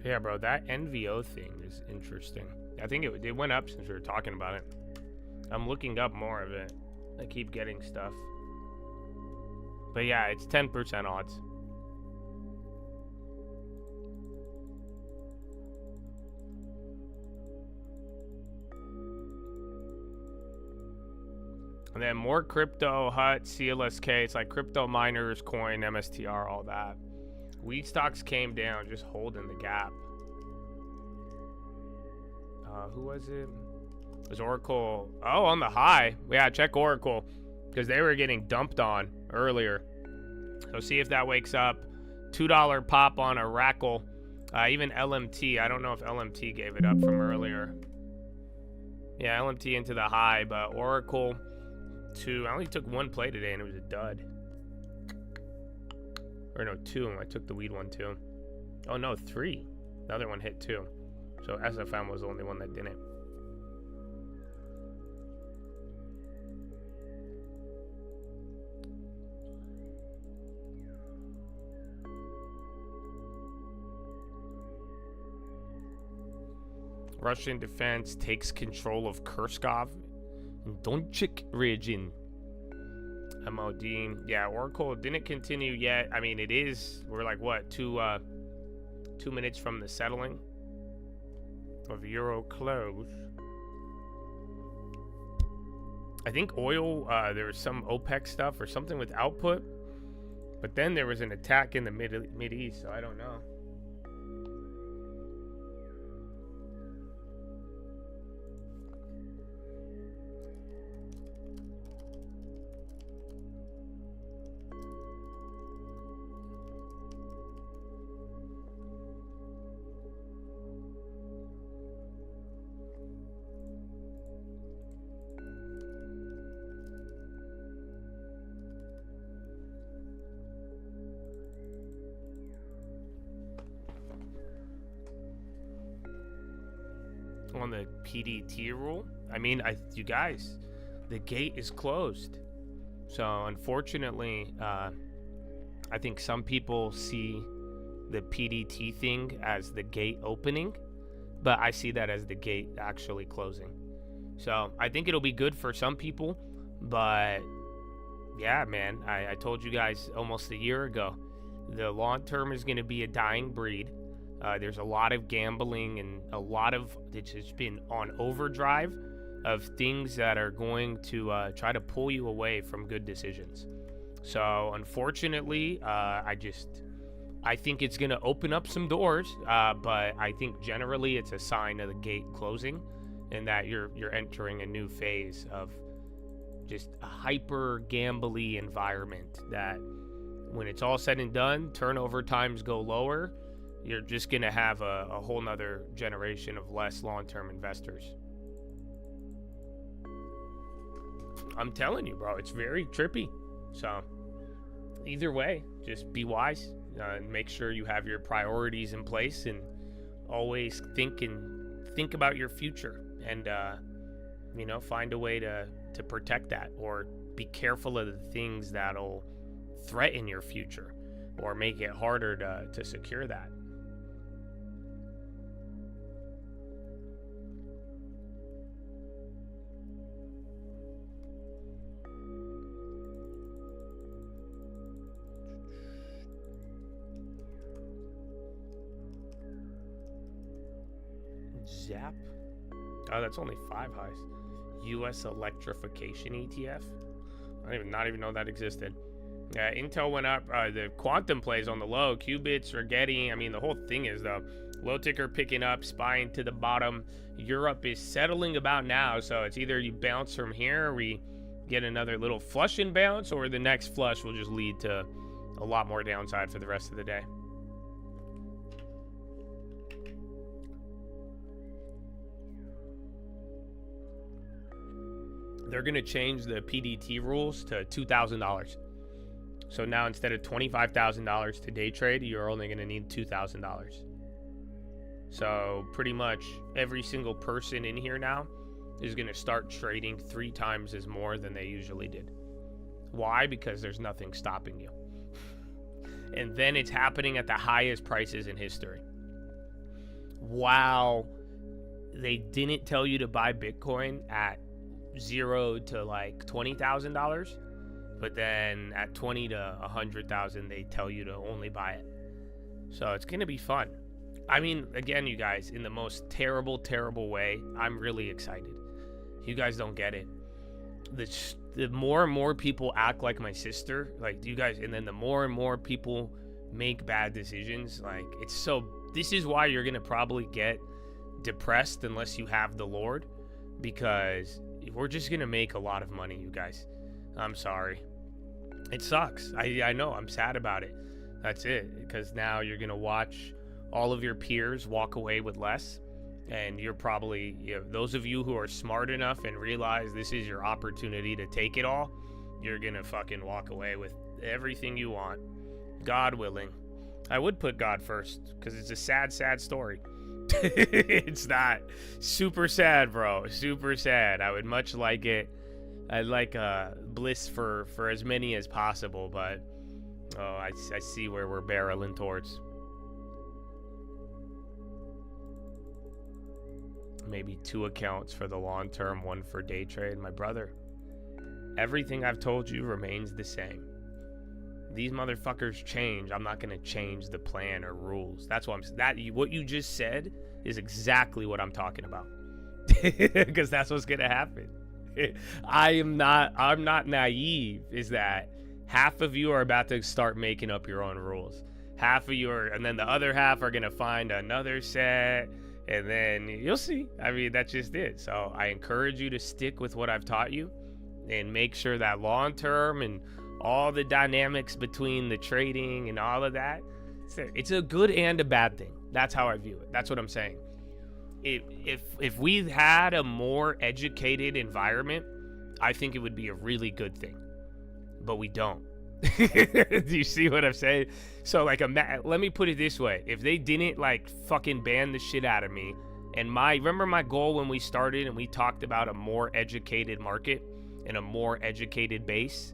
[SPEAKER 1] Yeah, bro, that NVO thing is interesting. I think it went up since we were talking about it. I'm looking up more of it. I keep getting stuff. But yeah, it's 10% odds. And then more crypto, HUT, CLSK. It's like crypto miners, coin, MSTR, all that. Wheat stocks came down, just holding the gap. Who was it? It was Oracle. Oh, on the high. Yeah, check Oracle. Because they were getting dumped on earlier. So see if that wakes up. $2 pop on Oracle. Even LMT. I don't know if LMT gave it up from earlier. Yeah, LMT into the high, but Oracle... I only took one play today and it was a dud. Or no, 2. I took the weed one too. Oh no, 3. The other one hit 2. So SFM was the only one that didn't. Russian defense takes control of Kurskov and Donchik region. MOD. Yeah, Oracle didn't continue yet. I mean, it is. We're like, what, 2 minutes from the settling of Euro close. I think oil, there was some OPEC stuff or something with output. But then there was an attack in the Mid-East, so I don't know. On the PDT rule, I mean, you guys, the gate is closed. So unfortunately, I think some people see the PDT thing as the gate opening, but I see that as the gate actually closing. So I think it'll be good for some people, but yeah, man, I told you guys almost a year ago, the long term is going to be a dying breed. There's a lot of gambling and a lot of, it's just been on overdrive of things that are going to try to pull you away from good decisions. So unfortunately, I think it's going to open up some doors, but I think generally it's a sign of the gate closing and that you're entering a new phase of just a hyper gambly environment that when it's all said and done, turnover times go lower. You're just going to have a whole nother generation of less long-term investors. I'm telling you, bro, it's very trippy. So either way, just be wise and make sure you have your priorities in place and always think about your future and, find a way to protect that or be careful of the things that'll threaten your future or make it harder to secure that. Zap. Oh, that's only 5 highs. U.S. electrification ETF. I not even know that existed. Intel went up. The quantum plays on the low. Qubits are getting. I mean, the whole thing is though. Low ticker picking up, spying to the bottom. Europe is settling about now, so it's either you bounce from here, or we get another little flush and bounce, or the next flush will just lead to a lot more downside for the rest of the day. They're going to change the PDT rules to $2,000. So now instead of $25,000 to day trade, you're only going to need $2,000. So pretty much every single person in here now is going to start trading 3 times as more than they usually did. Why? Because there's nothing stopping you. And then it's happening at the highest prices in history. while they didn't tell you to buy Bitcoin at $0 to like $20,000, but then at 20 to 100,000 they tell you to only buy it. So it's gonna be fun. I mean, again, you guys, in the most terrible way, I'm really excited. You guys don't get it. The more and more people act like my sister, like you guys, and then the more and more people make bad decisions, like it's so. This is why you're gonna probably get depressed unless you have the Lord, because we're just gonna make a lot of money, you guys. I'm sorry. It sucks. I know. I'm sad about it. That's it. Because now you're gonna watch all of your peers walk away with less, and you're probably, those of you who are smart enough and realize this is your opportunity to take it all, you're gonna fucking walk away with everything you want, God willing. I would put God first, because it's a sad story. It's not super sad, bro. Super sad. I would much like it. I'd like bliss for as many as possible, but I see where we're barreling towards. Maybe 2 accounts for the long term, 1 for day trade. My brother, everything I've told you remains the same. These motherfuckers change. I'm not gonna change the plan or rules. That's what what you just said is exactly what I'm talking about. Because that's what's gonna happen. I'm not naive. Is that half of you are about to start making up your own rules. Half of you are, and then the other half are gonna find another set, and then you'll see. I mean, that's just it. So I encourage you to stick with what I've taught you, and make sure that long term and all the dynamics between the trading and all of that, it's a good and a bad thing. That's how I view it. That's what I'm saying. If we had a more educated environment, I think it would be a really good thing. But we don't. Do you see what I'm saying? So like, let me put it this way. If they didn't like fucking ban the shit out of me, and remember my goal when we started and we talked about a more educated market and a more educated base,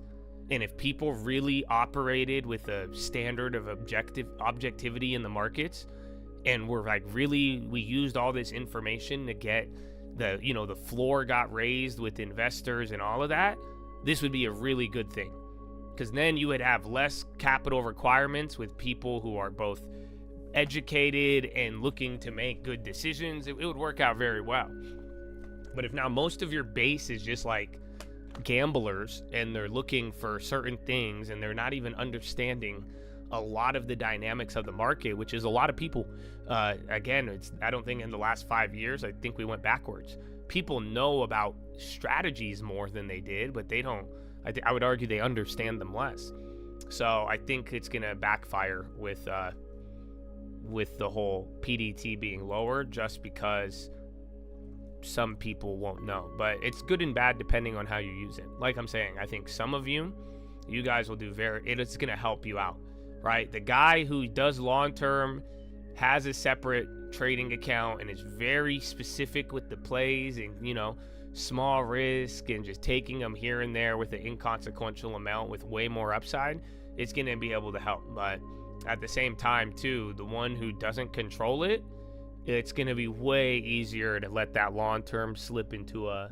[SPEAKER 1] and if people really operated with a standard of objectivity in the markets, and we're like we used all this information to get the floor got raised with investors and all of that, this would be a really good thing. Because then you would have less capital requirements with people who are both educated and looking to make good decisions. It would work out very well. But if now most of your base is just like gamblers and they're looking for certain things and they're not even understanding a lot of the dynamics of the market, which is a lot of people, again, I don't think in the last 5 years, I think we went backwards. People know about strategies more than they did, but they don't, I would argue they understand them less. So I think it's going to backfire with the whole PDT being lower, just because some people won't know. But it's good and bad depending on how you use it. Like I'm saying, I think some of you guys will do it's going to help you out, right? The guy who does long term has a separate trading account and is very specific with the plays and, small risk and just taking them here and there with an inconsequential amount with way more upside, it's going to be able to help. But at the same time too, the one who doesn't control it, it's going to be way easier to let that long term slip into a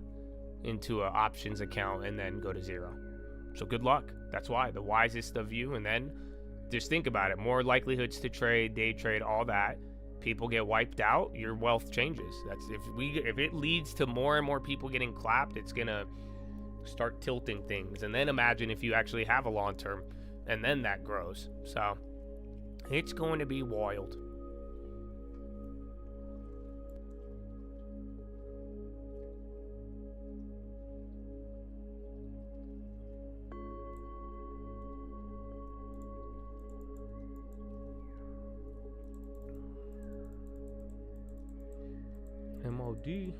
[SPEAKER 1] options account and then go to zero. So good luck. That's why the wisest of you. And then just think about it. More likelihoods to trade, day trade, all that. People get wiped out, your wealth changes. That's if it leads to more and more people getting clapped, it's gonna start tilting things. And then imagine if you actually have a long term, and then that grows. So it's going to be wild. MOD.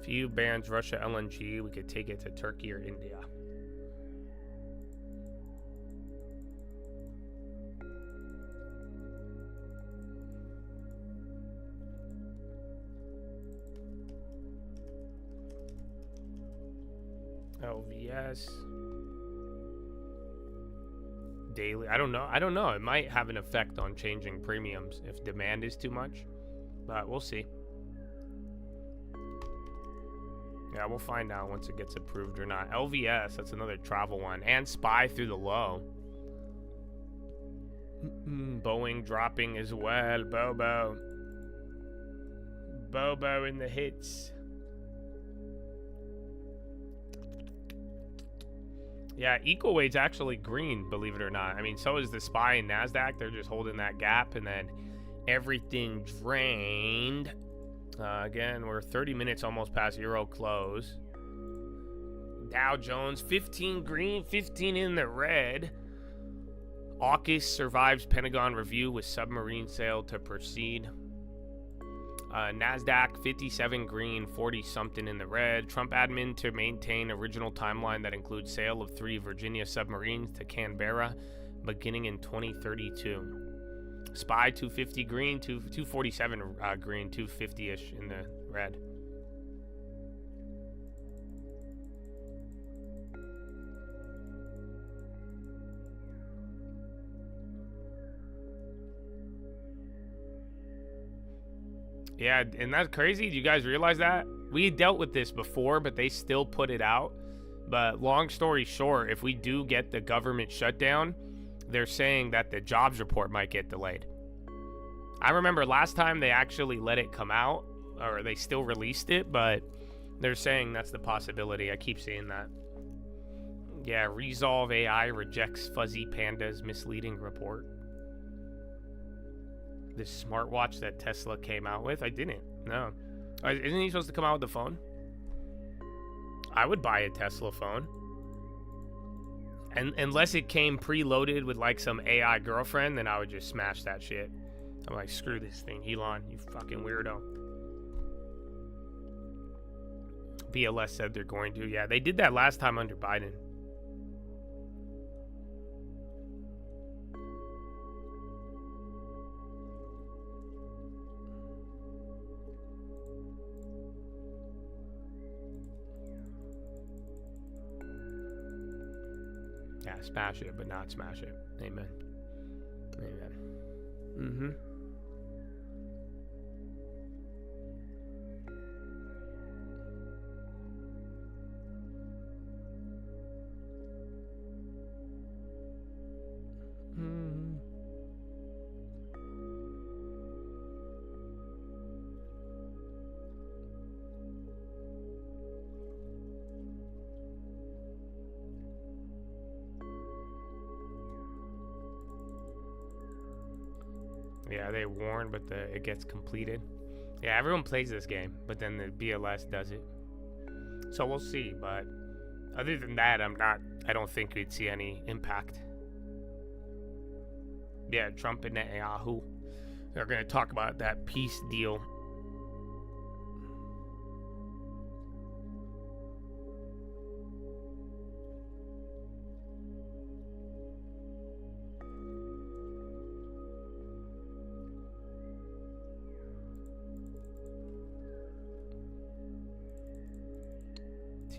[SPEAKER 1] If EU bans Russia LNG, we could take it to Turkey or India. LVS. daily. I don't know. It might have an effect on changing premiums if demand is too much, but we'll see. Yeah, we'll find out once it gets approved or not. LVS, that's another travel one, and SPY through the low. Boeing dropping as well. Bobo in the hits. Yeah, equal weight's actually green, believe it or not. I mean, so is the SPY and NASDAQ. They're just holding that gap, and then everything drained. Again, we're 30 minutes almost past Euro close. Dow Jones, 15 green, 15 in the red. AUKUS survives Pentagon review with submarine sale to proceed. NASDAQ, 57 green, 40 something in the red. Trump admin to maintain original timeline that includes sale of 3 Virginia submarines to Canberra beginning in 2032. SPY, 250 green, 247 green, 250-ish in the red. Yeah, and that's crazy. Do you guys realize that? We dealt with this before, but they still put it out. But long story short, if we do get the government shutdown, they're saying that the jobs report might get delayed. I remember last time they actually let it come out, or they still released it, but they're saying that's the possibility. I keep seeing that. Yeah, Resolve AI rejects Fuzzy Panda's misleading report. This smartwatch that Tesla came out with? I didn't. No. Isn't he supposed to come out with the phone? I would buy a Tesla phone. And unless it came preloaded with like some AI girlfriend, then I would just smash that shit. I'm like, screw this thing, Elon, you fucking weirdo. BLS said they're going to. Yeah, they did that last time under Biden. Yeah, smash it, but not smash it. Amen. Amen. Mm-hmm. Yeah, they warn, but it gets completed. Yeah, everyone plays this game, but then the BLS does it. So we'll see, but other than that, I don't think we'd see any impact. Yeah, Trump and Netanyahu are going to talk about that peace deal.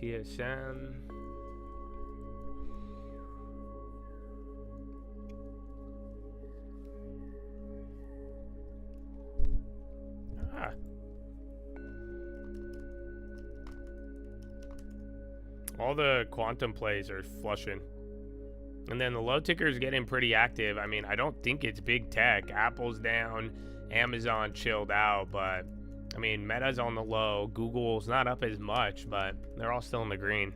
[SPEAKER 1] TSM. All the quantum plays are flushing. And then the low ticker is getting pretty active. I mean, I don't think it's big tech. Apple's down, Amazon chilled out, but I mean, Meta's on the low. Google's not up as much, but they're all still in the green.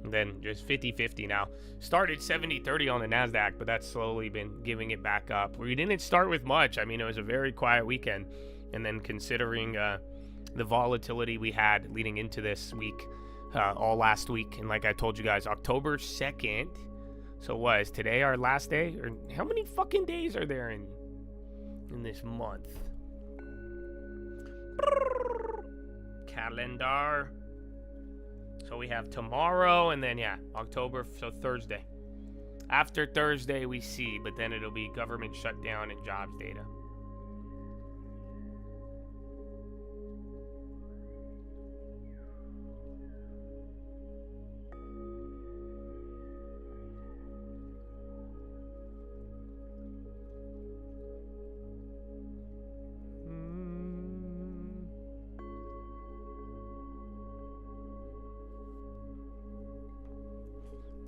[SPEAKER 1] And then just 50-50 now. Started 70-30 on the NASDAQ, but that's slowly been giving it back up. We didn't start with much. I mean, it was a very quiet weekend. And then considering the volatility we had leading into this week, all last week. And like I told you guys, October 2nd. So what, is today our last day? Or how many fucking days are there in this month? Calendar. So we have tomorrow and then, yeah, October, so Thursday. After Thursday, we see, but then it'll be government shutdown and jobs data.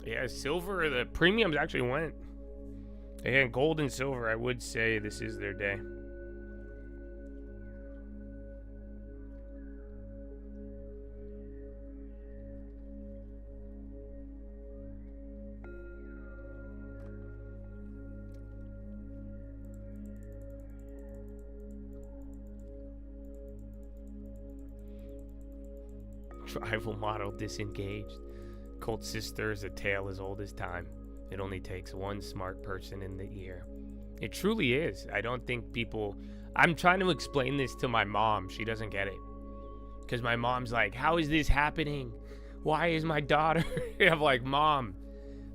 [SPEAKER 1] Yeah, silver, the premiums actually went. Again, gold and silver, I would say this is their day. Tribal model disengaged. Cult sisters, a tale as old as time. It only takes one smart person in the ear. It truly is. I don't think people... I'm trying to explain this to my mom. She doesn't get it. Because my mom's like, how is this happening? Why is my daughter... I'm like, Mom,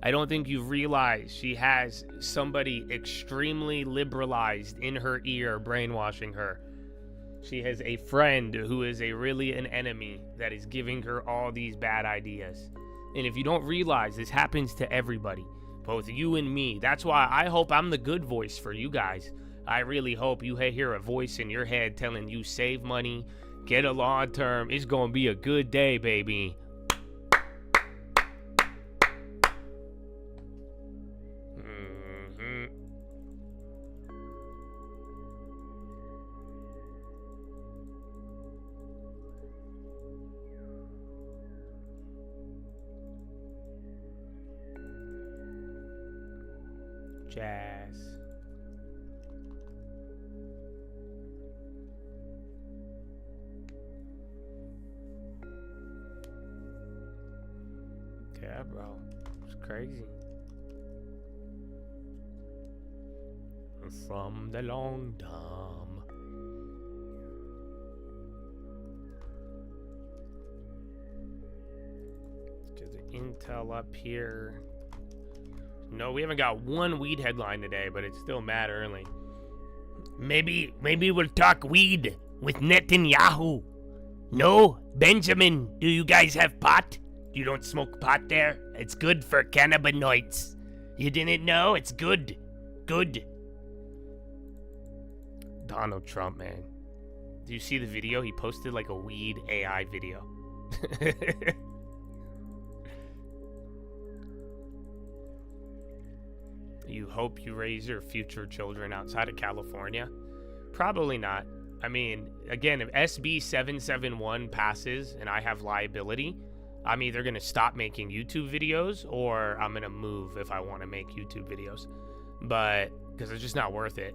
[SPEAKER 1] I don't think you realize she has somebody extremely liberalized in her ear brainwashing her. She has a friend who is really an enemy that is giving her all these bad ideas. And if you don't realize, this happens to everybody, both you and me. That's why I hope I'm the good voice for you guys. I really hope you hear a voice in your head telling you save money, get a long term. It's going to be a good day, baby. Jazz. Yeah, bro. It's crazy. From the long time. Get the intel up here. No, we haven't got one weed headline today, but it's still mad early. Maybe we'll talk weed with Netanyahu. No, Benjamin, do you guys have pot? You don't smoke pot there? It's good for cannabinoids. You didn't know? It's good. Good. Donald Trump, man. Do you see the video? He posted like a weed AI video. You hope you raise your future children outside of California? Probably not. I mean, again, if SB 771 passes and I have liability, I'm either going to stop making YouTube videos or I'm going to move if I want to make YouTube videos. But, because it's just not worth it.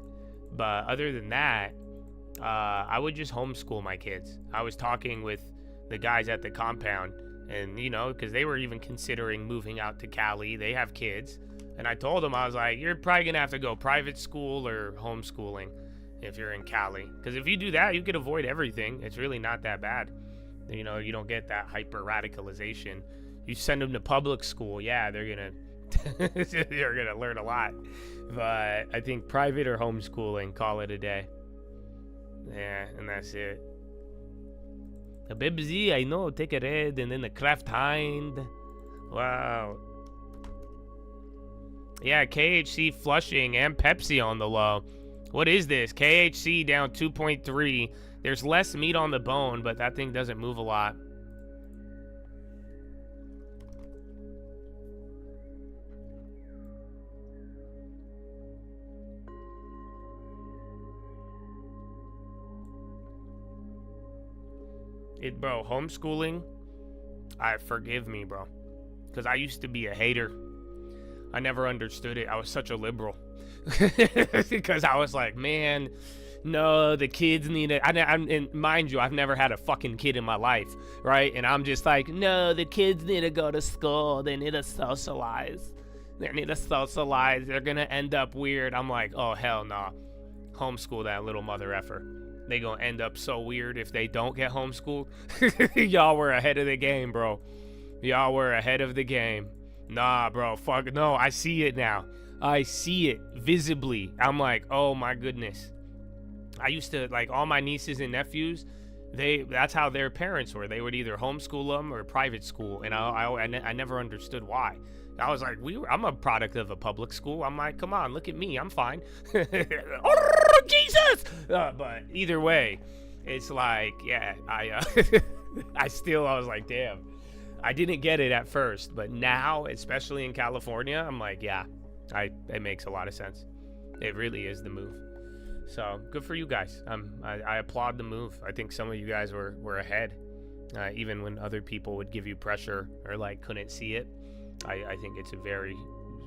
[SPEAKER 1] But other than that, I would just homeschool my kids. I was talking with the guys at the compound and, you know, because they were even considering moving out to Cali. They have kids. And I told them, I was like, you're probably going to have to go private school or homeschooling if you're in Cali. Because if you do that, you could avoid everything. It's really not that bad. You know, you don't get that hyper radicalization. You send them to public school, yeah, they're going to they're going to learn a lot. But I think private or homeschooling, call it a day. Yeah, and that's it. The Bibsy, I know, take a red and then the Kraft Hind. Wow. Yeah, KHC Flushing and Pepsi on the low. What is this? KHC down 2.3. There's less meat on the bone, but that thing doesn't move a lot. Bro, homeschooling, forgive me, bro. Because I used to be a hater. I never understood it. I was such a liberal. Because I was like, man, no, the kids need it. And mind you, I've never had a fucking kid in my life, right? And I'm just like, no, the kids need to go to school. They need to socialize. They're going to end up weird. I'm like, oh, hell no. Homeschool that little mother effer. They going to end up so weird if they don't get homeschooled. Y'all were ahead of the game, bro. Y'all were ahead of the game. Nah, bro, fuck, no, I see it now. I see it visibly. I'm like, oh my goodness. I used to, like, all my nieces and nephews, that's how their parents were. They would either homeschool them or private school, and I never understood why. I was like, I'm a product of a public school. I'm like, come on, look at me, I'm fine. Oh, Jesus! But either way, it's like, yeah, I was like, damn. I didn't get it at first, but now, especially in California, I'm like, yeah, it makes a lot of sense. It really is the move. So good for you guys. I applaud the move. I think some of you guys were ahead, even when other people would give you pressure or like couldn't see it. I think it's a very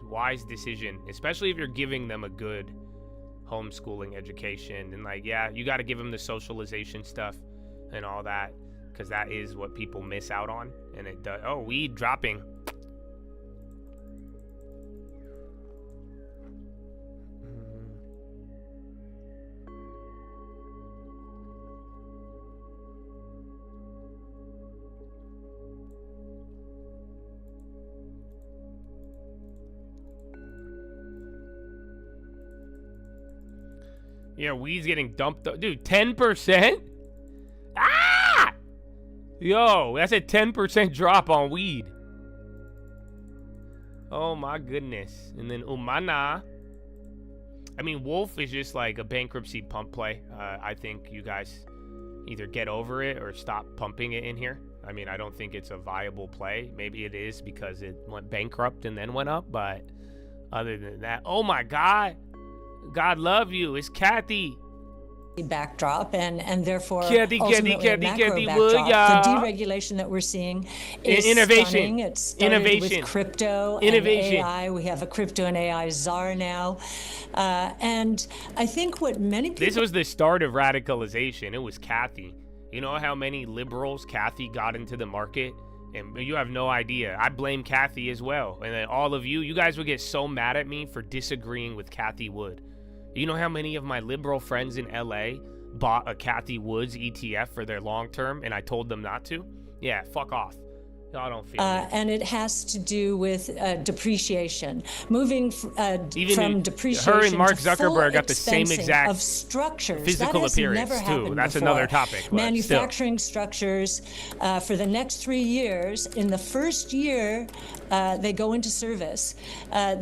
[SPEAKER 1] wise decision, especially if you're giving them a good homeschooling education. And like, yeah, you got to give them the socialization stuff and all that, because that is what people miss out on. And it does. Oh, weed dropping. Yeah, weed's getting dumped. Dude, 10%? Ah! Yo, that's a 10% drop on weed. Oh my goodness. And then Umana. I mean, Wolf is just like a bankruptcy pump play. I think you guys either get over it or stop pumping it in here. I mean, I don't think it's a viable play. Maybe it is because it went bankrupt and then went up. But other than that, oh my God. God love you. It's Kathy.
[SPEAKER 9] Backdrop and therefore
[SPEAKER 1] Kathy,
[SPEAKER 9] ultimately
[SPEAKER 1] Kathy,
[SPEAKER 9] a macro
[SPEAKER 1] Kathy,
[SPEAKER 9] backdrop. The deregulation that we're seeing is
[SPEAKER 1] innovation.
[SPEAKER 9] Stunning. It started with crypto and AI. We have a crypto and AI czar now, and I think what many people.
[SPEAKER 1] This was the start of radicalization. It was Kathy. You know how many liberals Kathy got into the market? And you have no idea. I blame Kathy as well. And then all of you guys would get so mad at me for disagreeing with Kathy Wood. You know how many of my liberal friends in LA bought a Kathy Woods ETF for their long term and I told them not to? Yeah, fuck off. Y'all don't feel it.
[SPEAKER 9] And it has to do with depreciation, moving from depreciation.
[SPEAKER 1] Her and Mark
[SPEAKER 9] to
[SPEAKER 1] Zuckerberg got the same exact
[SPEAKER 9] of structures.
[SPEAKER 1] physical
[SPEAKER 9] that has
[SPEAKER 1] appearance
[SPEAKER 9] never
[SPEAKER 1] too.
[SPEAKER 9] happened
[SPEAKER 1] That's
[SPEAKER 9] before.
[SPEAKER 1] another topic.
[SPEAKER 9] Manufacturing structures for the next 3 years. In the first year, they go into service.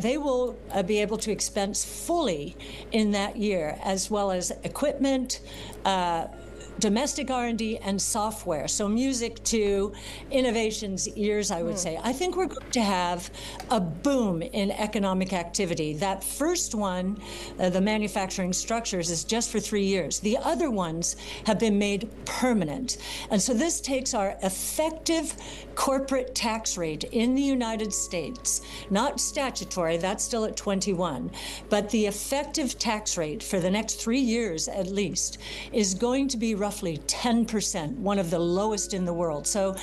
[SPEAKER 9] They will be able to expense fully in that year, as well as equipment. Domestic R&D and software. So music to innovation's ears, I would say. I think we're going to have a boom in economic activity. That first one, the manufacturing structures, is just for 3 years. The other ones have been made permanent. And so this takes our effective corporate tax rate in the United States, not statutory, that's still at 21, but the effective tax rate for the next 3 years at least is going to be roughly 10%, one of the lowest in the world. So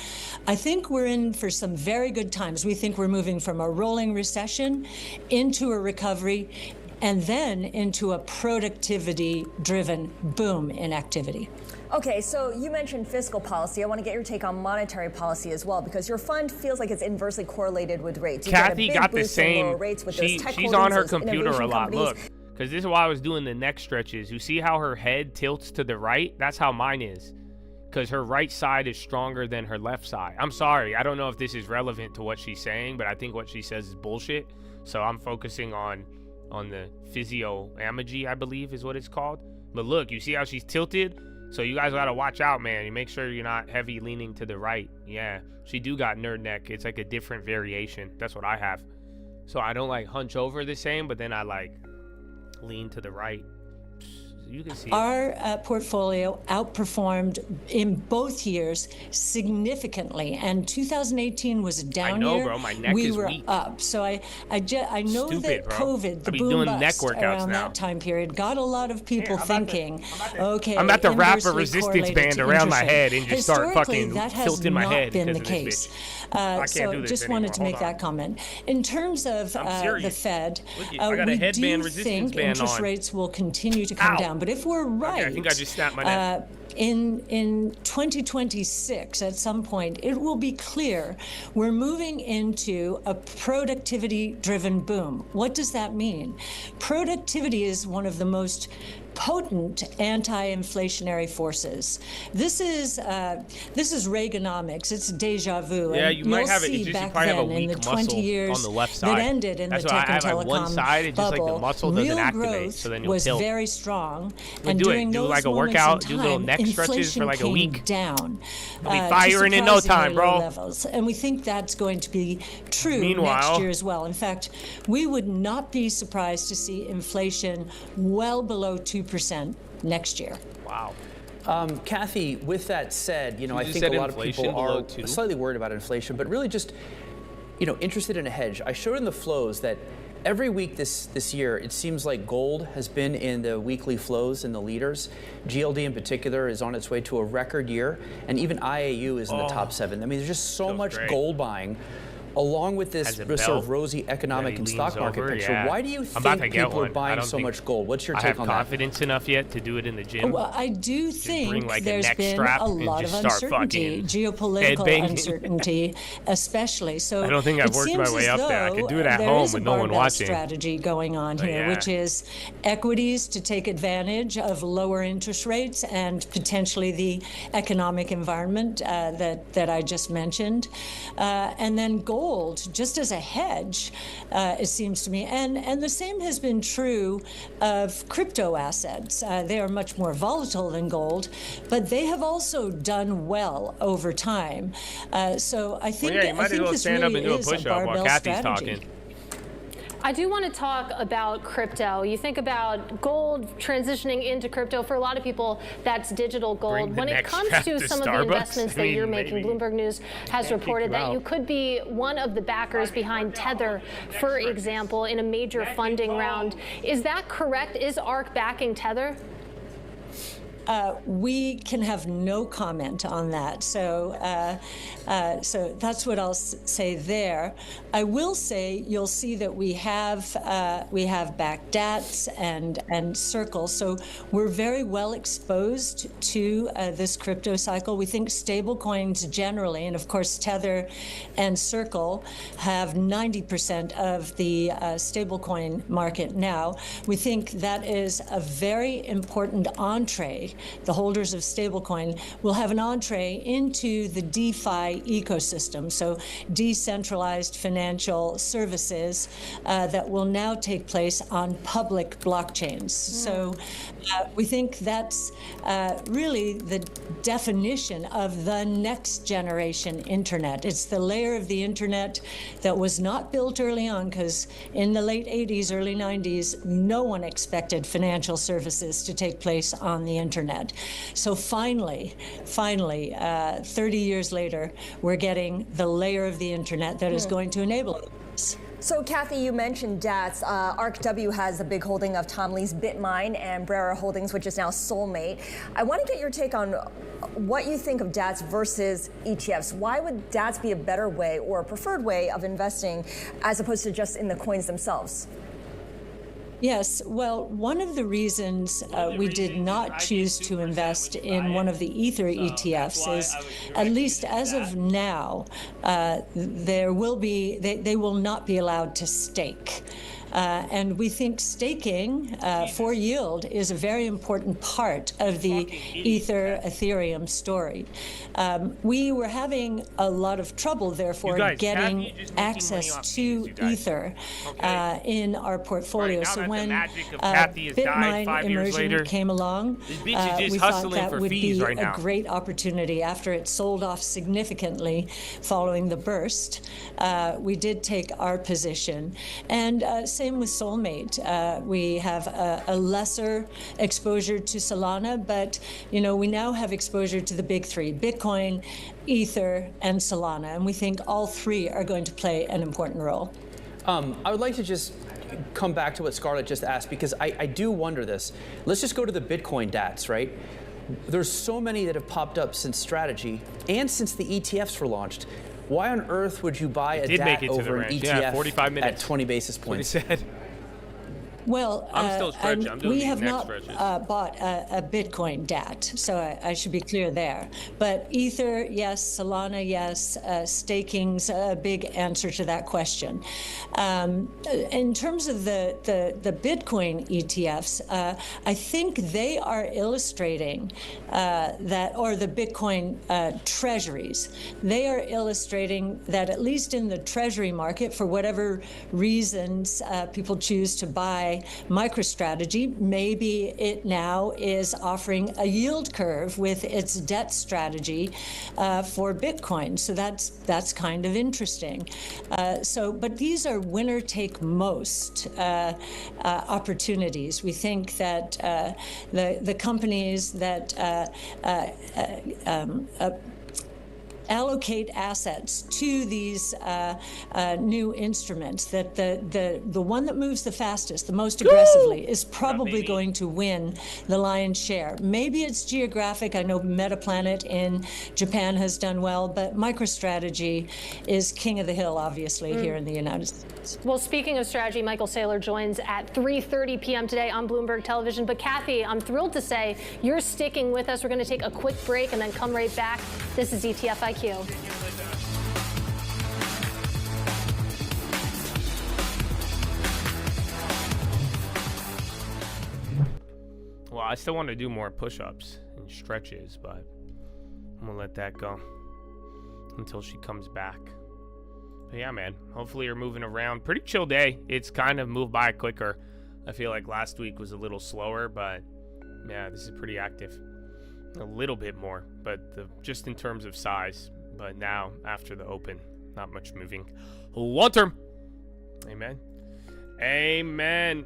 [SPEAKER 9] I think we're in for some very good times. We think we're moving from a rolling recession into a recovery and then into a productivity-driven boom in activity.
[SPEAKER 10] Okay, so you mentioned fiscal policy. I want to get your take on monetary policy as well, because your fund feels like it's inversely correlated with rates.
[SPEAKER 1] Kathy got the same. She's on her computer a lot. Look, because this is why I was doing the neck stretches. You see how her head tilts to the right? That's how mine is. Because her right side is stronger than her left side. I'm sorry. I don't know if this is relevant to what she's saying, but I think what she says is bullshit. So I'm focusing on the physioamagy, I believe is what it's called. But look, you see how she's tilted? So you guys gotta watch out, man. You make sure you're not heavy leaning to the right. Yeah, she do got nerd neck. It's like a different variation. That's what I have. So I don't like hunch over the same, but then I like lean to the right. You can see
[SPEAKER 9] our portfolio outperformed in both years significantly, and 2018 was a down year.
[SPEAKER 1] I know, bro. My neck
[SPEAKER 9] we
[SPEAKER 1] is
[SPEAKER 9] were
[SPEAKER 1] weak.
[SPEAKER 9] Up, so I know
[SPEAKER 1] Stupid,
[SPEAKER 9] that
[SPEAKER 1] bro.
[SPEAKER 9] COVID, the
[SPEAKER 1] be
[SPEAKER 9] boom
[SPEAKER 1] doing
[SPEAKER 9] bust
[SPEAKER 1] neck workouts
[SPEAKER 9] around
[SPEAKER 1] now.
[SPEAKER 9] that time period, got a lot of people thinking, okay,
[SPEAKER 1] I'm about to wrap a
[SPEAKER 9] inversely
[SPEAKER 1] resistance
[SPEAKER 9] correlated
[SPEAKER 1] band
[SPEAKER 9] to
[SPEAKER 1] around my
[SPEAKER 9] interest
[SPEAKER 1] head
[SPEAKER 9] rate.
[SPEAKER 1] and just start fucking
[SPEAKER 9] that has
[SPEAKER 1] tilting my
[SPEAKER 9] not
[SPEAKER 1] head
[SPEAKER 9] been
[SPEAKER 1] because
[SPEAKER 9] the
[SPEAKER 1] of this
[SPEAKER 9] case.
[SPEAKER 1] can't
[SPEAKER 9] So
[SPEAKER 1] do this
[SPEAKER 9] just
[SPEAKER 1] anymore.
[SPEAKER 9] wanted to make
[SPEAKER 1] Hold on.
[SPEAKER 9] that comment. In terms of the Fed,
[SPEAKER 1] I got a
[SPEAKER 9] we
[SPEAKER 1] headband
[SPEAKER 9] do
[SPEAKER 1] resistance
[SPEAKER 9] think
[SPEAKER 1] band
[SPEAKER 9] interest
[SPEAKER 1] on.
[SPEAKER 9] rates will continue to come down. But if we're right,
[SPEAKER 1] Okay, I think I just snapped my neck.
[SPEAKER 9] In 2026, at some point, it will be clear we're moving into a productivity-driven boom. What does that mean? Productivity is one of the most potent anti-inflationary forces. This is Reaganomics. It's deja vu.
[SPEAKER 1] Yeah,
[SPEAKER 9] and
[SPEAKER 1] you might have it.
[SPEAKER 9] see
[SPEAKER 1] It's just you
[SPEAKER 9] back
[SPEAKER 1] probably have a
[SPEAKER 9] then in
[SPEAKER 1] weak
[SPEAKER 9] the 20
[SPEAKER 1] muscle
[SPEAKER 9] years
[SPEAKER 1] on the left side.
[SPEAKER 9] that ended in
[SPEAKER 1] That's
[SPEAKER 9] the
[SPEAKER 1] why
[SPEAKER 9] tech
[SPEAKER 1] I
[SPEAKER 9] and
[SPEAKER 1] have
[SPEAKER 9] telecom
[SPEAKER 1] one side. It's just like the
[SPEAKER 9] bubble.
[SPEAKER 1] muscle doesn't
[SPEAKER 9] Real
[SPEAKER 1] activate,
[SPEAKER 9] growth
[SPEAKER 1] so then you'll
[SPEAKER 9] was
[SPEAKER 1] tilt.
[SPEAKER 9] very strong.
[SPEAKER 1] But
[SPEAKER 9] And
[SPEAKER 1] do
[SPEAKER 9] during
[SPEAKER 1] it. Do
[SPEAKER 9] those
[SPEAKER 1] like a
[SPEAKER 9] moments
[SPEAKER 1] workout.
[SPEAKER 9] in
[SPEAKER 1] Do a little
[SPEAKER 9] time,
[SPEAKER 1] neck neck stretches for like a week.
[SPEAKER 9] Down.
[SPEAKER 1] They'll be firing in no time, bro.
[SPEAKER 9] Levels. And we think that's going to be true
[SPEAKER 1] Meanwhile,
[SPEAKER 9] next year as well. In fact, we would not be surprised to see inflation well below 2% next year.
[SPEAKER 1] Wow.
[SPEAKER 11] Kathy, with that said, I think a lot of people are slightly worried about inflation, but really just, interested in a hedge. I showed in the flows that every week this year, it seems like gold has been in the weekly flows in the leaders. GLD in particular is on its way to a record year, and even IAU is in the top 7. I mean, there's just so much gold buying, along with this sort of rosy economic and stock market picture.
[SPEAKER 1] Yeah.
[SPEAKER 11] Why do you think people are buying so much gold? What's your take on that?
[SPEAKER 1] I have confidence enough yet to do it in the gym.
[SPEAKER 9] Well, I do think
[SPEAKER 1] like
[SPEAKER 9] there's been a lot of uncertainty, geopolitical uncertainty, especially. So
[SPEAKER 1] I don't think I've worked my way up there. I could do it at home with no one watching.
[SPEAKER 9] Strategy going on here, which is equities to take advantage of lower interest rates and potentially the economic environment that I just mentioned, and then gold just as a hedge, it seems to me. And the same has been true of crypto assets. They are much more volatile than gold, but they have also done well over time. So I think,
[SPEAKER 1] you might as well stand up and do a push-up while Kathy's talking.
[SPEAKER 12] I do want to talk about crypto. You think about gold transitioning into crypto. For a lot of people, that's digital gold. When it comes to some of the investments that you're making, Bloomberg News has reported that you could be one of the backers behind Tether, for example, in a major funding round. Is that correct? Is ARK backing Tether?
[SPEAKER 9] We can have no comment on that. So that's what I'll say there. I will say you'll see that we have backed DATs and Circle. So we're very well exposed to this crypto cycle. We think stablecoins generally, and of course Tether and Circle have 90% of the stablecoin market now. We think that is a very important entree. The holders of stablecoin will have an entree into the DeFi ecosystem, so decentralized financial services that will now take place on public blockchains. So we think that's really the definition of the next generation internet. It's the layer of the internet that was not built early on, because in the late 80s, early 90s, no one expected financial services to take place on the internet. So finally, 30 years later, we're getting the layer of the internet that is going to enable this.
[SPEAKER 10] So, Kathy, you mentioned DATs. ARKW has a big holding of Tom Lee's Bitmine and Brera Holdings, which is now Soulmate. I want to get your take on what you think of DATs versus ETFs. Why would DATs be a better way or a preferred way of investing as opposed to just in the coins themselves?
[SPEAKER 9] Yes, well, one of the reasons we did not choose to invest in one of the Ether ETFs is, at least as of now, they will not be allowed to stake. And we think staking for yield is a very important part of the Ethereum story. We were having a lot trouble, therefore, getting access to Ether in our portfolio. So when Bitmine immersion came along, we thought that would be a great opportunity. After it sold off significantly following the burst, we did take our position. And same with Soulmate. We have a lesser exposure to Solana, but we now have exposure to the big three: Bitcoin, Ether, and Solana, and we think all three are going to play an important role.
[SPEAKER 11] I would like to just come back to what Scarlett just asked, because I do wonder this. Let's just go to the Bitcoin DATs, right? There's so many that have popped up since strategy and since the ETFs were launched. Why on earth would you buy a DAT over an ETF at 20 basis points?
[SPEAKER 9] Well,
[SPEAKER 1] I'm still stretching. I'm doing
[SPEAKER 9] we have not
[SPEAKER 1] stretches.
[SPEAKER 9] bought a Bitcoin DAT, so I should be clear there. But Ether, yes. Solana, yes. Staking's a big answer to that question. In terms of the Bitcoin ETFs, I think they are illustrating that, or the Bitcoin treasuries, they are illustrating that at least in the treasury market, for whatever reasons people choose to buy by MicroStrategy. Maybe it now is offering a yield curve with its debt strategy for Bitcoin. So that's kind of interesting. But these are winner take most opportunities. We think that the companies that allocate assets to these new instruments, that the one that moves the fastest, the most aggressively, is probably going to win the lion's share. Maybe it's geographic. I know Metaplanet in Japan has done well, but MicroStrategy is king of the hill, obviously, here in the United States.
[SPEAKER 12] Well, speaking of strategy, Michael Saylor joins at 3:30 p.m. today on Bloomberg Television. But Kathy, I'm thrilled to say you're sticking with us. We're going to take a quick break and then come right back. This is ETF IQ.
[SPEAKER 1] Well, I still want to do more push-ups and stretches, but I'm gonna let that go until she comes back. But yeah, man, hopefully you're moving around. Pretty chill day. It's kind of moved by quicker. I feel like last week was a little slower, but yeah, this is pretty active. A little bit more, but just in terms of size. But now, after the open, not much moving. Long term. Amen. Amen.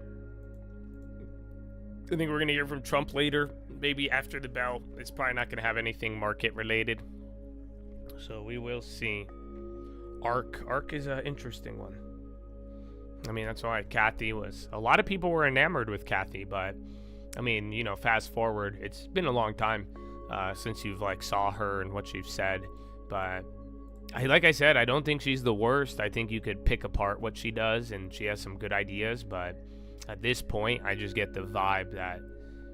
[SPEAKER 1] I think we're going to hear from Trump later, maybe after the bell. It's probably not going to have anything market related. So we will see. ARK is an interesting one. I mean, that's why Kathy was... A lot of people were enamored with Kathy, but... I mean, you know, fast forward, it's been a long time since you've like saw her and what she's said. But like I said, I don't think she's the worst. I think you could pick apart what she does, and she has some good ideas. But at this point, I just get the vibe that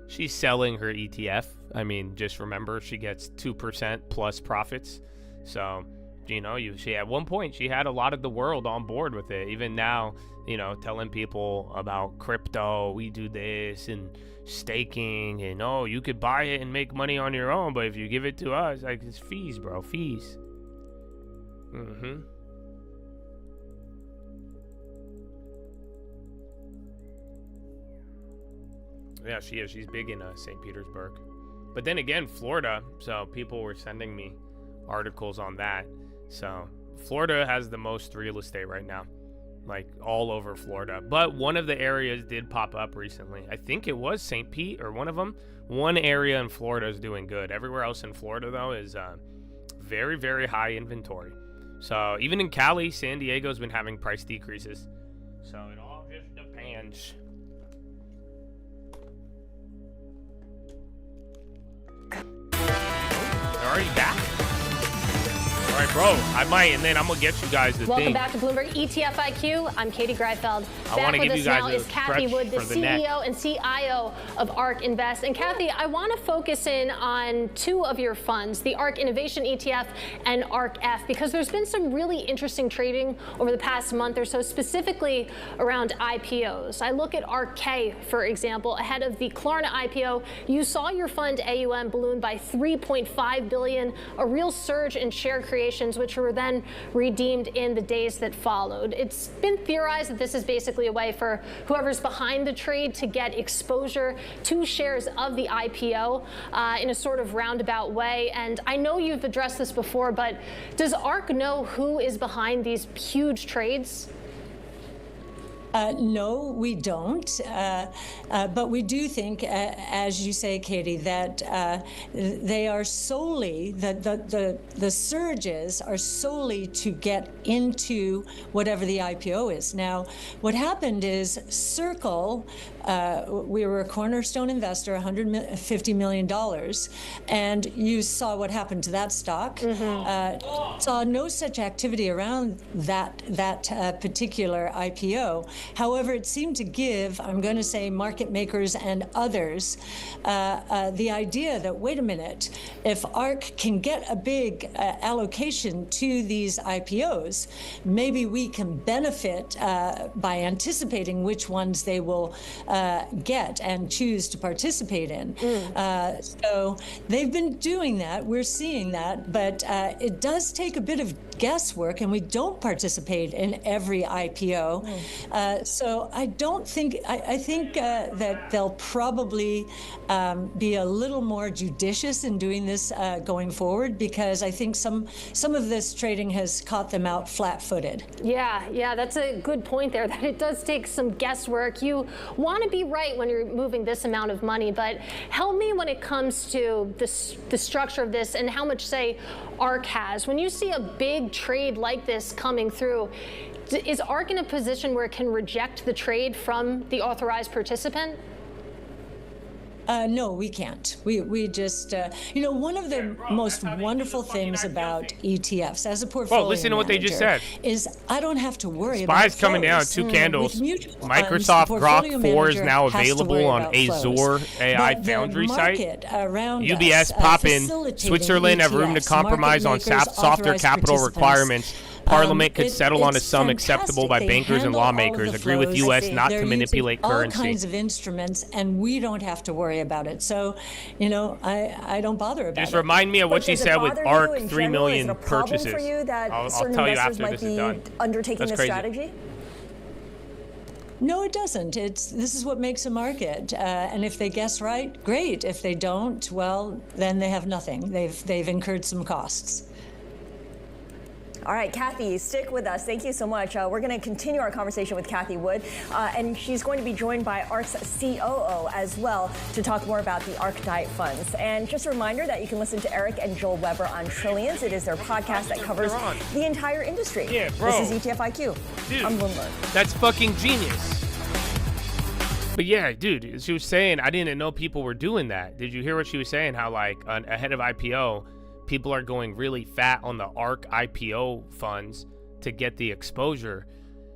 [SPEAKER 1] she's selling her ETF. I mean, just remember, she gets 2% plus profits. So, you know, she at one point, she had a lot of the world on board with it. Even now, you know, telling people about crypto, we do this, and staking, and oh, you could buy it and make money on your own, but if you give it to us, like, it's fees, bro, fees. Yeah, she is. She's big in St. Petersburg. But then again, Florida, so people were sending me articles on that. So Florida has the most real estate right now, like all over Florida. But one of the areas did pop up recently. I think it was St. Pete or one of them. One area in Florida is doing good. Everywhere else in Florida, though, is very, very high inventory. So even in Cali, San Diego's been having price decreases. So it all just depends. They're already back? All right, bro, I might, and then I'm going to get you guys the
[SPEAKER 12] Welcome
[SPEAKER 1] thing.
[SPEAKER 12] back to Bloomberg ETF IQ. I'm Katie Greifeld. Back with us now is Kathy Wood, the CEO and CIO of ARK Invest. And Kathy, I want to focus in on two of your funds, the ARK Innovation ETF and ARK-F, because there's been some really interesting trading over the past month or so, specifically around IPOs. I look at ARK-K, for example, ahead of the Klarna IPO. You saw your fund AUM balloon by $3.5 billion, a real surge in share creation, which were then redeemed in the days that followed. It's been theorized that this is basically a way for whoever's behind the trade to get exposure to shares of the IPO in a sort of roundabout way. And I know you've addressed this before, but does ARK know who is behind these huge trades?
[SPEAKER 9] No, we don't. But we do think, as you say, Katie, that they are solely, the surges are solely to get into whatever the IPO is. Now, what happened is Circle, we were a cornerstone investor, $150 million, and you saw what happened to that stock. Saw no such activity around that particular IPO. However, it seemed to give, I'm going to say, market makers and others the idea that, wait a minute, if ARK can get a big allocation to these IPOs, maybe we can benefit by anticipating which ones they will get and choose to participate in. So they've been doing that. We're seeing that, but it does take a bit of guesswork, and we don't participate in every IPO. So I don't think, I think that they'll probably be a little more judicious in doing this going forward, because I think some of this trading has caught them out flat-footed.
[SPEAKER 12] Yeah, that's a good point there, that it does take some guesswork. You want to be right when you're moving this amount of money, but help me when it comes to the structure of this and how much, say, ARK has. When you see a big trade like this coming through, is ARK in a position where it can reject the trade from the authorized participant?
[SPEAKER 9] No, we can't. We just, one of the most wonderful things about ETFs as a portfolio
[SPEAKER 1] listen to what they just said.
[SPEAKER 9] Is I don't have to worry
[SPEAKER 1] about
[SPEAKER 9] SPY's
[SPEAKER 1] coming down, 2 candles. Microsoft Grok 4 is now available on Azure AI Foundry site. UBS popping. Switzerland have room to compromise on softer capital requirements. Parliament could settle on a sum acceptable by bankers and lawmakers. Agree with U.S. not to manipulate currency.
[SPEAKER 9] All kinds of instruments, and we don't have to worry about it. So, I don't bother about it.
[SPEAKER 1] Just remind me of what she said with ARK 3 million purchases.
[SPEAKER 10] For you that
[SPEAKER 1] I'll
[SPEAKER 10] certain
[SPEAKER 1] tell you
[SPEAKER 10] investors
[SPEAKER 1] after
[SPEAKER 10] might
[SPEAKER 1] this is
[SPEAKER 10] be
[SPEAKER 1] done.
[SPEAKER 10] undertaking this
[SPEAKER 1] crazy.
[SPEAKER 10] strategy?
[SPEAKER 9] No, it doesn't. This is what makes a market. And if they guess right, great. If they don't, well, then they have nothing. They've incurred some costs.
[SPEAKER 10] All right, Kathy, stick with us. Thank you so much. We're going to continue our conversation with Kathy Wood, and she's going to be joined by ARK's COO as well to talk more about the ARK Diet Funds. And just a reminder that you can listen to Eric and Joel Weber on Trillions. It is their podcast that covers the entire industry.
[SPEAKER 1] Yeah, bro.
[SPEAKER 10] This is ETF IQ.
[SPEAKER 1] Dude,
[SPEAKER 10] I'm Bloomberg.
[SPEAKER 1] That's fucking genius. But yeah, dude, she was saying, I didn't know people were doing that. Did you hear what she was saying? How, like, ahead of IPO, people are going really fat on the ARK IPO funds to get the exposure.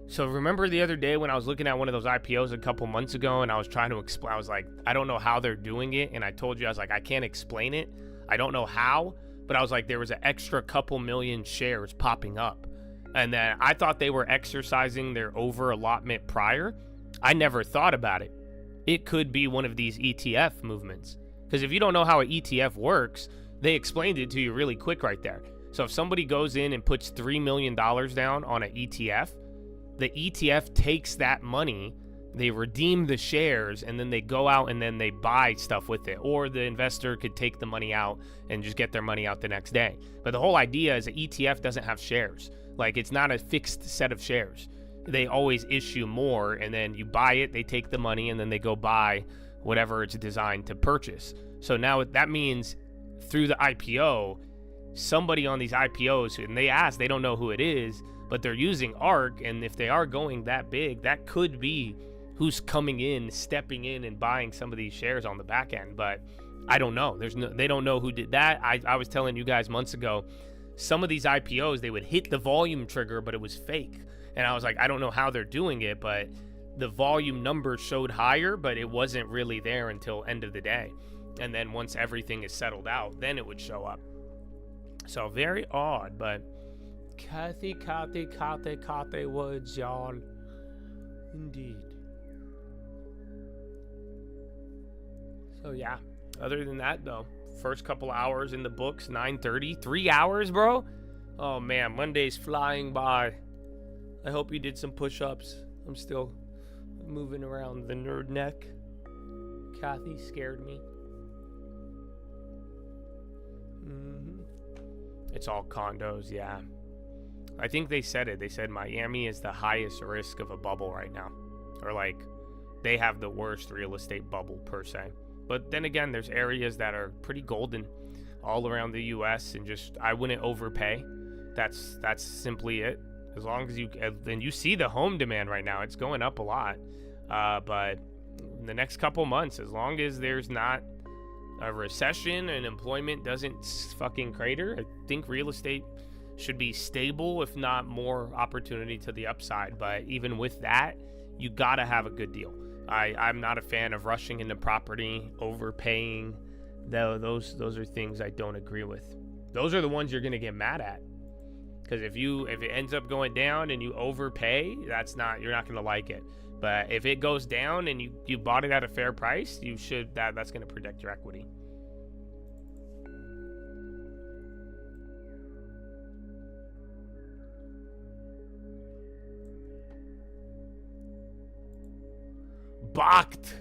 [SPEAKER 1] So remember the other day when I was looking at one of those IPOs a couple months ago, and I was trying to explain, I was like, I don't know how they're doing it. And I told you, I was like, I can't explain it. I don't know how, but I was like, there was an extra couple million shares popping up. And then I thought they were exercising their over allotment prior. I never thought about it. It could be one of these ETF movements. Because if you don't know how an ETF works, they explained it to you really quick right there. So if somebody goes in and puts $3 million down on an ETF, the ETF takes that money, they redeem the shares, and then they go out and then they buy stuff with it. Or the investor could take the money out and just get their money out the next day. But the whole idea is an ETF doesn't have shares. Like, it's not a fixed set of shares. They always issue more, and then you buy it, they take the money, and then they go buy whatever it's designed to purchase. So now that means through the IPO, somebody on these IPOs, and they don't know who it is, but they're using ARK, and if they are going that big, that could be who's coming in, stepping in and buying some of these shares on the back end. But I don't know. They don't know who did that. I was telling you guys months ago, some of these IPOs, they would hit the volume trigger, but it was fake. And I was like, I don't know how they're doing it, but the volume numbers showed higher, but it wasn't really there until end of the day. And then once everything is settled out, then it would show up. So very odd, but Kathy Woods, y'all. Indeed. So yeah, other than that though, first couple hours in the books, 9:30, 3 hours, bro. Oh man, Monday's flying by. I hope you did some push-ups. I'm still moving around the nerd neck. Kathy scared me. It's all condos, yeah. I think they said it. They said Miami is the highest risk of a bubble right now. Or like, they have the worst real estate bubble per se. But then again, there's areas that are pretty golden all around the U.S. and just, I wouldn't overpay. That's simply it. As long as you see the home demand right now, it's going up a lot. But in the next couple months, as long as there's not a recession and employment doesn't fucking crater, I think real estate should be stable, if not more opportunity to the upside. But even with that, you gotta have a good deal. I'm not a fan of rushing into property, overpaying. Those are things I don't agree with. Those are the ones you're gonna get mad at. Because if it ends up going down and you overpay, you're not gonna like it. But if it goes down and you bought it at a fair price, you should that's going to protect your equity. Balked.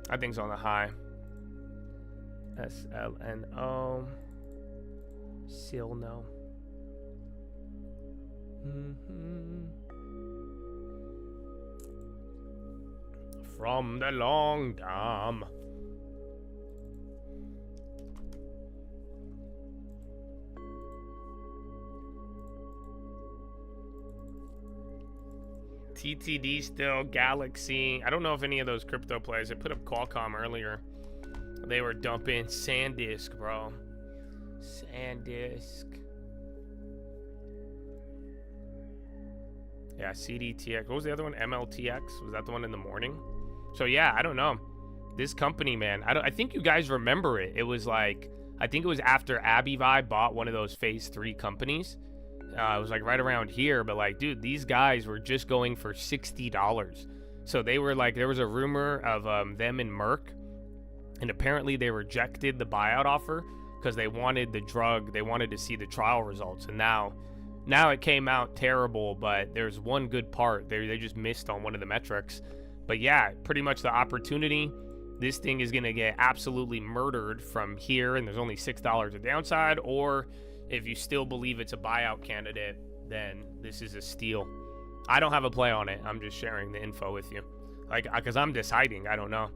[SPEAKER 1] I think it's on the high. SLNO. Still no. From the long time. TTD still, Galaxy. I don't know if any of those crypto plays. I put up Qualcomm earlier. They were dumping SanDisk, bro. SanDisk. Yeah, CDTX. What was the other one? MLTX? Was that the one in the morning? So yeah, I don't know. This company, man. I think you guys remember it. It was like, I think it was after Abivai bought one of those phase 3 companies. It was like right around here, but like, dude, these guys were just going for $60. So they were like, there was a rumor of them and Merck, and apparently they rejected the buyout offer because they wanted the drug, they wanted to see the trial results, and now it came out terrible, but there's one good part. They just missed on one of the metrics. But yeah, pretty much the opportunity, this thing is gonna get absolutely murdered from here, and there's only $6 of downside, or if you still believe it's a buyout candidate, then this is a steal. I don't have a play on it. I'm just sharing the info with you. Like, because I'm deciding. I don't know.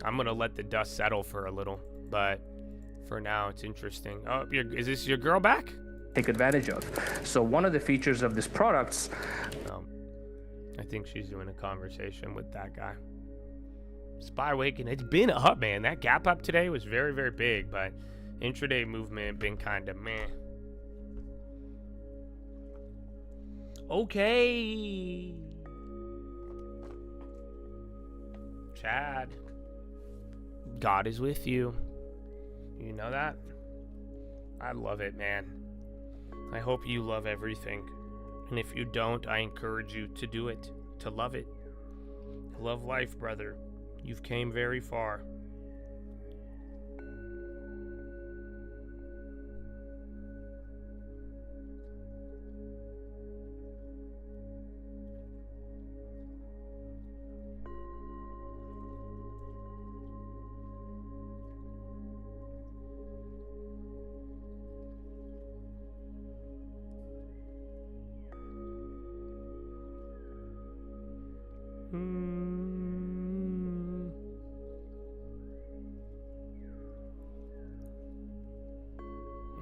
[SPEAKER 1] I'm going to let the dust settle for a little. But for now, it's interesting. Oh, is this your girl back?
[SPEAKER 13] Take advantage of. So one of the features of this products...
[SPEAKER 1] I think she's doing a conversation with that guy. SPY waking. It's been up, man. That gap up today was very, very big, but... intraday movement been kind of meh. Okay. Chad. God is with you. You know that? I love it, man. I hope you love everything. And if you don't, I encourage you to do it. To love it. Love life, brother. You've came very far.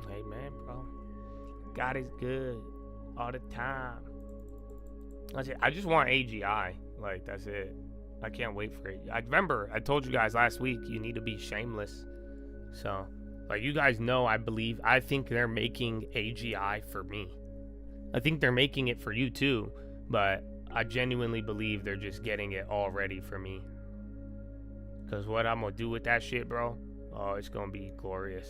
[SPEAKER 1] Hey man, bro, God is good all the time. I just want AGI. Like, that's it. I can't wait for it. I remember I told you guys last week you need to be shameless. So, like, you guys know, I think they're making AGI for me. I think they're making it for you too, but I genuinely believe they're just getting it all ready for me. Because what I'm going to do with that shit, bro, oh, it's going to be glorious.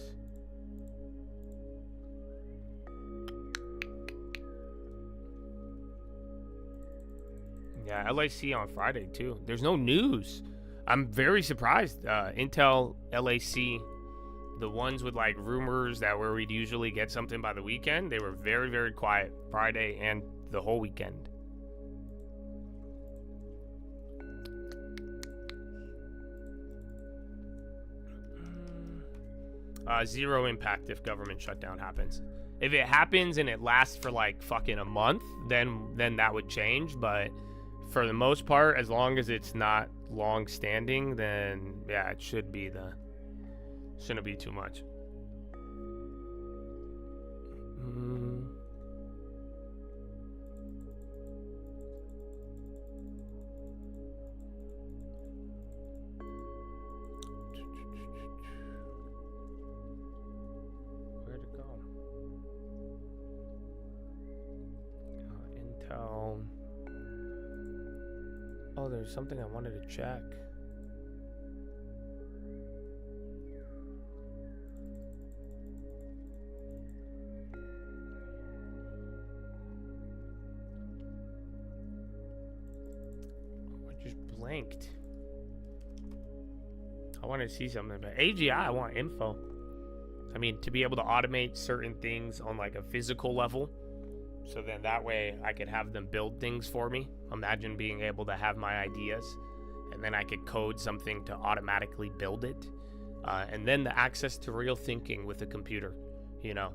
[SPEAKER 1] Yeah, LAC on Friday, too. There's no news. I'm very surprised. Intel, LAC, the ones with, like, rumors that where we'd usually get something by the weekend, they were very, very quiet Friday and the whole weekend. Zero impact if government shutdown happens. If it happens and it lasts for like fucking a month, then that would change. But for the most part, as long as it's not long standing, then yeah, it shouldn't be too much. Oh, there's something I wanted to check. linked. I want to see something about AGI. I want info. I mean, to be able to automate certain things on like a physical level. So then that way I could have them build things for me. Imagine being able to have my ideas and then I could code something to automatically build it. And then the access to real thinking with a computer, you know.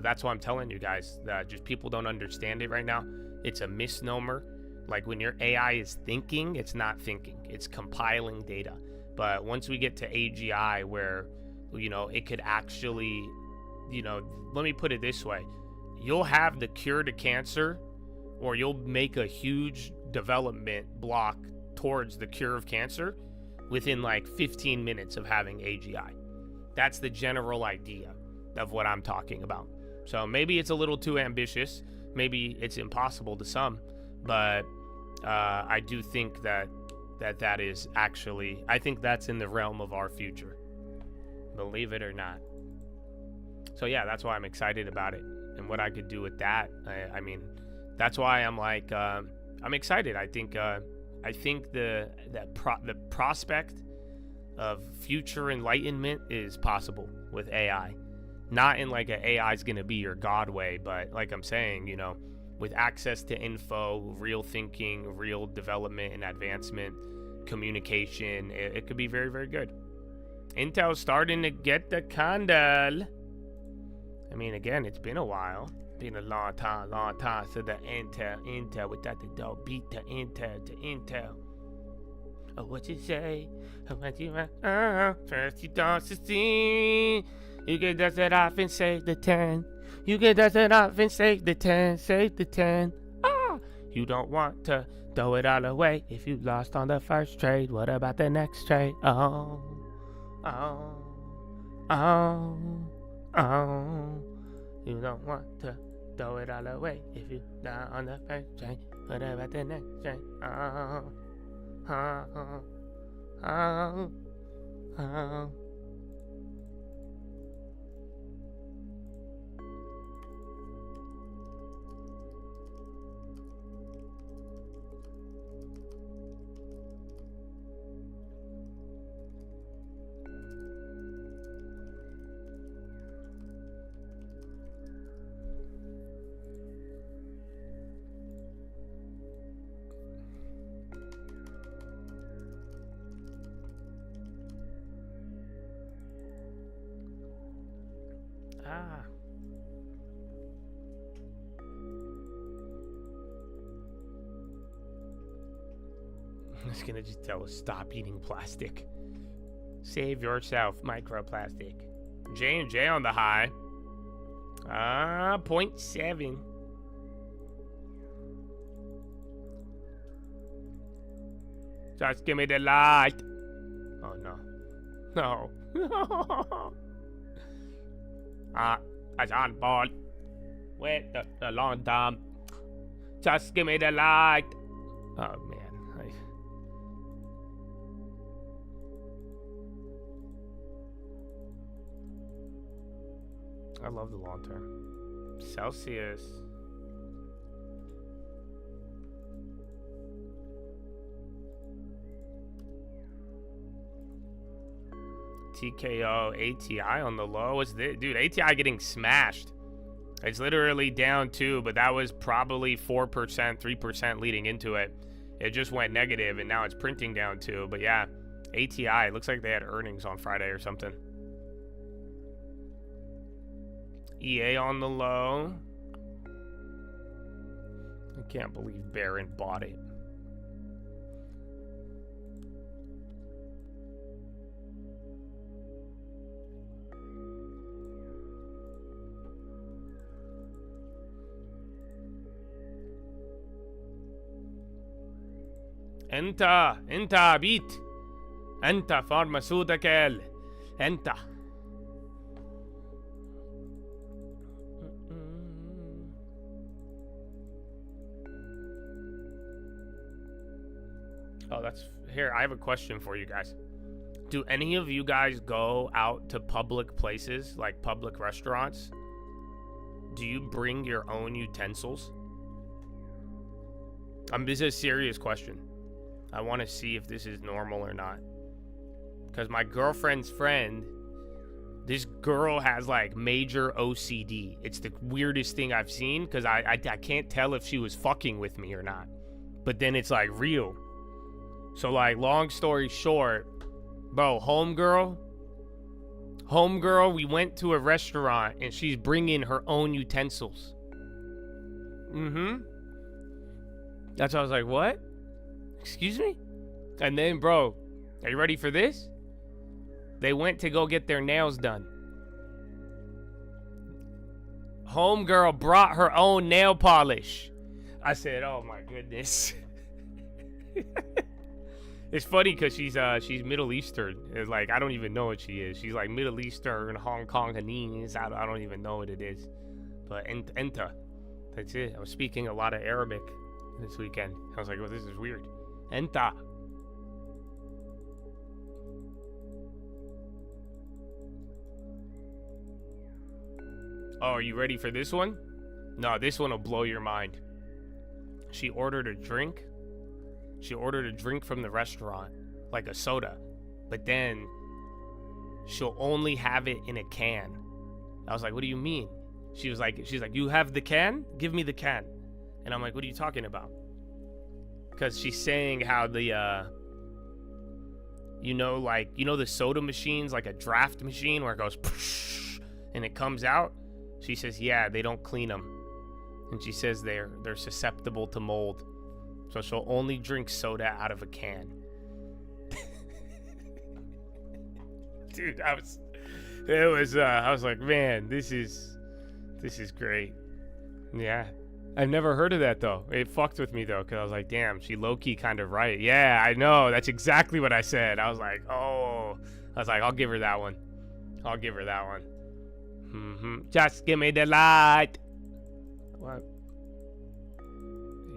[SPEAKER 1] That's why I'm telling you guys that just people don't understand it right now. It's a misnomer. Like when your AI is thinking, it's not thinking. It's compiling data. But once we get to AGI where, you know, it could actually, you know, let me put it this way. You'll have the cure to cancer, or you'll make a huge development block towards the cure of cancer within like 15 minutes of having AGI. That's the general idea of what I'm talking about. So maybe it's a little too ambitious. Maybe it's impossible to some, but I do think that is actually, I think that's in the realm of our future. Believe it or not. So yeah, that's why I'm excited about it and what I could do with that. I mean, that's why I'm like, I'm excited. I think the prospect of future enlightenment is possible with AI. Not in like a AI is going to be your God way, but like I'm saying, you know, with access to info, real thinking, real development and advancement, communication, it could be very, very good. Intel's starting to get the candle. I mean, again, it's been a while. Been a long time. So the Intel, without the dog, beat the Intel. Oh, what you say? First you don't see. You can dust it off and save the 10. You can dust it off and save the 10. Save the 10. Ah! You don't want to throw it all away if you lost on the first trade. What about the next trade? Oh. You don't want to throw it all away if you die on the first trade. What about the next trade? It's gonna just tell us stop eating plastic. Save yourself, microplastic. J&J on the high. 0.7. Just give me the light. Oh no. No. It's on board. Wait the long time. Just give me the light. Oh man. I love the long term. Celsius. TKO, ATI on the low. What's this? Dude, ATI getting smashed. It's literally down 2, but that was probably 4%, 3% leading into it. It just went negative, and now it's printing down 2. But yeah, ATI, it looks like they had earnings on Friday or something. EA on the low. I can't believe Barron bought it. انت بيت. انت pharmaceutical. انت. Oh, that's here. I have a question for you guys. Do any of you guys go out to public places, like public restaurants? Do you bring your own utensils? This is a serious question. I want to see if this is normal or not. Because my girlfriend's friend, this girl has like major OCD. It's the weirdest thing I've seen because I can't tell if she was fucking with me or not. But then it's like real. So like, long story short, bro, homegirl, we went to a restaurant and she's bringing her own utensils. That's why I was like, what? Excuse me? And then, bro, are you ready for this? They went to go get their nails done. Homegirl brought her own nail polish. I said, oh my goodness. It's funny because she's Middle Eastern. It's like, I don't even know what she is. She's like Middle Eastern, Hong Kongese. I don't even know what it is. But enta. That's it. I was speaking a lot of Arabic this weekend. I was like, well, this is weird. Enta. Oh, are you ready for this one? No, this one will blow your mind. She ordered a drink. She ordered a drink from the restaurant, like a soda. But then she'll only have it in a can. I was like, what do you mean? She's like, you have the can? Give me the can. And I'm like, what are you talking about? Because she's saying how the, you know the soda machines, like a draft machine where it goes, and it comes out? She says, yeah, they don't clean them. And she says they're susceptible to mold. So she'll only drink soda out of a can. Dude, I was like, man, this is great. Yeah. I've never heard of that though. It fucked with me though, because I was like, damn, she low-key kind of right. Yeah, I know. That's exactly what I said. I was like, I'll give her that one. Just give me the light. What?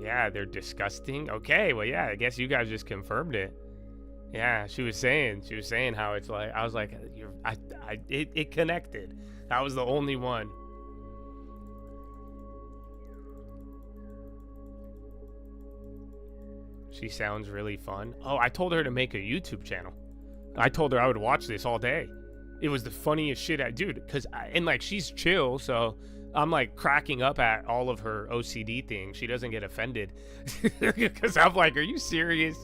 [SPEAKER 1] Yeah, they're disgusting. Okay, well, yeah, I guess you guys just confirmed it. Yeah, she was saying how it's like, I was like, it connected. That was the only one. She sounds really fun. Oh, I told her to make a YouTube channel. I told her I would watch this all day. It was the funniest shit dude, and like, she's chill, so I'm like cracking up at all of her OCD things. She doesn't get offended because I'm like, are you serious?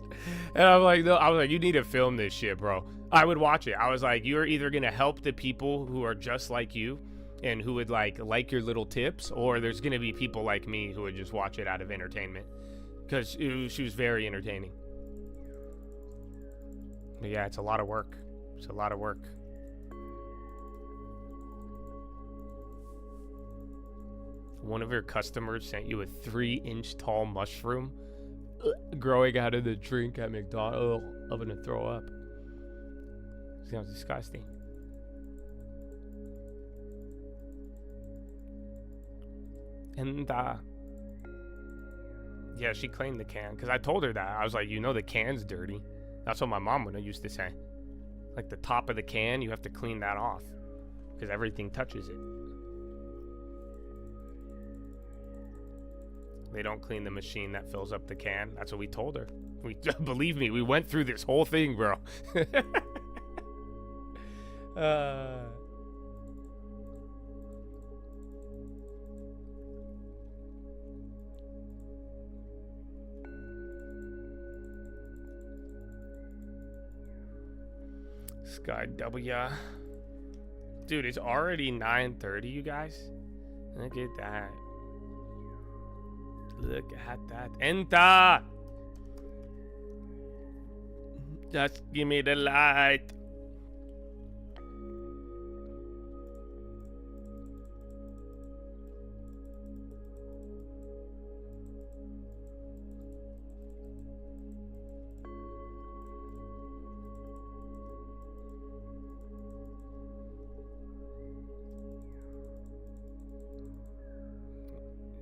[SPEAKER 1] And I'm like, no. I was like, you need to film this shit, bro. I would watch it. I was like, you're either gonna help the people who are just like you and who would like your little tips, or there's gonna be people like me who would just watch it out of entertainment, because she was very entertaining. But yeah, it's a lot of work. One of your customers sent you a 3-inch tall mushroom growing out of the drink at McDonald's. I'm gonna throw up. Sounds disgusting. And yeah, she claimed the can, because I told her that. I was like, you know the can's dirty. That's what my mom would used to say. Like, the top of the can, you have to clean that off, because everything touches it. They don't clean the machine that fills up the can. That's what we told her. Believe me, we went through this whole thing, bro. Sky W. Dude, it's already 9:30, you guys. Look at that. Look at that. Enter! Just give me the light.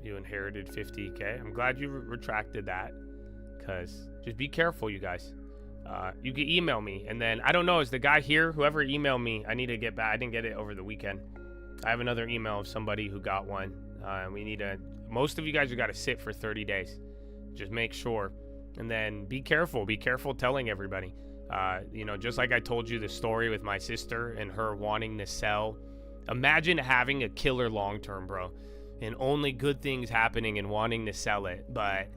[SPEAKER 1] You inherited 50K. I'm glad you retracted that, because just be careful, you guys. You can email me, and then I don't know, is the guy here? Whoever emailed me, I need to get back. I didn't get it over the weekend. I have another email of somebody who got one. We need to. Most of you guys have got to sit for 30 days. Just make sure. And then be careful telling everybody. You know, just like I told you the story with my sister and her wanting to sell. Imagine having a killer long-term, bro, and only good things happening and wanting to sell it. But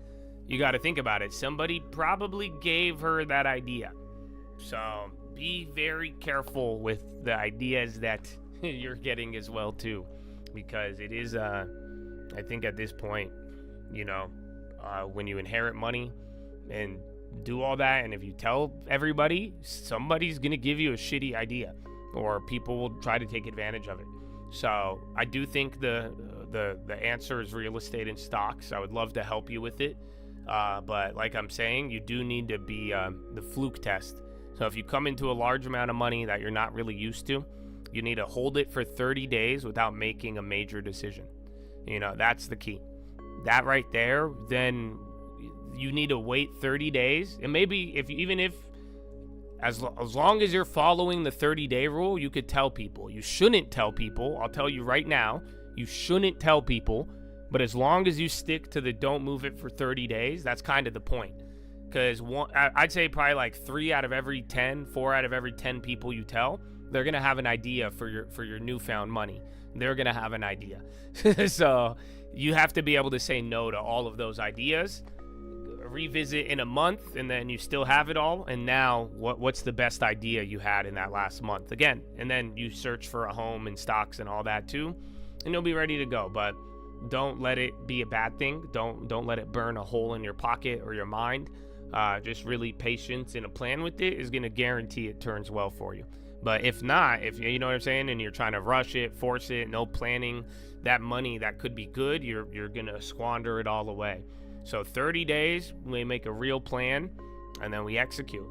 [SPEAKER 1] you got to think about it. Somebody probably gave her that idea. So be very careful with the ideas that you're getting as well, too, because it is, I think at this point, you know, when you inherit money and do all that, and if you tell everybody, somebody's going to give you a shitty idea, or people will try to take advantage of it. So I do think the answer is real estate and stocks. I would love to help you with it. But like I'm saying, you do need to be the fluke test. So if you come into a large amount of money that you're not really used to, you need to hold it for 30 days without making a major decision. You know, that's the key. That right there, then you need to wait 30 days. And maybe as long as you're following the 30-day rule, you could tell people. You shouldn't tell people. I'll tell you right now, you shouldn't tell people. But as long as you stick to the don't move it for 30 days, that's kind of the point. Because I'd say probably like 4 out of every 10 people you tell, they're going to have an idea for your newfound money. They're going to have an idea. So you have to be able to say no to all of those ideas. Revisit in a month, and then you still have it all. And now what's the best idea you had in that last month? Again, and then you search for a home and stocks and all that too, and you'll be ready to go. But don't let it be a bad thing. Don't let it burn a hole in your pocket or your mind. Just really patience and a plan with it is going to guarantee it turns well for you. But if not, if you know what I'm saying, and you're trying to rush it, force it, no planning, that money that could be good, you're going to squander it all away. So 30 days, we make a real plan, and then we execute.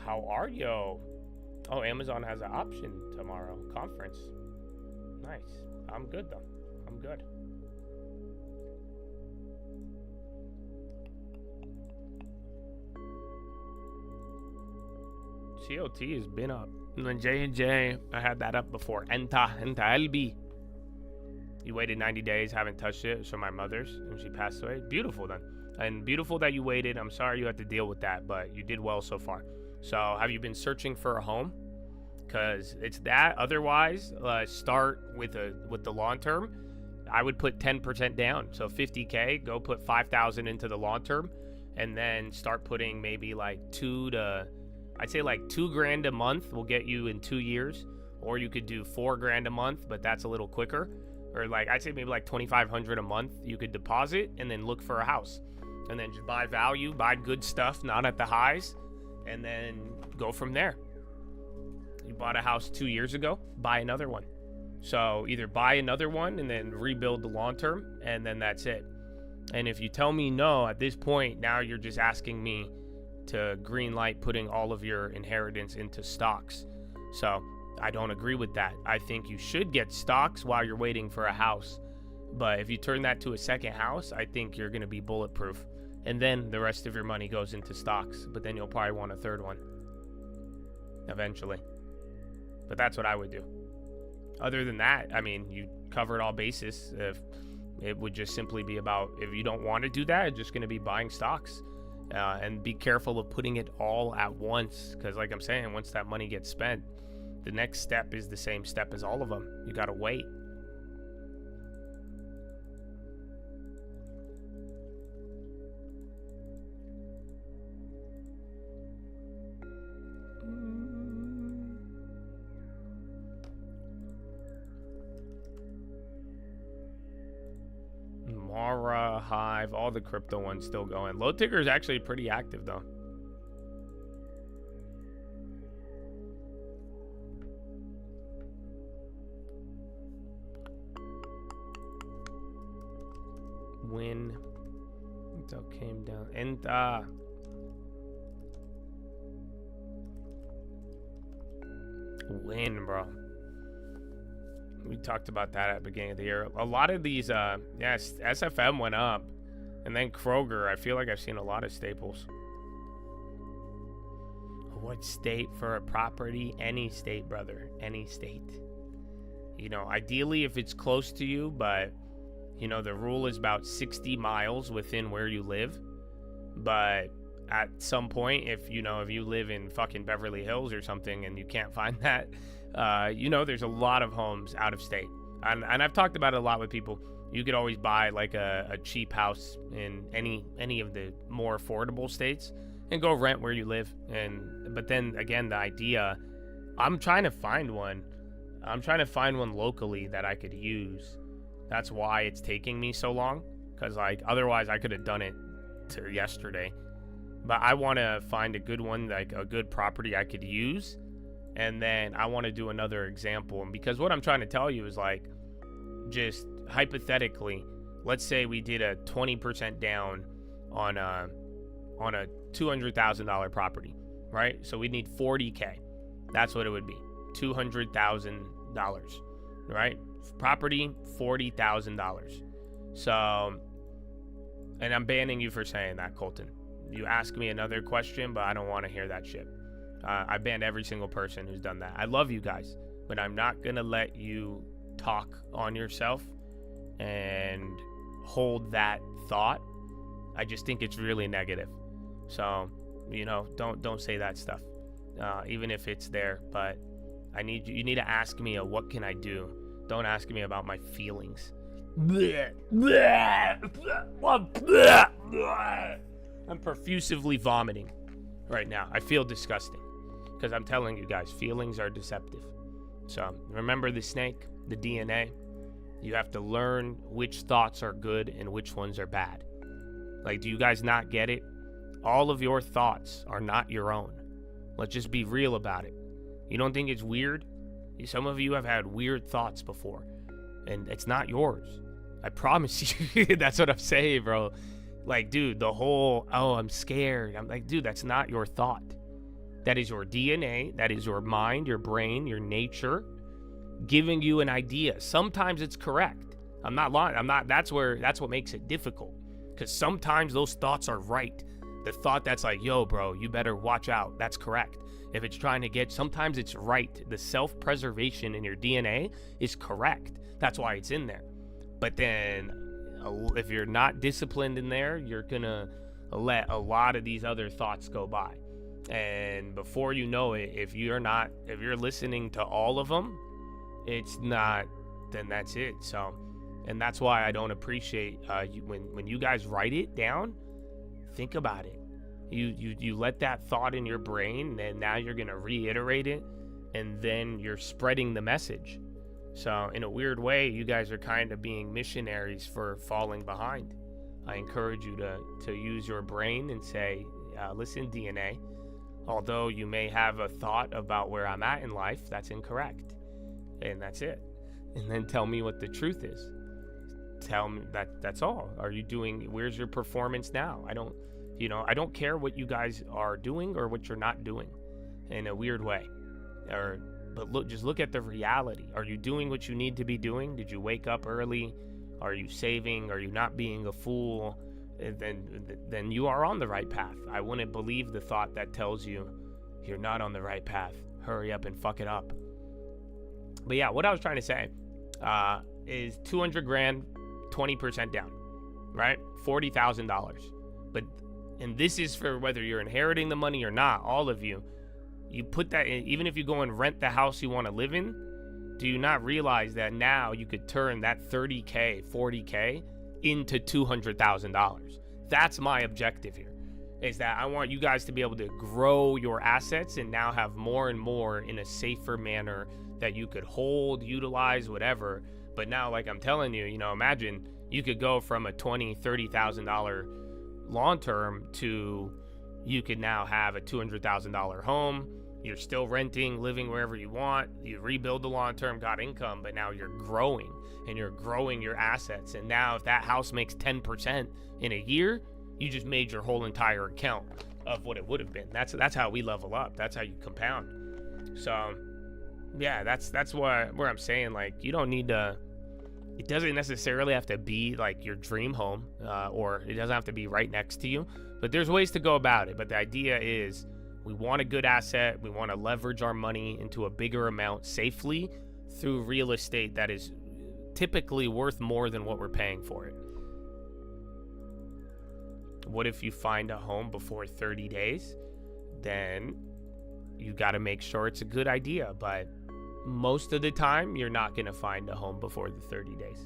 [SPEAKER 1] How are you? Oh, Amazon has an option tomorrow. Conference. Nice. I'm good, though. I'm good. COT has been up. And then J&J, I had that up before. Enta LB. You waited 90 days, haven't touched it. So my mother's, and she passed away. Beautiful, then. And beautiful that you waited. I'm sorry you had to deal with that, but you did well so far. So have you been searching for a home? Because it's that. Otherwise, start with the long term. I would put 10% down. So 50K, go put 5,000 into the long term, and then start putting maybe like I'd say like $2,000 a month will get you in 2 years. Or you could do $4,000 a month, but that's a little quicker. Or like I'd say maybe like $2,500 a month you could deposit and then look for a house, and then just buy value, buy good stuff, not at the highs. And then go from there. You bought a house 2 years ago, buy another one. So either buy another one and then rebuild the long term, and then that's it. And if you tell me no at this point, now you're just asking me to green light putting all of your inheritance into stocks. So I don't agree with that. I think you should get stocks while you're waiting for a house. But if you turn that to a second house, I think you're going to be bulletproof. And then the rest of your money goes into stocks. But then you'll probably want a third one eventually. But that's what I would do. Other than that, I mean, you covered all bases. If it would just simply be about, if you don't want to do that, it's just going to be buying stocks. And be careful of putting it all at once. Because like I'm saying, once that money gets spent, the next step is the same step as all of them. You got to wait. Mara, Hive, all the crypto ones still going. Low ticker is actually pretty active though. When Intel came down, and Win, bro. We talked about that at the beginning of the year. A lot of these, yes, SFM went up. And then Kroger, I feel like I've seen a lot of staples. What state for a property? Any state, brother. Any state. You know, ideally if it's close to you, but, you know, the rule is about 60 miles within where you live. But at some point, if you live in fucking Beverly Hills or something and you can't find that, you know, there's a lot of homes out of state. And I've talked about it a lot with people. You could always buy like a cheap house in any of the more affordable states and go rent where you live. But then again, the idea, I'm trying to find one locally that I could use. That's why it's taking me so long, because like otherwise I could have done it yesterday. But I want to find a good one, like a good property I could use, and then I want to do another example. And because what I'm trying to tell you is like, just hypothetically, let's say we did a 20% down on a $200,000 property, right? So we need $40K. That's what it would be. $200,000, right? Property, $40,000. So, and I'm banning you for saying that, Colton. You ask me another question, but I don't want to hear that shit. I banned every single person who's done that. I love you guys, but I'm not going to let you talk on yourself and hold that thought. I just think it's really negative. So, you know, don't say that stuff, even if it's there. But you need to ask me what can I do? Don't ask me about my feelings. I'm profusively vomiting right now. I feel disgusting because I'm telling you guys, feelings are deceptive. So remember the snake, the DNA. You have to learn which thoughts are good and which ones are bad. Like, do you guys not get it? All of your thoughts are not your own. Let's just be real about it. You don't think it's weird? Some of you have had weird thoughts before, and it's not yours. I promise you. That's what I'm saying, bro. Like, dude, the whole, oh, I'm scared. I'm like, dude, that's not your thought. That is your DNA. That is your mind, your brain, your nature giving you an idea. Sometimes it's correct. I'm not lying. That's what makes it difficult. Because sometimes those thoughts are right. The thought that's like, yo, bro, you better watch out. That's correct. If it's trying to sometimes it's right. The self-preservation in your DNA is correct. That's why it's in there. But then if you're not disciplined in there, you're gonna let a lot of these other thoughts go by. And before you know it, if you're listening to all of them, it's not, then that's it. So, and that's why I don't appreciate when you guys write it down, think about it. You let that thought in your brain, and now you're gonna reiterate it, and then you're spreading the message. So in a weird way, you guys are kind of being missionaries for falling behind. I encourage you to use your brain and say, listen, DNA, although you may have a thought about where I'm at in life, that's incorrect. And that's it. And then tell me what the truth is. Tell me that's all. Where's your performance now? I don't care what you guys are doing or what you're not doing in a weird way. But just look at the reality. Are you doing what you need to be doing? Did you wake up early? Are you saving? Are you not being a fool? Then you are on the right path. I wouldn't believe the thought that tells you you're not on the right path. Hurry up and fuck it up. But yeah, what I was trying to say is 200 grand, 20% down, right? $40,000. And this is for whether you're inheriting the money or not, all of you. You put that in, even if you go and rent the house you want to live in, do you not realize that now you could turn that $30K, $40K into $200,000? That's my objective here, is that I want you guys to be able to grow your assets and now have more and more in a safer manner that you could hold, utilize, whatever. But now, like I'm telling you, imagine you could go from a $20,000, $30,000 long term to you could now have a $200,000 home. You're still renting, living wherever you want. You rebuild the long-term, got income, but now you're growing and you're growing your assets. And now if that house makes 10% in a year, you just made your whole entire account of what it would have been. That's how we level up. That's how you compound. So Yeah, that's where I'm saying, like, you don't need to, it doesn't necessarily have to be like your dream home, or it doesn't have to be right next to you, but there's ways to go about it. But the idea is we want a good asset. We want to leverage our money into a bigger amount safely through real estate that is typically worth more than what we're paying for it. What if you find a home before 30 days? Then you got to make sure it's a good idea, but most of the time you're not going to find a home before the 30 days.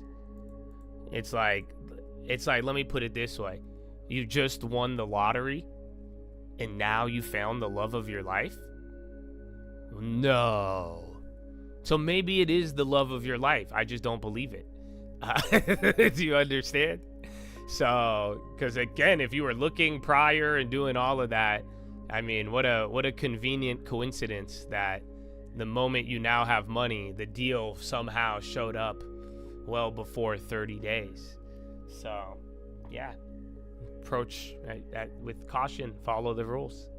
[SPEAKER 1] It's like, let me put it this way. You just won the lottery and now you found the love of your life? No. So maybe it is the love of your life. I just don't believe it. Do you understand? So, because again, if you were looking prior and doing all of that, I mean, what a convenient coincidence that the moment you now have money, the deal somehow showed up well before 30 days. So, yeah, approach that with caution, follow the rules.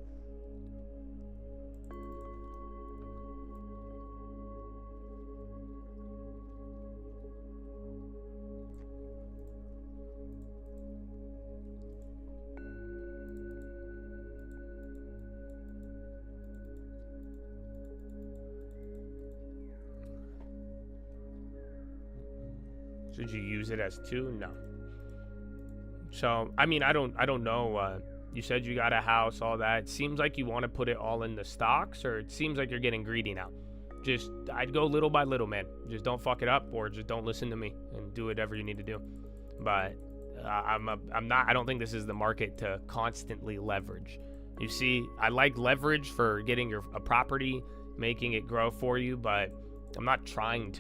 [SPEAKER 1] Should you use it as 2? No. So, I mean, I don't know. You said you got a house, all that. It seems like you want to put it all in the stocks, or it seems like you're getting greedy now. I'd go little by little, man. Just don't fuck it up, or just don't listen to me and do whatever you need to do. But I don't think this is the market to constantly leverage. You see, I like leverage for getting a property, making it grow for you, but we're not trying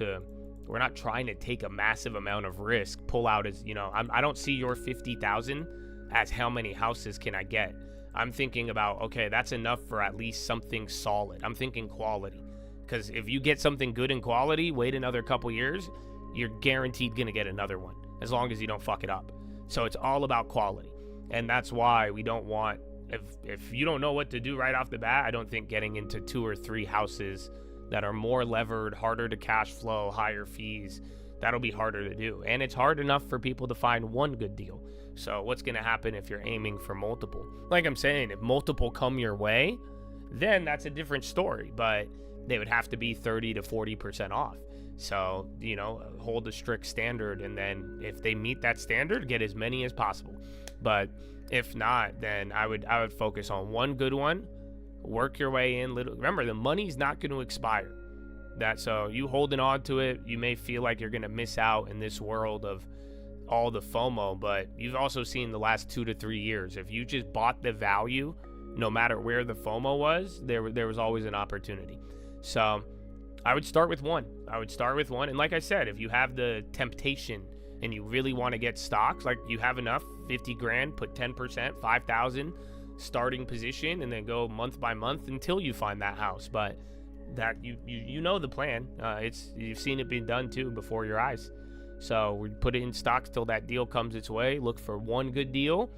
[SPEAKER 1] to take a massive amount of risk, pull out as, I don't see your 50,000 as how many houses can I get. I'm thinking about, okay, that's enough for at least something solid. I'm thinking quality. Because if you get something good in quality, wait another couple years, you're guaranteed going to get another one, as long as you don't fuck it up. So it's all about quality. And that's why we don't want, if you don't know what to do right off the bat, I don't think getting into 2 or 3 houses that are more levered, harder to cash flow, higher fees, that'll be harder to do. And it's hard enough for people to find one good deal. So what's going to happen if you're aiming for multiple? Like I'm saying, if multiple come your way, then that's a different story. But they would have to be 30 to 40% off. So, hold a strict standard. And then if they meet that standard, get as many as possible. But if not, then I would focus on one good one. Work your way in. Remember, the money's not going to expire. So you holding on to it, you may feel like you're going to miss out in this world of all the FOMO, but you've also seen the last 2 to 3 years, if you just bought the value, no matter where the FOMO was, there was always an opportunity. So I would start with one. And like I said, if you have the temptation and you really want to get stocks, like you have enough, 50 grand, put 10%, 5,000 starting position, and then go month by month until you find that house. But that you know the plan. You've seen it being done too before your eyes. So we put it in stocks till that deal comes its way. Look for one good deal.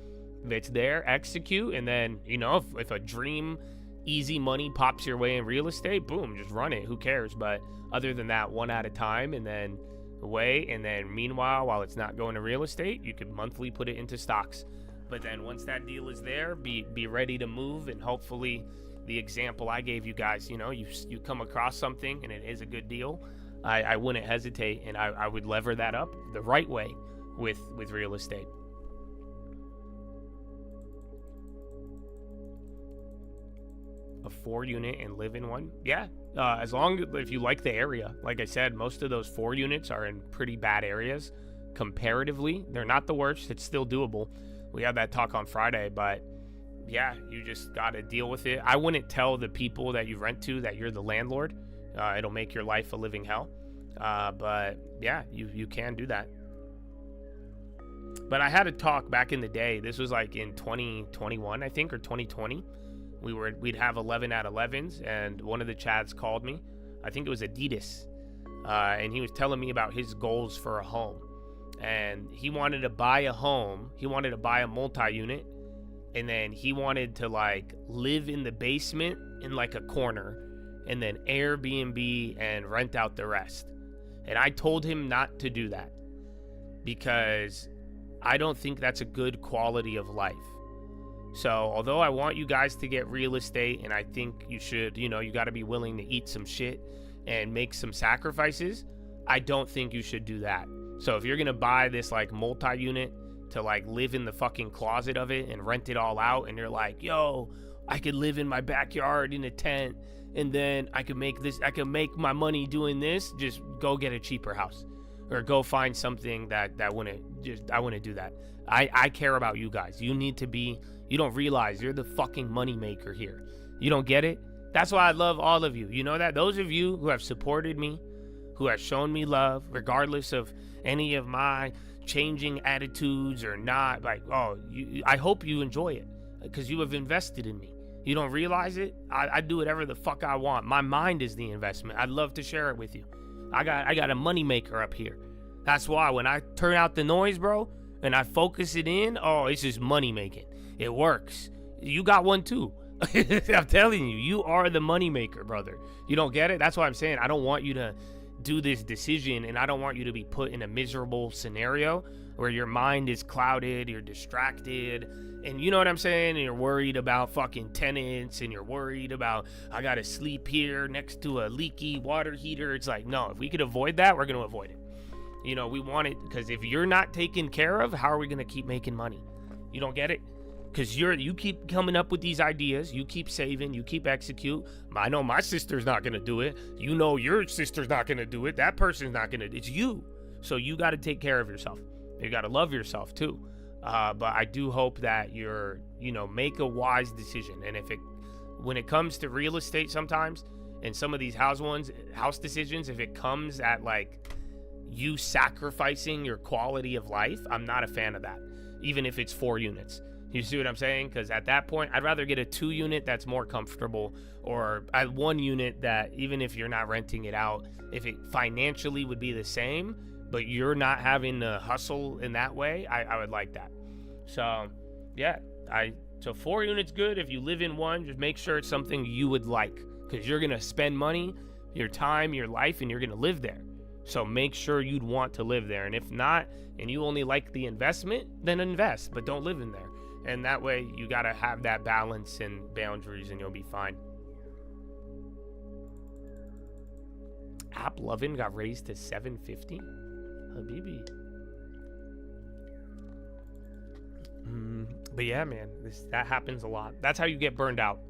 [SPEAKER 1] If it's there, execute. And then, if a dream easy money pops your way in real estate, boom, just run it. Who cares? But other than that, one at a time, and then away. And then meanwhile, while it's not going to real estate, you could monthly put it into stocks. But then once that deal is there, be ready to move. And hopefully the example I gave you guys, you come across something and it is a good deal, I wouldn't hesitate, and I would lever that up the right way with real estate. A 4-unit and live in one? Yeah, as long as if you like the area. Like I said, most of those 4 units are in pretty bad areas. Comparatively, they're not the worst. It's still doable. We had that talk on Friday, but yeah, you just got to deal with it. I wouldn't tell the people that you rent to that you're the landlord. It'll make your life a living hell. But yeah, you can do that. But I had a talk back in the day. This was like in 2021, I think, or 2020. We'd have 11 at 11s, and one of the Chads called me. I think it was Adidas. And he was telling me about his goals for a home. And he wanted to buy a home. He wanted to buy a multi-unit. And then he wanted to live in the basement in a corner. and then Airbnb and rent out the rest. And I told him not to do that because I don't think that's a good quality of life. So although I want you guys to get real estate, and I think you should, you got to be willing to eat some shit and make some sacrifices, I don't think you should do that. So if you're going to buy this like multi-unit to like live in the fucking closet of it and rent it all out, and you're like, yo, I could live in my backyard in a tent, and then I could make my money doing this, just go get a cheaper house or go find something that I wouldn't do that. I care about you guys. You don't realize you're the fucking money maker here. You don't get it? That's why I love all of you. You know that? Those of you who have supported me, who have shown me love, regardless of any of my changing attitudes or not, like, I hope you enjoy it because you have invested in me. You don't realize it? I do whatever the fuck I want. My mind is the investment. I'd love to share it with you. I got a money maker up here. That's why when I turn out the noise, bro, and I focus it in, it's just money making. It works. You got one too. I'm telling you, you are the money maker, brother. You don't get it? That's why I'm saying I don't want you to do this decision, and I don't want you to be put in a miserable scenario where your mind is clouded, you're distracted, and you know what I'm saying? And you're worried about fucking tenants, and you're worried about, I gotta sleep here next to a leaky water heater. It's like, no, if we could avoid that, we're gonna avoid it. We want it, because if you're not taken care of, how are we gonna keep making money? You don't get it? Because you keep coming up with these ideas, you keep saving, you keep execute. I know my sister's not gonna do it. You know your sister's not gonna do it. That person's not gonna. It's you. So you got to take care of yourself. You got to love yourself too. But I do hope that you're, make a wise decision. And when it comes to real estate, sometimes, and some of these house decisions, if it comes at like you sacrificing your quality of life, I'm not a fan of that. Even if it's 4 units. You see what I'm saying? Because at that point, I'd rather get a 2 unit that's more comfortable, or a 1 unit that, even if you're not renting it out, if it financially would be the same, but you're not having to hustle in that way, I would like that. So, yeah, so 4 units good. If you live in one, just make sure it's something you would like, because you're going to spend money, your time, your life, and you're going to live there. So make sure you'd want to live there. And if not, and you only like the investment, then invest, but don't live in there. And that way, you got to have that balance and boundaries, and you'll be fine. App Lovin' got raised to $750. Habibi. But yeah, man, that happens a lot. That's how you get burned out.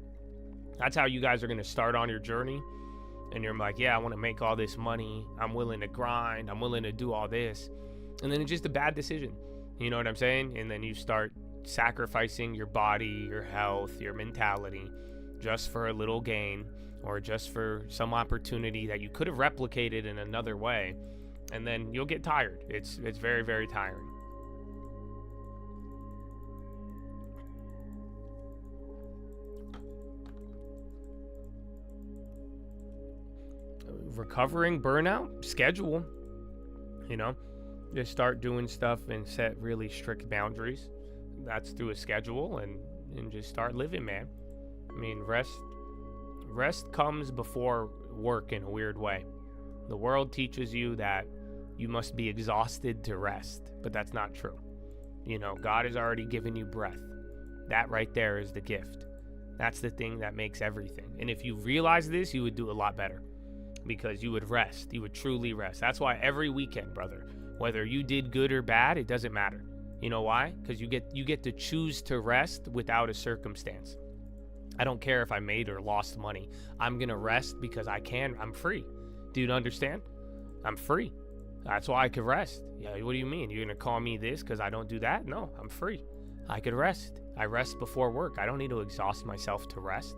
[SPEAKER 1] That's how you guys are going to start on your journey. And you're like, yeah, I want to make all this money. I'm willing to grind. I'm willing to do all this. And then it's just a bad decision. You know what I'm saying? And then you start sacrificing your body, your health, your mentality just for a little gain, or just for some opportunity that you could have replicated in another way, and then you'll get tired. It's very, very tiring. Recovering burnout, schedule, just start doing stuff and set really strict boundaries. That's through a schedule, and just start living, man. I mean, rest comes before work in a weird way. The world teaches you that you must be exhausted to rest, but that's not true. God has already given you breath. That right there is the gift. That's the thing that makes everything. And if you realize this, you would do a lot better, because you would rest. You would truly rest. That's why every weekend, brother, whether you did good or bad, it doesn't matter. You know why? Because you get to choose to rest without a circumstance. I don't care if I made or lost money. I'm going to rest because I can. I'm free. Do you understand? I'm free. That's why I could rest. Yeah, what do you mean? You're going to call me this because I don't do that? No, I'm free. I could rest. I rest before work. I don't need to exhaust myself to rest.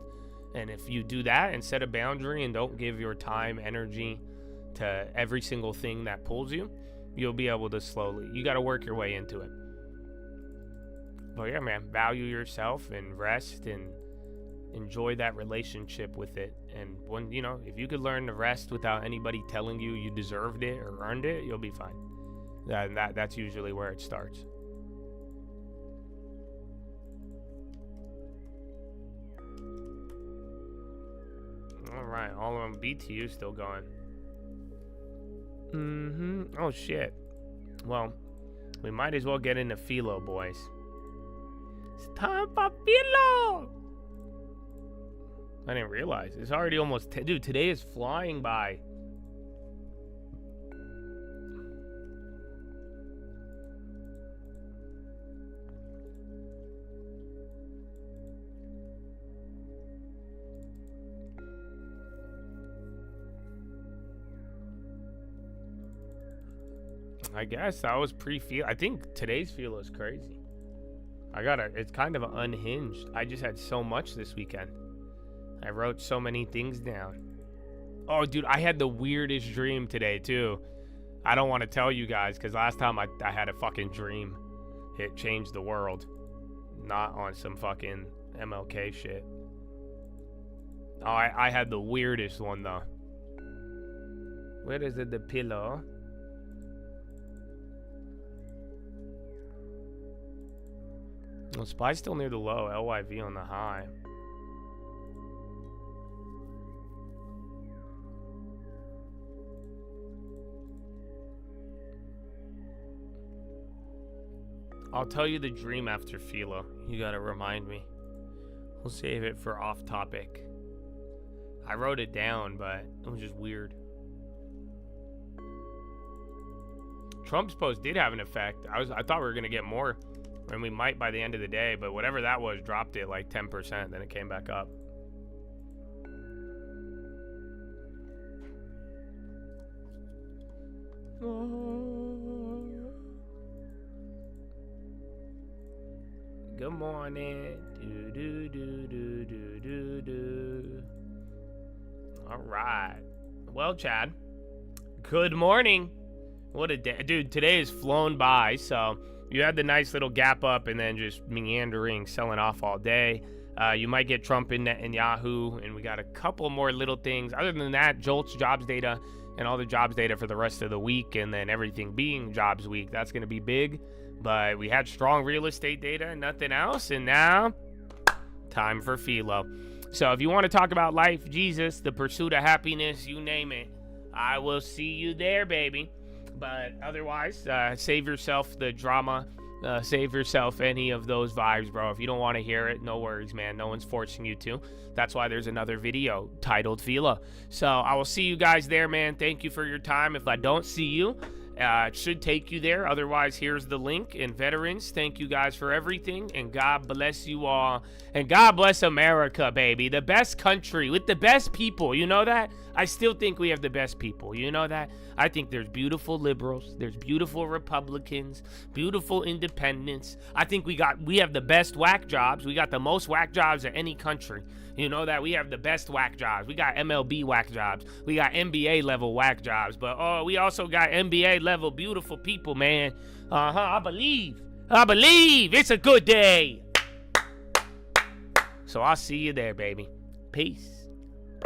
[SPEAKER 1] And if you do that and set a boundary and don't give your time, energy to every single thing that pulls you, you'll be able to slowly. You got to work your way into it. But yeah, man, value yourself and rest and enjoy that relationship with it. And when, if you could learn to rest without anybody telling you you deserved it or earned it, you'll be fine. That's usually where it starts. All right, all of them. BTU still going. Oh, shit. Well, we might as well get into Philo, boys. It's time for Philo! I didn't realize. It's already almost... Dude, today is flying by. I guess that was pre-Philo. I think today's Philo is crazy. It's kind of unhinged. I just had so much this weekend. I wrote so many things down. Oh, dude, I had the weirdest dream today, too. I don't want to tell you guys, because last time I had a fucking dream. It changed the world. Not on some fucking MLK shit. Oh, I had the weirdest one, though. Where is it, the pillow? Well, SPY's still near the low. LYV on the high. I'll tell you the dream after Philo. You gotta remind me. We'll save it for off topic. I wrote it down, but it was just weird. Trump's post did have an effect. I thought we were gonna get more. And we might by the end of the day, but whatever that was dropped it like 10%, then it came back up. Good morning. Do do do do do do do. All right. Well, Chad. Good morning. What a day, dude. Today has flown by, so. You had the nice little gap up and then just meandering, selling off all day. You might get Trump in Yahoo, and we got a couple more little things. Other than that, Jolt's jobs data and all the jobs data for the rest of the week, and then everything being jobs week. That's going to be big. But we had strong real estate data and nothing else, and now time for Philo. So if you want to talk about life, Jesus, the pursuit of happiness, you name it, I will see you there, baby. But otherwise, save yourself the drama. Save yourself any of those vibes, bro. If you don't want to hear it, no worries, man. No one's forcing you to. That's why there's another video titled Philo. So I will see you guys there, man. Thank you for your time. If I don't see you, it should take you there. Otherwise, here's the link. And veterans, thank you guys for everything. And God bless you all. And God bless America, baby. The best country with the best people. You know that? I still think we have the best people. You know that? I think there's beautiful liberals. There's beautiful Republicans. Beautiful independents. I think we have the best whack jobs. We got the most whack jobs of any country. You know that? We have the best whack jobs. We got MLB whack jobs. We got NBA level whack jobs. But we also got NBA level beautiful people, man. I believe. It's a good day. So I'll see you there, baby. Peace.